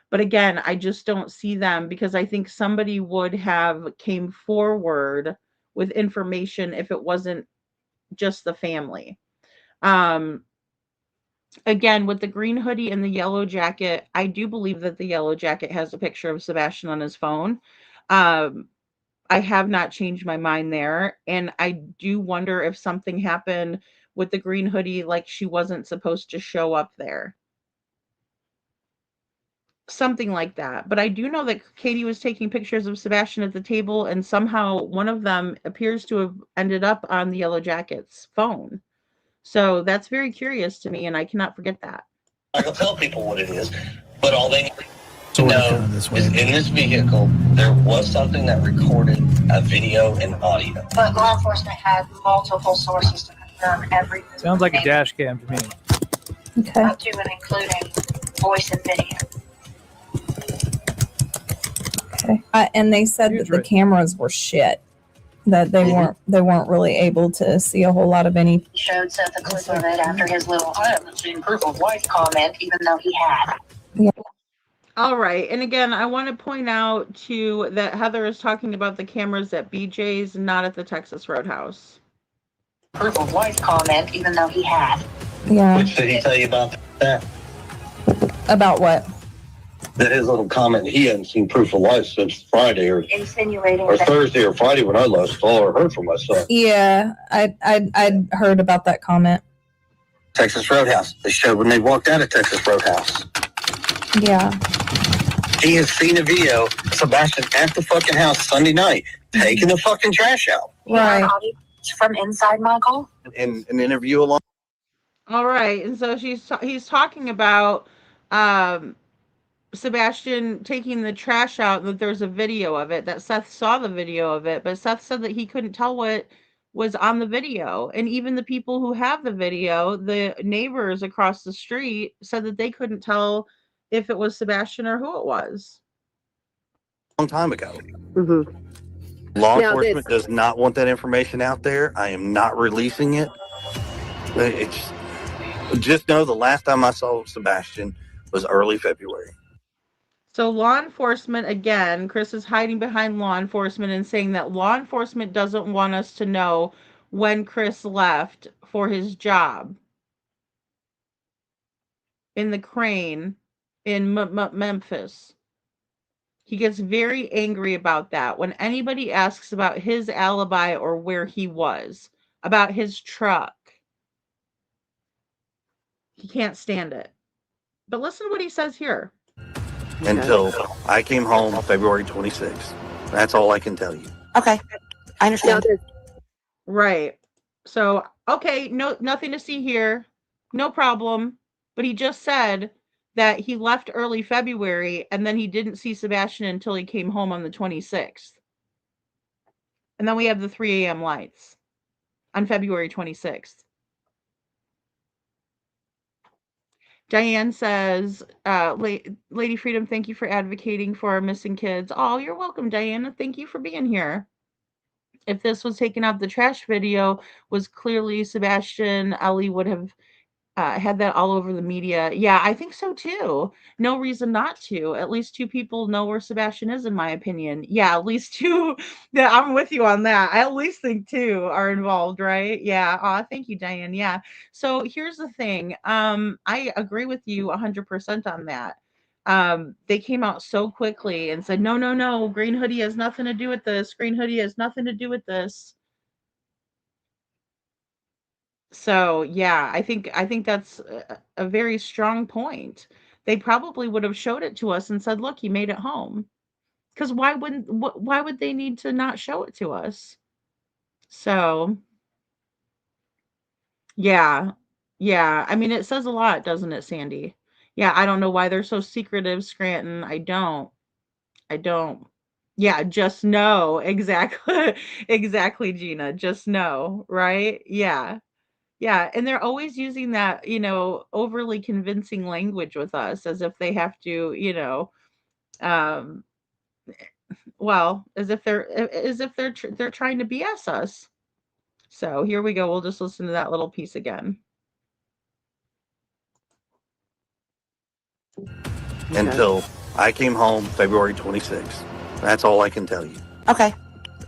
But again, I just don't see them because I think somebody would have came forward with information if it wasn't just the family. Again, with the green hoodie and the yellow jacket, I do believe that the yellow jacket has a picture of Sebastian on his phone. I have not changed my mind there. And I do wonder if something happened with the green hoodie, like she wasn't supposed to show up there. Something like that. But I do know that Katie was taking pictures of Sebastian at the table, and somehow one of them appears to have ended up on the yellow jacket's phone. So that's very curious to me, and I cannot forget that. I will tell people what it is, but all they need to know is in this vehicle, there was something that recorded a video and audio. But law enforcement had multiple sources to confirm everything. Sounds like a dash cam to me. Okay. Up to and including voice and video. Okay. And they said that the cameras were shit. That they weren't really able to see a whole lot of any. He showed Seth a clip of it after his little "I haven't seen proof of life" comment, even though he had. Yeah. All right. And again, I want to point out too that Heather is talking about the cameras at BJ's, not at the Texas Roadhouse. Proof of life comment, even though he had. Yeah. Which did he tell you about that? About what? That his little comment, he hadn't seen proof of life since Friday or Insinuating that Thursday or Friday when I last saw or heard from my son. Yeah, I'd heard about that comment. Texas Roadhouse. They showed when they walked out of Texas Roadhouse. Yeah. He has seen a video of Sebastian at the fucking house Sunday night taking the fucking trash out. Right. from inside Michael. In an interview along. All right. And so he's talking about Sebastian taking the trash out, that there's a video of it, that Seth saw the video of it, but Seth said that he couldn't tell what was on the video. And even the people who have the video, the neighbors across the street, said that they couldn't tell if it was Sebastian or who it was. Long time ago. Mm-hmm. Law enforcement does not want that information out there. I am not releasing it. Just know the last time I saw Sebastian was early February. So law enforcement, again, Chris is hiding behind law enforcement and saying that law enforcement doesn't want us to know when Chris left for his job in the crane in Memphis. He gets very angry about that when anybody asks about his alibi or where he was, about his truck. He can't stand it. But listen to what he says here. Until I came home February 26th. That's all I can tell you. Okay, I understand. Right. So, okay, no, nothing to see here. No problem. But he just said that he left early February and then he didn't see Sebastian until he came home on the 26th. And then we have the 3 a.m. lights on February 26th. Diane says, Lady Freedom, thank you for advocating for our missing kids. Oh, you're welcome, Diana. Thank you for being here. If this was taken out, the trash video was clearly Sebastian. Ellie would have had that all over the media. Yeah, I think so too. No reason not to. At least 2 people know where Sebastian is, in my opinion. Yeah, at least 2. That I'm with you on that. I at least think 2 are involved, right? Yeah. Thank you, Diane. Yeah. So here's the thing. I agree with you 100% on that. They came out so quickly and said, no, Green Hoodie has nothing to do with this. Green Hoodie has nothing to do with this. So, yeah, I think that's a very strong point. They probably would have showed it to us and said, "Look, you made it home." Because why would they need to not show it to us? So, yeah. Yeah, I mean, it says a lot, doesn't it, Sandy? Yeah, I don't know why they're so secretive, Scranton. I don't. I don't. Yeah, just know. Exactly. Exactly, Gina. Just know, right? Yeah. Yeah, and they're always using that, overly convincing language with us as if they have to, um, well, as if they're trying to BS us. So here we go. We'll just listen to that little piece again. Until I came home February 26th. That's all I can tell you. Okay,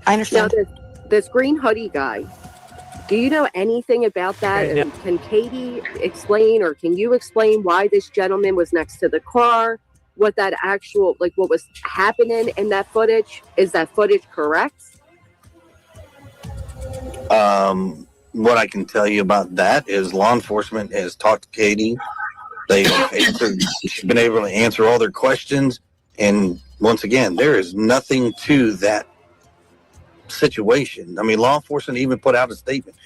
I understand. Now, this green hoodie guy, do you know anything about that? And can Katie explain, or can you explain why this gentleman was next to the car? What that actual, what was happening in that footage? Is that footage correct? What I can tell you about that is law enforcement has talked to Katie. They've she's been able to answer all their questions. And once again, there is nothing to that situation. I mean, law enforcement even put out a statement.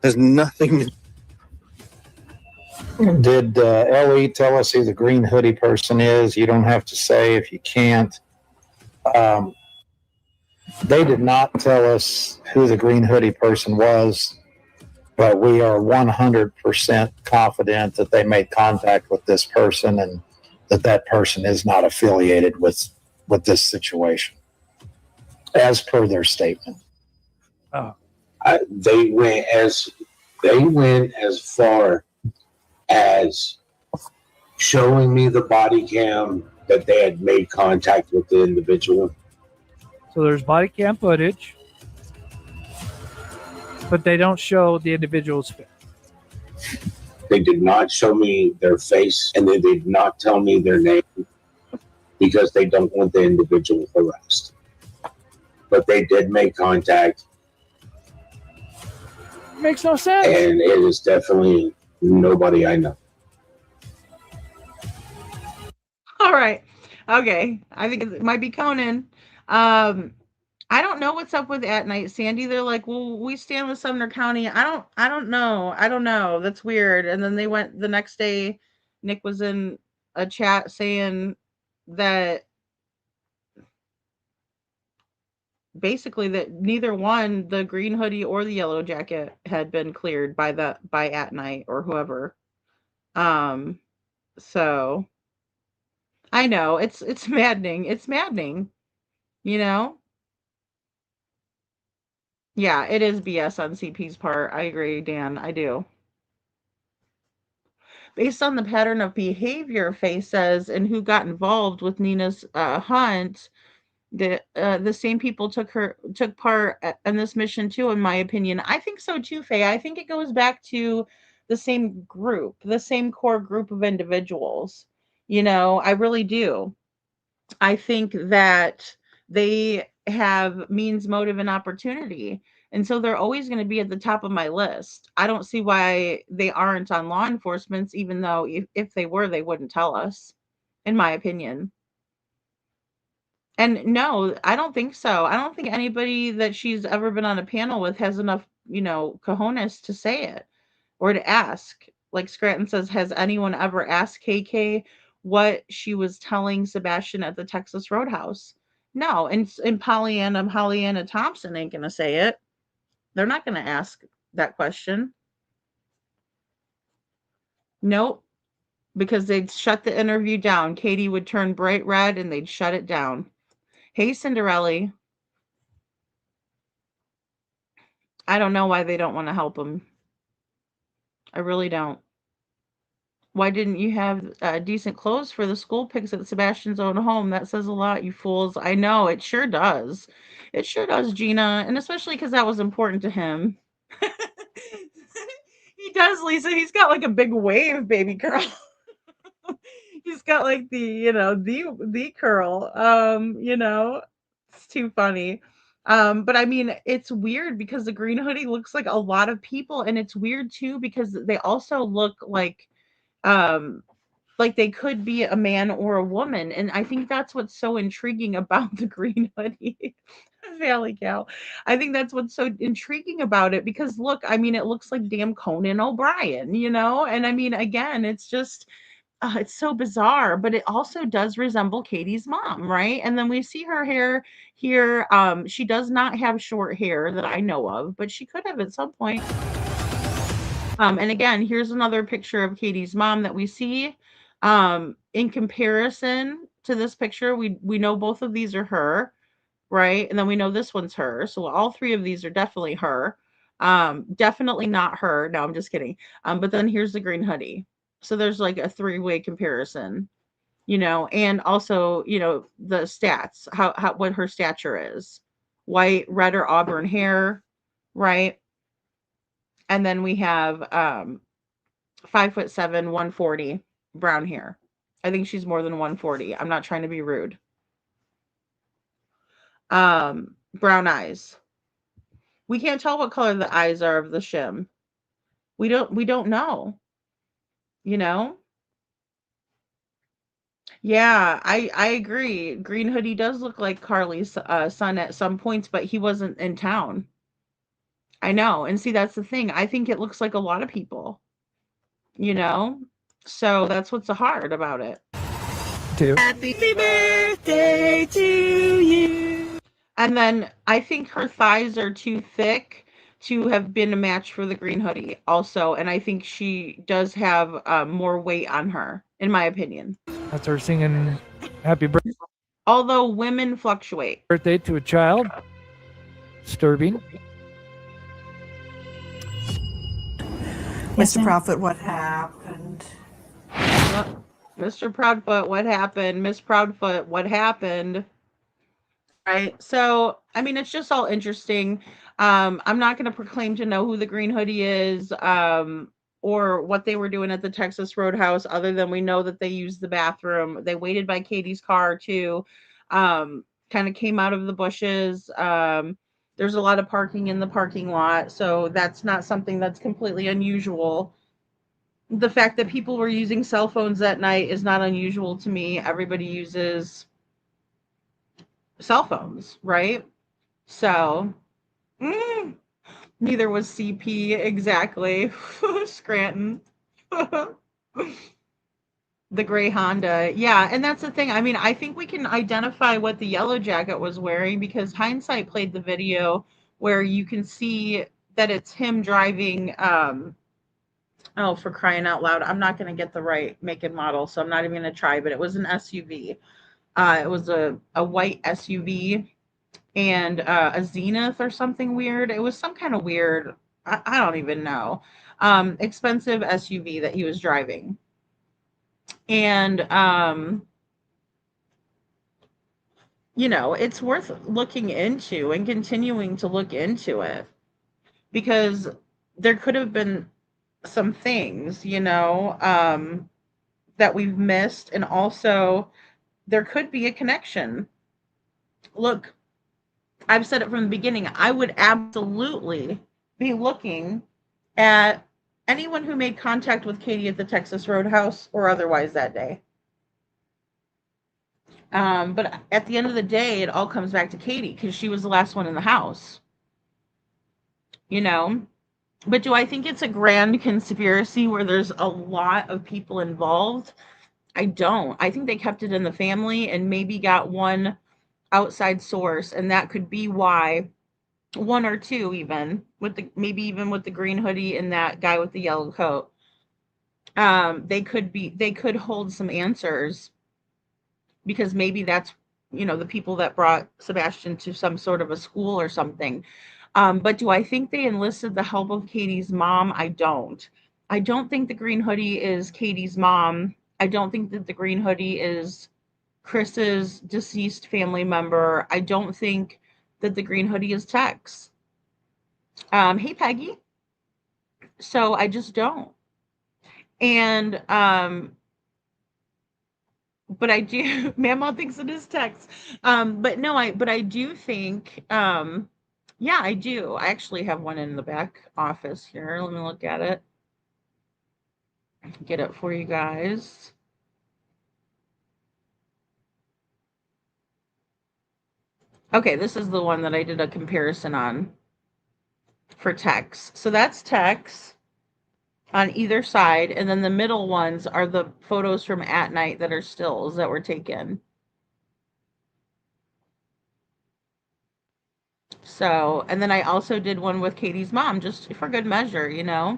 There's nothing. Did Ellie tell us who the green hoodie person is? You don't have to say if you can't. They did not tell us who the green hoodie person was, but we are 100% confident that they made contact with this person and that person is not affiliated with this situation, as per their statement. They went as far as showing me the body cam that they had made contact with the individual. So there's body cam footage, but they don't show the individual's face. They did not show me their face, and they did not tell me their name because they don't want the individual harassed. But they did make contact. Makes no sense. And it is definitely nobody I know. All right. Okay. I think it might be Conan. I don't know what's up with At Night, Sandy. They're like, well, we stand with Sumner County. I don't know. That's weird. And then they went the next day. Nick was in a chat saying that basically that neither one, the green hoodie or the yellow jacket, had been cleared by At Night or whoever. So I know it's maddening. It's maddening, you know? Yeah, it is BS on CP's part. I agree, Dan. I do. Based on the pattern of behavior, Faye says, and who got involved with Nina's hunt, the same people took part in this mission too, in my opinion. I think so too, Faye. I think it goes back to the same group, the same core group of individuals. I really do. I think that they have means, motive, and opportunity. And so they're always going to be at the top of my list. I don't see why they aren't on law enforcement's, even though if they were, they wouldn't tell us, in my opinion. And no, I don't think so. I don't think anybody that she's ever been on a panel with has enough, cojones to say it or to ask. Like Scranton says, has anyone ever asked KK what she was telling Sebastian at the Texas Roadhouse? No. And Pollyanna Thompson ain't going to say it. They're not going to ask that question. Nope. Because they'd shut the interview down. Katie would turn bright red and they'd shut it down. Hey, Cinderella. I don't know why they don't want to help him. I really don't. Why didn't you have decent clothes for the school pics at Sebastian's own home? That says a lot, you fools. I know, it sure does. It sure does, Gina. And especially because that was important to him. He does, Lisa. He's got like a big wave, baby girl. He's got like the curl. It's too funny. But I mean, it's weird because the green hoodie looks like a lot of people, and it's weird too because they also look like they could be a man or a woman, and I think that's what's so intriguing about the green hoodie. Valley Gal. I think that's what's so intriguing about it because look, I mean, it looks like damn Conan O'Brien, and I mean, again, it's just it's so bizarre, but it also does resemble Katie's mom, right? And then we see her hair here. She does not have short hair that I know of, but she could have at some point. And again, here's another picture of Katie's mom that we see. In comparison to this picture, we know both of these are her, right? And then we know this one's her. So all three of these are definitely her. Definitely not her. No, I'm just kidding. But then here's the green hoodie. So there's like a three-way comparison, and also, the stats, how what her stature is. White, red, or auburn hair, right? And then we have 5'7", 140, brown hair. I think she's more than 140. I'm not trying to be rude. Brown eyes. We can't tell what color the eyes are of the shim. We don't know. Yeah, I agree. Green hoodie does look like Carly's son at some points, but he wasn't in town. I know. And see, that's the thing. I think it looks like a lot of people. So that's what's so hard about it. Happy birthday to you. And then I think her thighs are too thick to have been a match for the green hoodie also. And I think she does have more weight on her, in my opinion. That's her singing happy birthday. Although women fluctuate. Birthday to a child. Disturbing. Mr. Proudfoot, what happened? Mr. Proudfoot, what happened? Miss Proudfoot, what happened? Right. So, I mean, it's just all interesting. I'm not going to proclaim to know who the green hoodie is, or what they were doing at the Texas Roadhouse, other than we know that they used the bathroom. They waited by Katie's car too. Kind of came out of the bushes. There's a lot of parking in the parking lot, so that's not something that's completely unusual. The fact that people were using cell phones that night is not unusual to me. Everybody uses cell phones, right? So, neither was CP, exactly. Scranton. The gray Honda. Yeah, and that's the thing. I mean, I think we can identify what the yellow jacket was wearing because hindsight played the video where you can see that it's him driving. Oh, for crying out loud. I'm not going to get the right make and model, so I'm not even going to try, but it was an SUV. It was a white SUV and a Zenith or something weird. It was some kind of weird, I don't even know, expensive SUV that he was driving. And, you know, it's worth looking into and continuing to look into it, because there could have been some things, you know, that we've missed. And also, there could be a connection. Look, I've said it from the beginning. I would absolutely be looking at anyone who made contact with Katie at the Texas Roadhouse or otherwise that day. But at the end of the day, it all comes back to Katie because she was the last one in the house, you know? But do I think it's a grand conspiracy where there's a lot of people involved? I don't. I think they kept it in the family and maybe got one outside source, and that could be why, one or two even, with the maybe even with the green hoodie and that guy with the yellow coat. They could hold some answers, because maybe that's, you know, the people that brought Sebastian to some sort of a school or something. But do I think they enlisted the help of Katie's mom? I don't. I don't think the green hoodie is Katie's mom. I don't think that the green hoodie is Chris's deceased family member. I don't think that the green hoodie is Tex. Hey, Peggy. So I just don't. And but I do. Mama thinks it is Tex. But no, I do think. Yeah, I do. I actually have one in the back office here. Let me look at it. Get it for you guys. Okay, this is the one that I did a comparison on for Tex. So that's Tex on either side, and then the middle ones are the photos from at night that are stills that were taken. So, and then I also did one with Katie's mom, just for good measure, you know.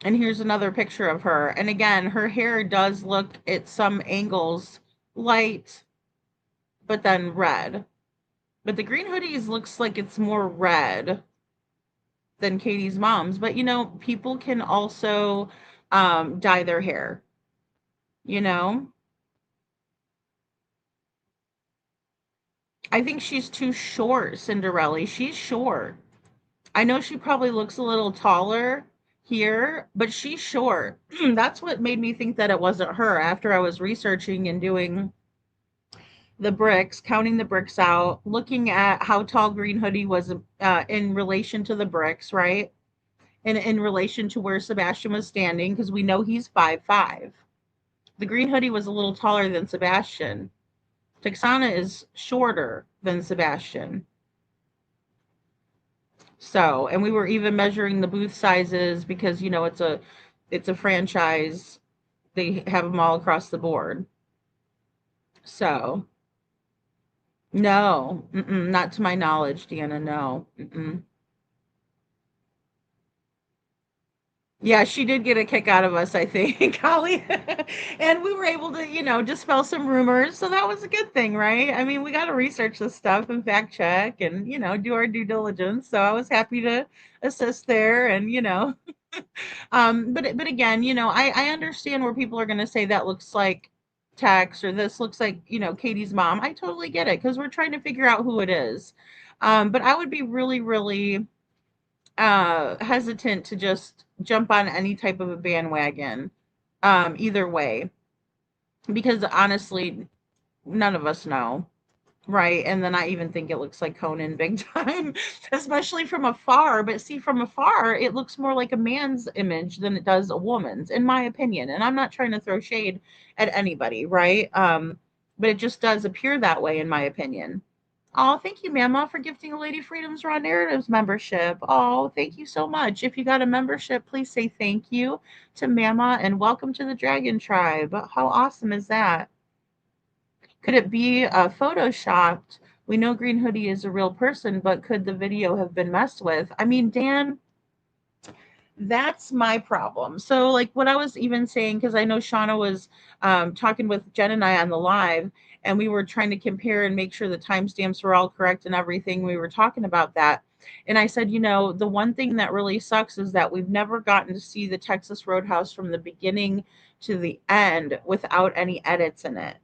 And here's another picture of her. And again, her hair does look at some angles light, but then red. But the green hoodies looks like it's more red than Katie's mom's. But, you know, people can also dye their hair, you know. I think she's too short, Cinderella. She's short. I know she probably looks a little taller here, but she's short. That's what made me think that it wasn't her after I was researching and doing the bricks, counting the bricks out, looking at how tall Green Hoodie was in relation to the bricks, right? And in relation to where Sebastian was standing, because we know he's 5'5". The Green Hoodie was a little taller than Sebastian. Texana is shorter than Sebastian. So, and we were even measuring the booth sizes because, you know, it's a franchise. They have them all across the board. So, no, not to my knowledge, Deanna, no. Yeah, she did get a kick out of us, I think, Holly. And we were able to, you know, dispel some rumors. So that was a good thing, right? I mean, we got to research this stuff and fact check and, you know, do our due diligence. So I was happy to assist there and, you know, but again, you know, I understand where people are going to say that looks like Tex or this looks like, you know, Katie's mom. I totally get it because we're trying to figure out who it is. But I would be really, really hesitant to just jump on any type of a bandwagon either way, because honestly, none of us know. Right. And then I even think it looks like Conan big time, especially from afar. But see, from afar, it looks more like a man's image than it does a woman's, in my opinion. And I'm not trying to throw shade at anybody, right? But it just does appear that way, in my opinion. Oh, thank you, Mama, for gifting a Lady Freedom's Raw Narratives membership. Oh, thank you so much. If you got a membership, please say thank you to Mama and welcome to the Dragon Tribe. How awesome is that? Could it be photoshopped? We know Green Hoodie is a real person, but could the video have been messed with? I mean, Dan, that's my problem. So, like what I was even saying, because I know Shauna was talking with Jen and I on the live, and we were trying to compare and make sure the timestamps were all correct and everything. We were talking about that. And I said, you know, the one thing that really sucks is that we've never gotten to see the Texas Roadhouse from the beginning to the end without any edits in it,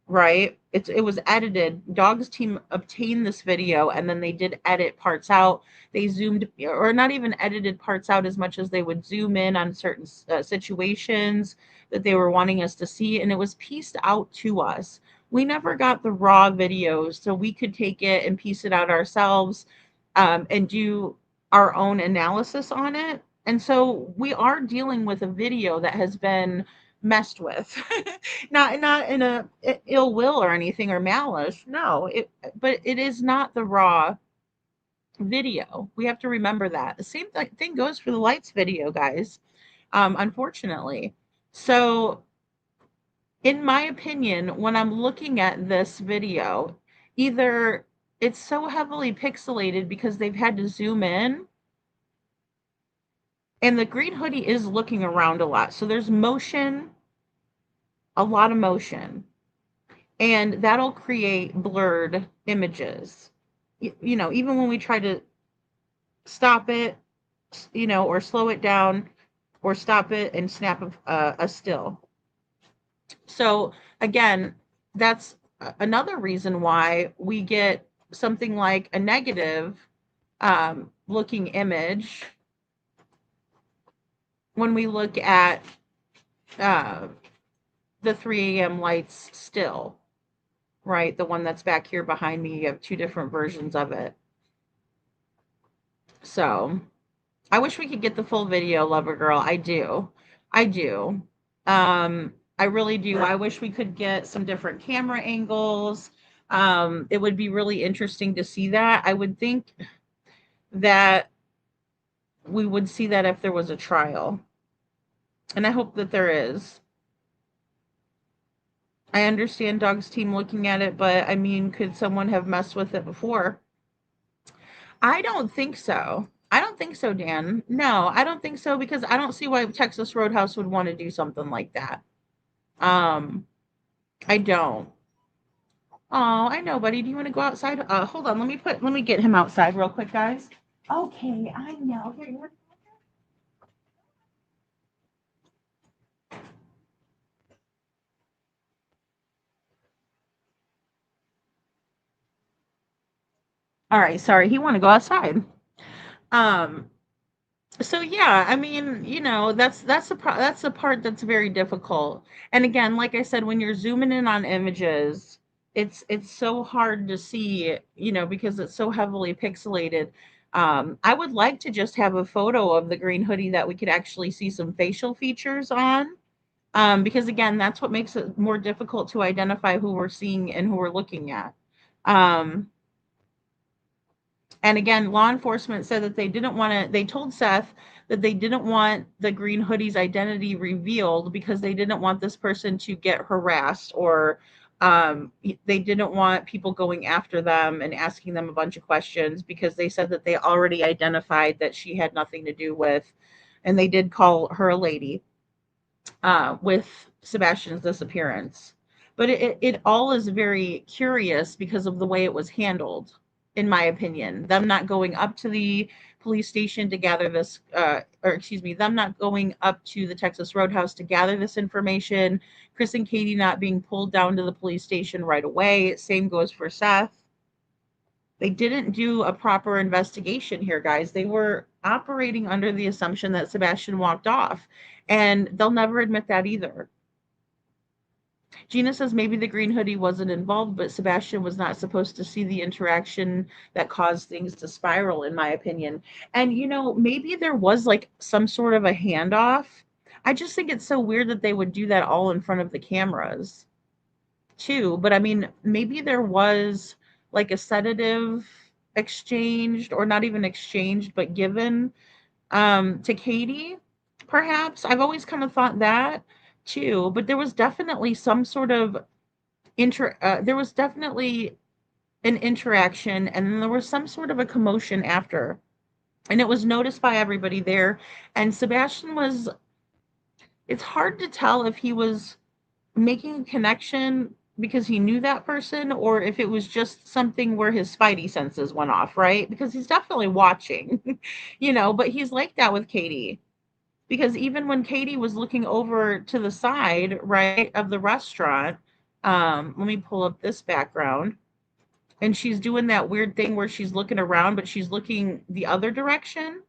right? It was edited. Dog's team obtained this video and then they did edit parts out. They zoomed, or not even edited parts out as much as they would zoom in on certain situations that they were wanting us to see, and it was pieced out to us. We never got the raw videos, so we could take it and piece it out ourselves, and do our own analysis on it. And so we are dealing with a video that has been messed with. Not in a ill will or anything or malice. No, but it is not the raw video. We have to remember that. The same thing goes for the lights video, guys. Unfortunately. So in my opinion, when I'm looking at this video, either it's so heavily pixelated because they've had to zoom in, and the green hoodie is looking around a lot. So there's motion, a lot of motion, and that'll create blurred images. You know, even when we try to stop it, you know, or slow it down, or stop it and snap a still. So again, that's another reason why we get something like a negative looking image when we look at the 3 a.m. lights still, right? The one that's back here behind me, you have two different versions of it. So I wish we could get the full video, Lover Girl. I do. I really do. I wish we could get some different camera angles. It would be really interesting to see that. I would think that we would see that if there was a trial. And I hope that there is. I understand Dog's team looking at it, but I mean, could someone have messed with it before? I don't think so. I don't think so, Dan. No, I don't think so, because I don't see why Texas Roadhouse would want to do something like that. I don't. Oh, I know, buddy. Do you want to go outside? Hold on. Let me get him outside real quick, guys. Okay, I know. Here. All right, sorry. He want to go outside. So yeah, I mean, you know, that's the part that's very difficult. And again, like I said, when you're zooming in on images, it's so hard to see, you know, because it's so heavily pixelated. I would like to just have a photo of the green hoodie that we could actually see some facial features on. Because again, that's what makes it more difficult to identify who we're seeing and who we're looking at. And again, law enforcement said that they told Seth that they didn't want the green hoodie's identity revealed because they didn't want this person to get harassed, or they didn't want people going after them and asking them a bunch of questions, because they said that they already identified that she had nothing to do with, and they did call her a lady, with Sebastian's disappearance. But it all is very curious because of the way it was handled, in my opinion. Them not going up to the police station to gather this, them not going up to the Texas Roadhouse to gather this information. Chris and Katie not being pulled down to the police station right away. Same goes for Seth. They didn't do a proper investigation here, guys. They were operating under the assumption that Sebastian walked off, and they'll never admit that either. Gina says maybe the green hoodie wasn't involved, but Sebastian was not supposed to see the interaction that caused things to spiral, in my opinion. And, you know, maybe there was like some sort of a handoff. I just think it's so weird that they would do that all in front of the cameras, too. But I mean, maybe there was like a sedative exchanged, or not even exchanged, but given to Katie, perhaps. I've always kind of thought that too, but there was definitely some sort of there was definitely an interaction, and then there was some sort of a commotion after, and it was noticed by everybody there. And Sebastian was, it's hard to tell if he was making a connection because he knew that person, or if it was just something where his spidey senses went off, right? Because he's definitely watching, you know, but he's like that with Katie. Because even when Katie was looking over to the side, right, of the restaurant, let me pull up this background, and she's doing that weird thing where she's looking around, but she's looking the other direction.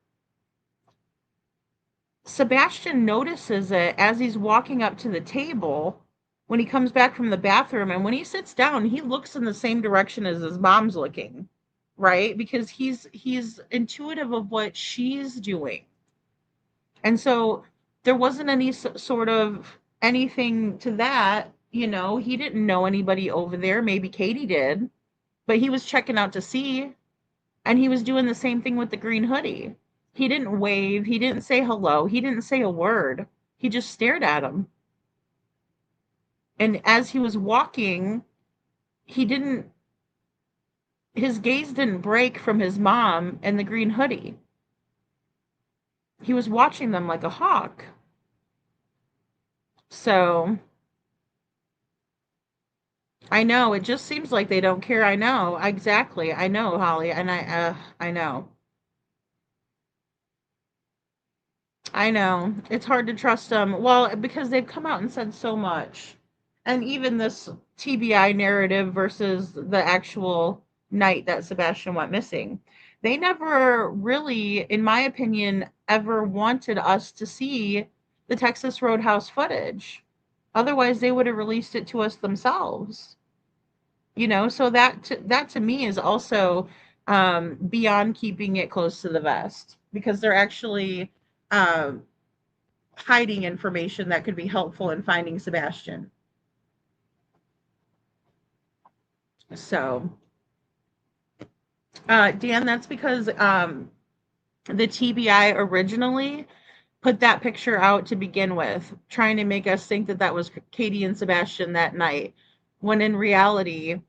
Sebastian notices it as he's walking up to the table when he comes back from the bathroom, and when he sits down, he looks in the same direction as his mom's looking, right? Because he's intuitive of what she's doing. And so there wasn't any sort of anything to that, you know, he didn't know anybody over there. Maybe Katie did, but he was checking out to see, and he was doing the same thing with the green hoodie. He didn't wave, he didn't say hello, he didn't say a word. He just stared at him. And as he was walking, his gaze didn't break from his mom and the green hoodie. He was watching them like a hawk. So I know, it just seems like they don't care. I know, exactly. I know, Holly, and I know. I know. It's hard to trust them. Well, because they've come out and said so much. And even this TBI narrative versus the actual night that Sebastian went missing. They never really, in my opinion, ever wanted us to see the Texas Roadhouse footage. Otherwise, they would have released it to us themselves. You know, so that to me is also beyond keeping it close to the vest, because they're actually hiding information that could be helpful in finding Sebastian. So, Dan, that's because the TBI originally put that picture out to begin with, trying to make us think that that was Katie and Sebastian that night, when in reality,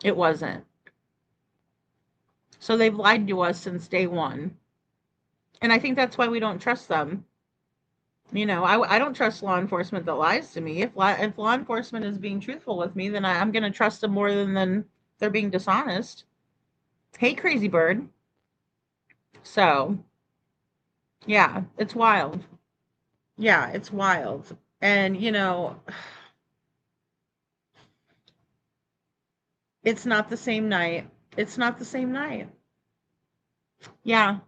it wasn't. So they've lied to us since day one. And I think that's why we don't trust them. You know, I don't trust law enforcement that lies to me. If law enforcement is being truthful with me, then I'm going to trust them more than they're being dishonest. Hey, Crazy Bird. So, yeah, it's wild. Yeah, it's wild. And, you know, it's not the same night. It's not the same night. Yeah.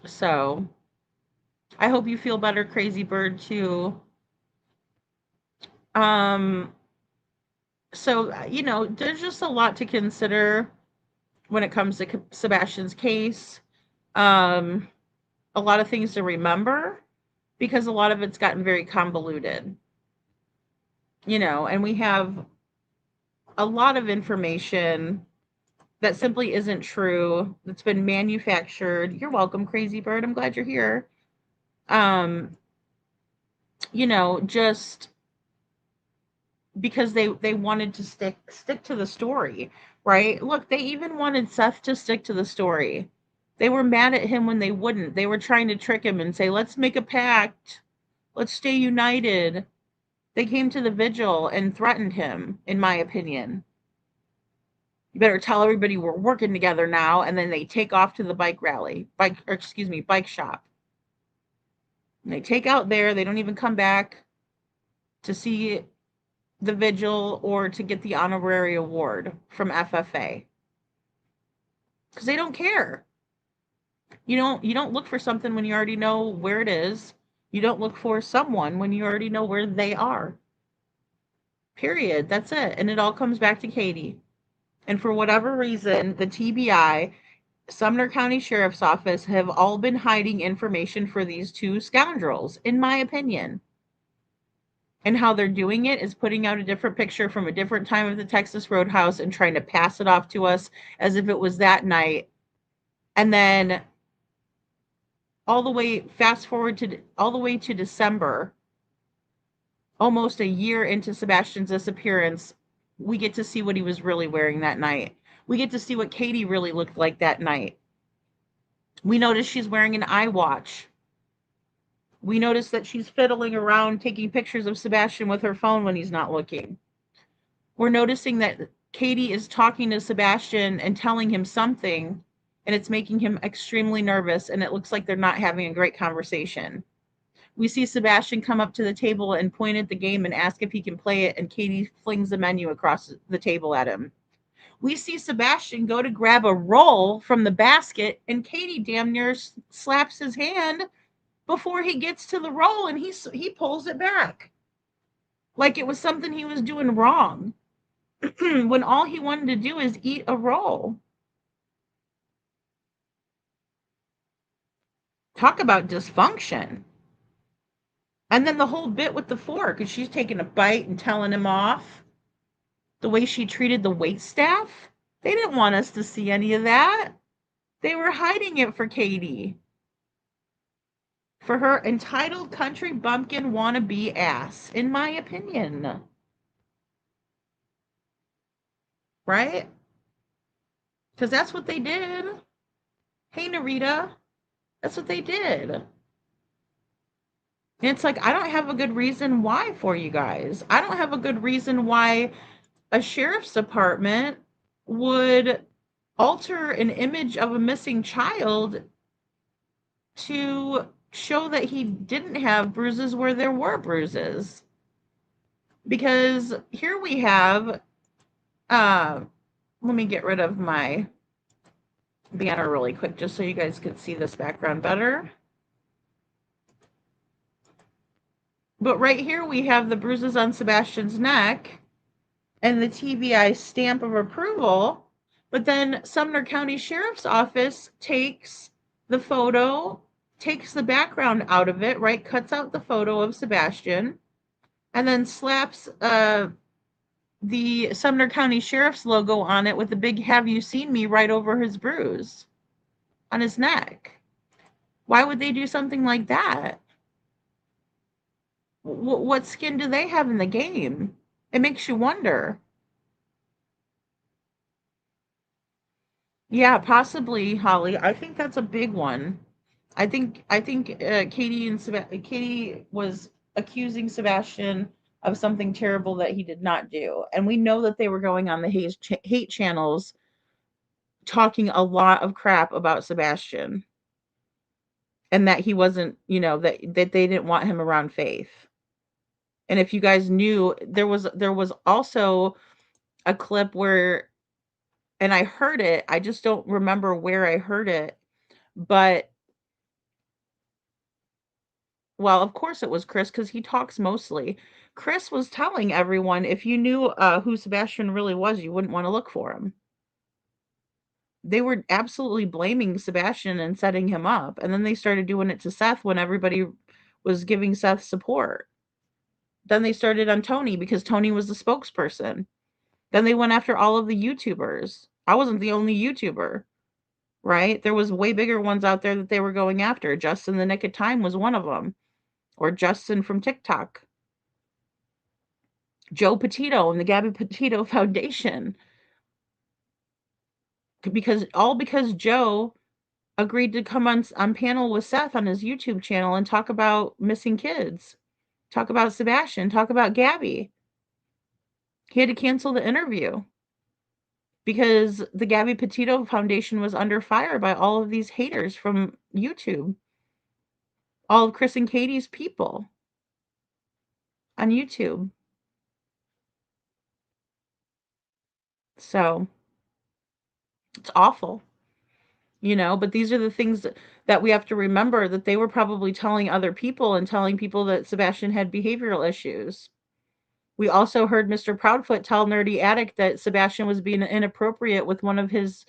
So, I hope you feel better, Crazy Bird, too. So, you know, there's just a lot to consider when it comes to Sebastian's case. A lot of things to remember, because a lot of it's gotten very convoluted. You know, and we have a lot of information that simply isn't true, that's been manufactured. You're welcome, Crazy Bird. I'm glad you're here. You know, just because they wanted to stick to the story, right? Look, they even wanted Seth to stick to the story. They were mad at him when they wouldn't. They were trying to trick him and say, let's make a pact. Let's stay united. They came to the Vigil and threatened him, in my opinion. You better tell everybody we're working together now. And then they take off to the bike shop. And they take out there. They don't even come back to see the Vigil or to get the honorary award from FFA. Because they don't care. You don't look for something when you already know where it is. You don't look for someone when you already know where they are. Period. That's it. And it all comes back to Katie. And for whatever reason, the TBI, Sumner County Sheriff's Office, have all been hiding information for these two scoundrels, in my opinion. And how they're doing it is putting out a different picture from a different time of the Texas Roadhouse and trying to pass it off to us as if it was that night. And then fast forward all the way to December, almost a year into Sebastian's disappearance, we get to see what he was really wearing that night. We get to see what Katie really looked like that night. We notice she's wearing an iWatch. We notice that she's fiddling around taking pictures of Sebastian with her phone when he's not looking. We're noticing that Katie is talking to Sebastian and telling him something, and it's making him extremely nervous, and it looks like they're not having a great conversation. We see Sebastian come up to the table and point at the game and ask if he can play it, and Katie flings the menu across the table at him. We see Sebastian go to grab a roll from the basket, and Katie damn near slaps his hand before he gets to the roll, and he pulls it back like it was something he was doing wrong when all he wanted to do is eat a roll. Talk about dysfunction. And then the whole bit with the fork, and she's taking a bite and telling him off. The way she treated the waitstaff, they didn't want us to see any of that. They were hiding it for Katie. For her entitled country bumpkin wannabe ass, in my opinion. Right? Because that's what they did. Hey, Narita. That's what they did. And it's like, I don't have a good reason why for you guys. I don't have a good reason why a sheriff's department would alter an image of a missing child to show that he didn't have bruises where there were bruises. Because here we have, let me get rid of my banner really quick just so you guys could see this background better. But right here we have the bruises on Sebastian's neck and the TBI stamp of approval. But then Sumner County Sheriff's Office takes the photo, takes the background out of it, right? Cuts out the photo of Sebastian, and then slaps the Sumner County Sheriff's logo on it with a big "Have you seen me?" right over his bruise on his neck. Why would they do something like that? What skin do they have in the game? It makes you wonder. Yeah, possibly, Holly. I think that's a big one. I think Katie was accusing Sebastian of something terrible that he did not do, and we know that they were going on the hate channels talking a lot of crap about Sebastian, and that he wasn't, that they didn't want him around Faith. And if you guys knew, there was also a clip where, and I heard it, I just don't remember where I heard it, but well, of course it was Chris, because he talks mostly. Chris was telling everyone, if you knew who Sebastian really was, you wouldn't want to look for him. They were absolutely blaming Sebastian and setting him up, and then they started doing it to Seth when everybody was giving Seth support. Then they started on Tony because Tony was the spokesperson. Then they went after all of the YouTubers. I wasn't the only YouTuber, right? There was way bigger ones out there that they were going after. Justin the Nick of Time was one of them. Or Justin from TikTok. Joe Petito and the Gabby Petito Foundation. Because Joe agreed to come on panel with Seth on his YouTube channel and talk about missing kids. Talk about Sebastian. Talk about Gabby. He had to cancel the interview because the Gabby Petito Foundation was under fire by all of these haters from YouTube. All of Chris and Katie's people on YouTube. So it's awful, but these are the things that we have to remember, that they were probably telling other people and telling people that Sebastian had behavioral issues. We also heard Mr. Proudfoot tell Nerdy Addict that Sebastian was being inappropriate with one of his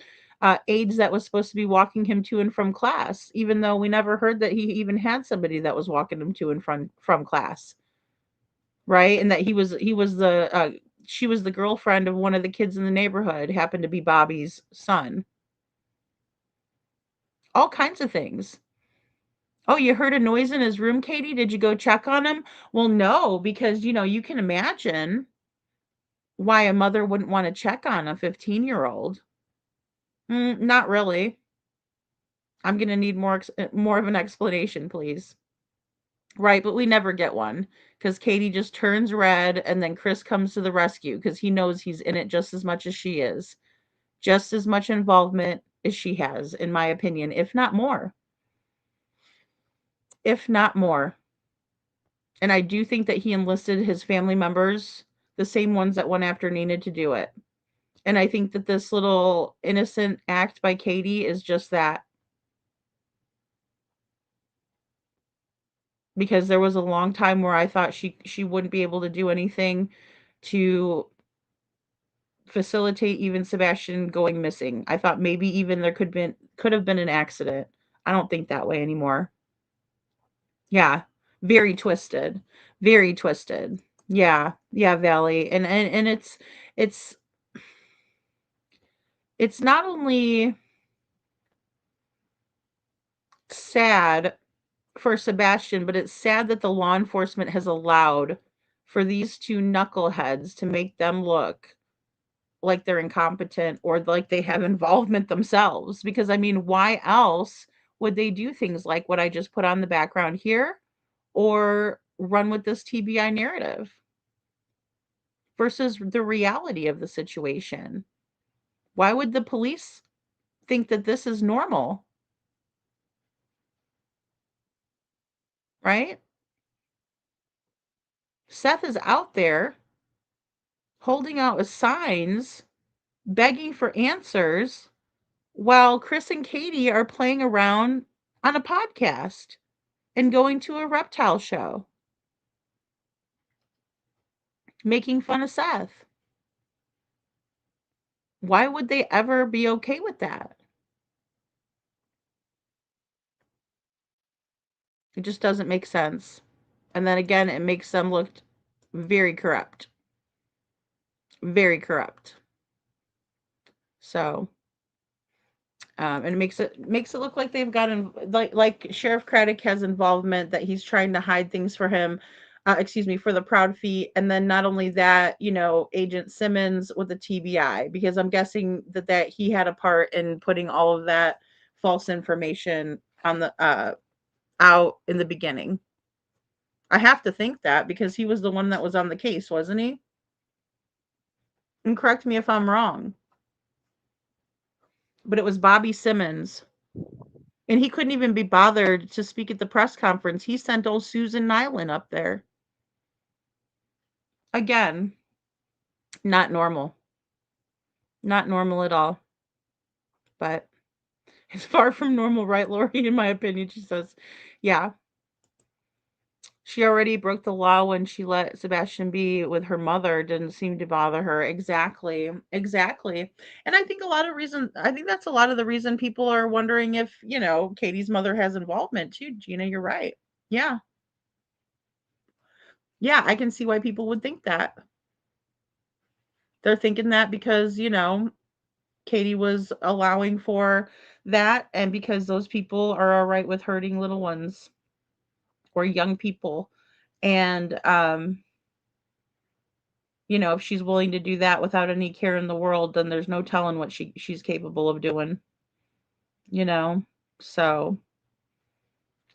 aides that was supposed to be walking him to and from class, even though we never heard that he even had somebody that was walking him to and from class. Right? And that she was the girlfriend of one of the kids in the neighborhood, happened to be Bobby's son. All kinds of things. Oh, you heard a noise in his room, Katie? Did you go check on him? Well, no, because, you can imagine why a mother wouldn't want to check on a 15-year-old. Not really. I'm going to need more of an explanation, please. Right, but we never get one because Katie just turns red, and then Chris comes to the rescue because he knows he's in it just as much as she is. Just as much involvement, as she has, in my opinion, if not more. If not more. And I do think that he enlisted his family members, the same ones that went after Nina, to do it. And I think that this little innocent act by Katie is just that. Because there was a long time where I thought she wouldn't be able to do anything to facilitate even Sebastian going missing. I thought maybe even there could have been an accident. I don't think that way anymore. Yeah, very twisted. Very twisted. Yeah. Yeah, Valley. And it's not only sad for Sebastian, but it's sad that the law enforcement has allowed for these two knuckleheads to make them look like they're incompetent or like they have involvement themselves. Because I mean, why else would they do things like what I just put on the background here or run with this TBI narrative versus the reality of the situation? Why would the police think that this is normal? Right? Seth is out there holding out signs, begging for answers, while Chris and Katie are playing around on a podcast and going to a reptile show, making fun of Seth. Why would they ever be okay with that? It just doesn't make sense. And then again, it makes them look very corrupt. Very corrupt. So, and it makes it look like they've got like Sheriff Craddock has involvement, that he's trying to hide things for him. For the Proud Feet, and then not only that, Agent Simmons with the TBI, because I'm guessing that he had a part in putting all of that false information on the out in the beginning. I have to think that, because he was the one that was on the case, wasn't he? And correct me if I'm wrong, but it was Bobby Simmons. And he couldn't even be bothered to speak at the press conference. He sent old Susan Nyland up there. Again, not normal. Not normal at all. But it's far from normal, right, Lori? In my opinion, she says. Yeah. She already broke the law when she let Sebastian be with her mother. Didn't seem to bother her. Exactly. Exactly. And I think that's a lot of the reason people are wondering if, Katie's mother has involvement too. Gina, you're right. Yeah. Yeah, I can see why people would think that. They're thinking that because, Katie was allowing for that, and because those people are all right with hurting little ones or young people. And, if she's willing to do that without any care in the world, then there's no telling what she's capable of doing, So,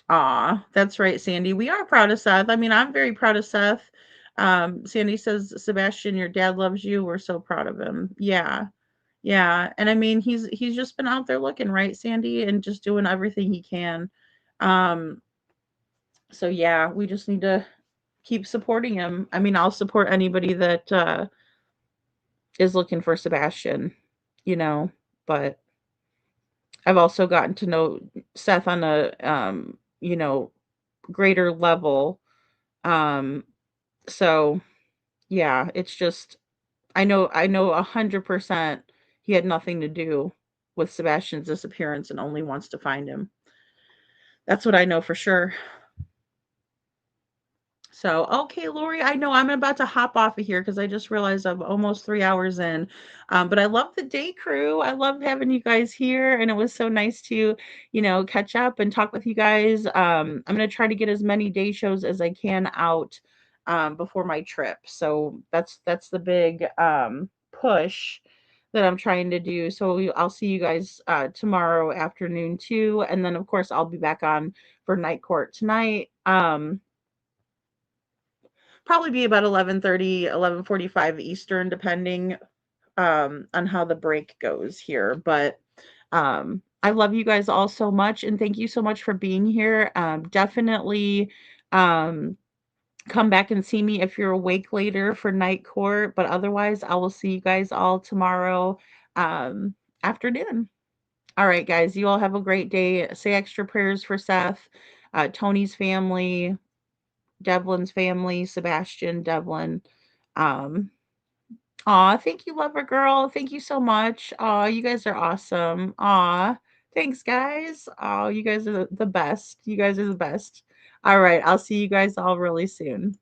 that's right, Sandy. We are proud of Seth. I mean, I'm very proud of Seth. Sandy says, Sebastian, your dad loves you. We're so proud of him. Yeah. Yeah. And I mean, he's just been out there looking, right, Sandy, and just doing everything he can. So yeah, we just need to keep supporting him. I mean, I'll support anybody that is looking for Sebastian, but I've also gotten to know Seth on a greater level. So yeah, it's just I know 100% he had nothing to do with Sebastian's disappearance and only wants to find him. That's what I know for sure. So, okay, Lori, I know I'm about to hop off of here because I just realized I'm almost 3 hours in. But I love the day crew. I love having you guys here, and it was so nice to, catch up and talk with you guys. I'm gonna try to get as many day shows as I can out before my trip. So that's the big push that I'm trying to do. So I'll see you guys tomorrow afternoon too, and then of course I'll be back on for Night Court tonight. Probably be about 11:30, 11:45 Eastern, depending on how the break goes here. But I love you guys all so much, and thank you so much for being here. Definitely come back and see me if you're awake later for night court, but otherwise I will see you guys all tomorrow afternoon. All right, guys, you all have a great day. Say extra prayers for Seth, Tony's family, Devlin's family, Sebastian, Devlin. Um, Aw, thank you, lover girl. Thank you so much. Aw, you guys are awesome. Aw, thanks, guys. Oh, you guys are the best. You guys are the best. All right, I'll see you guys all really soon.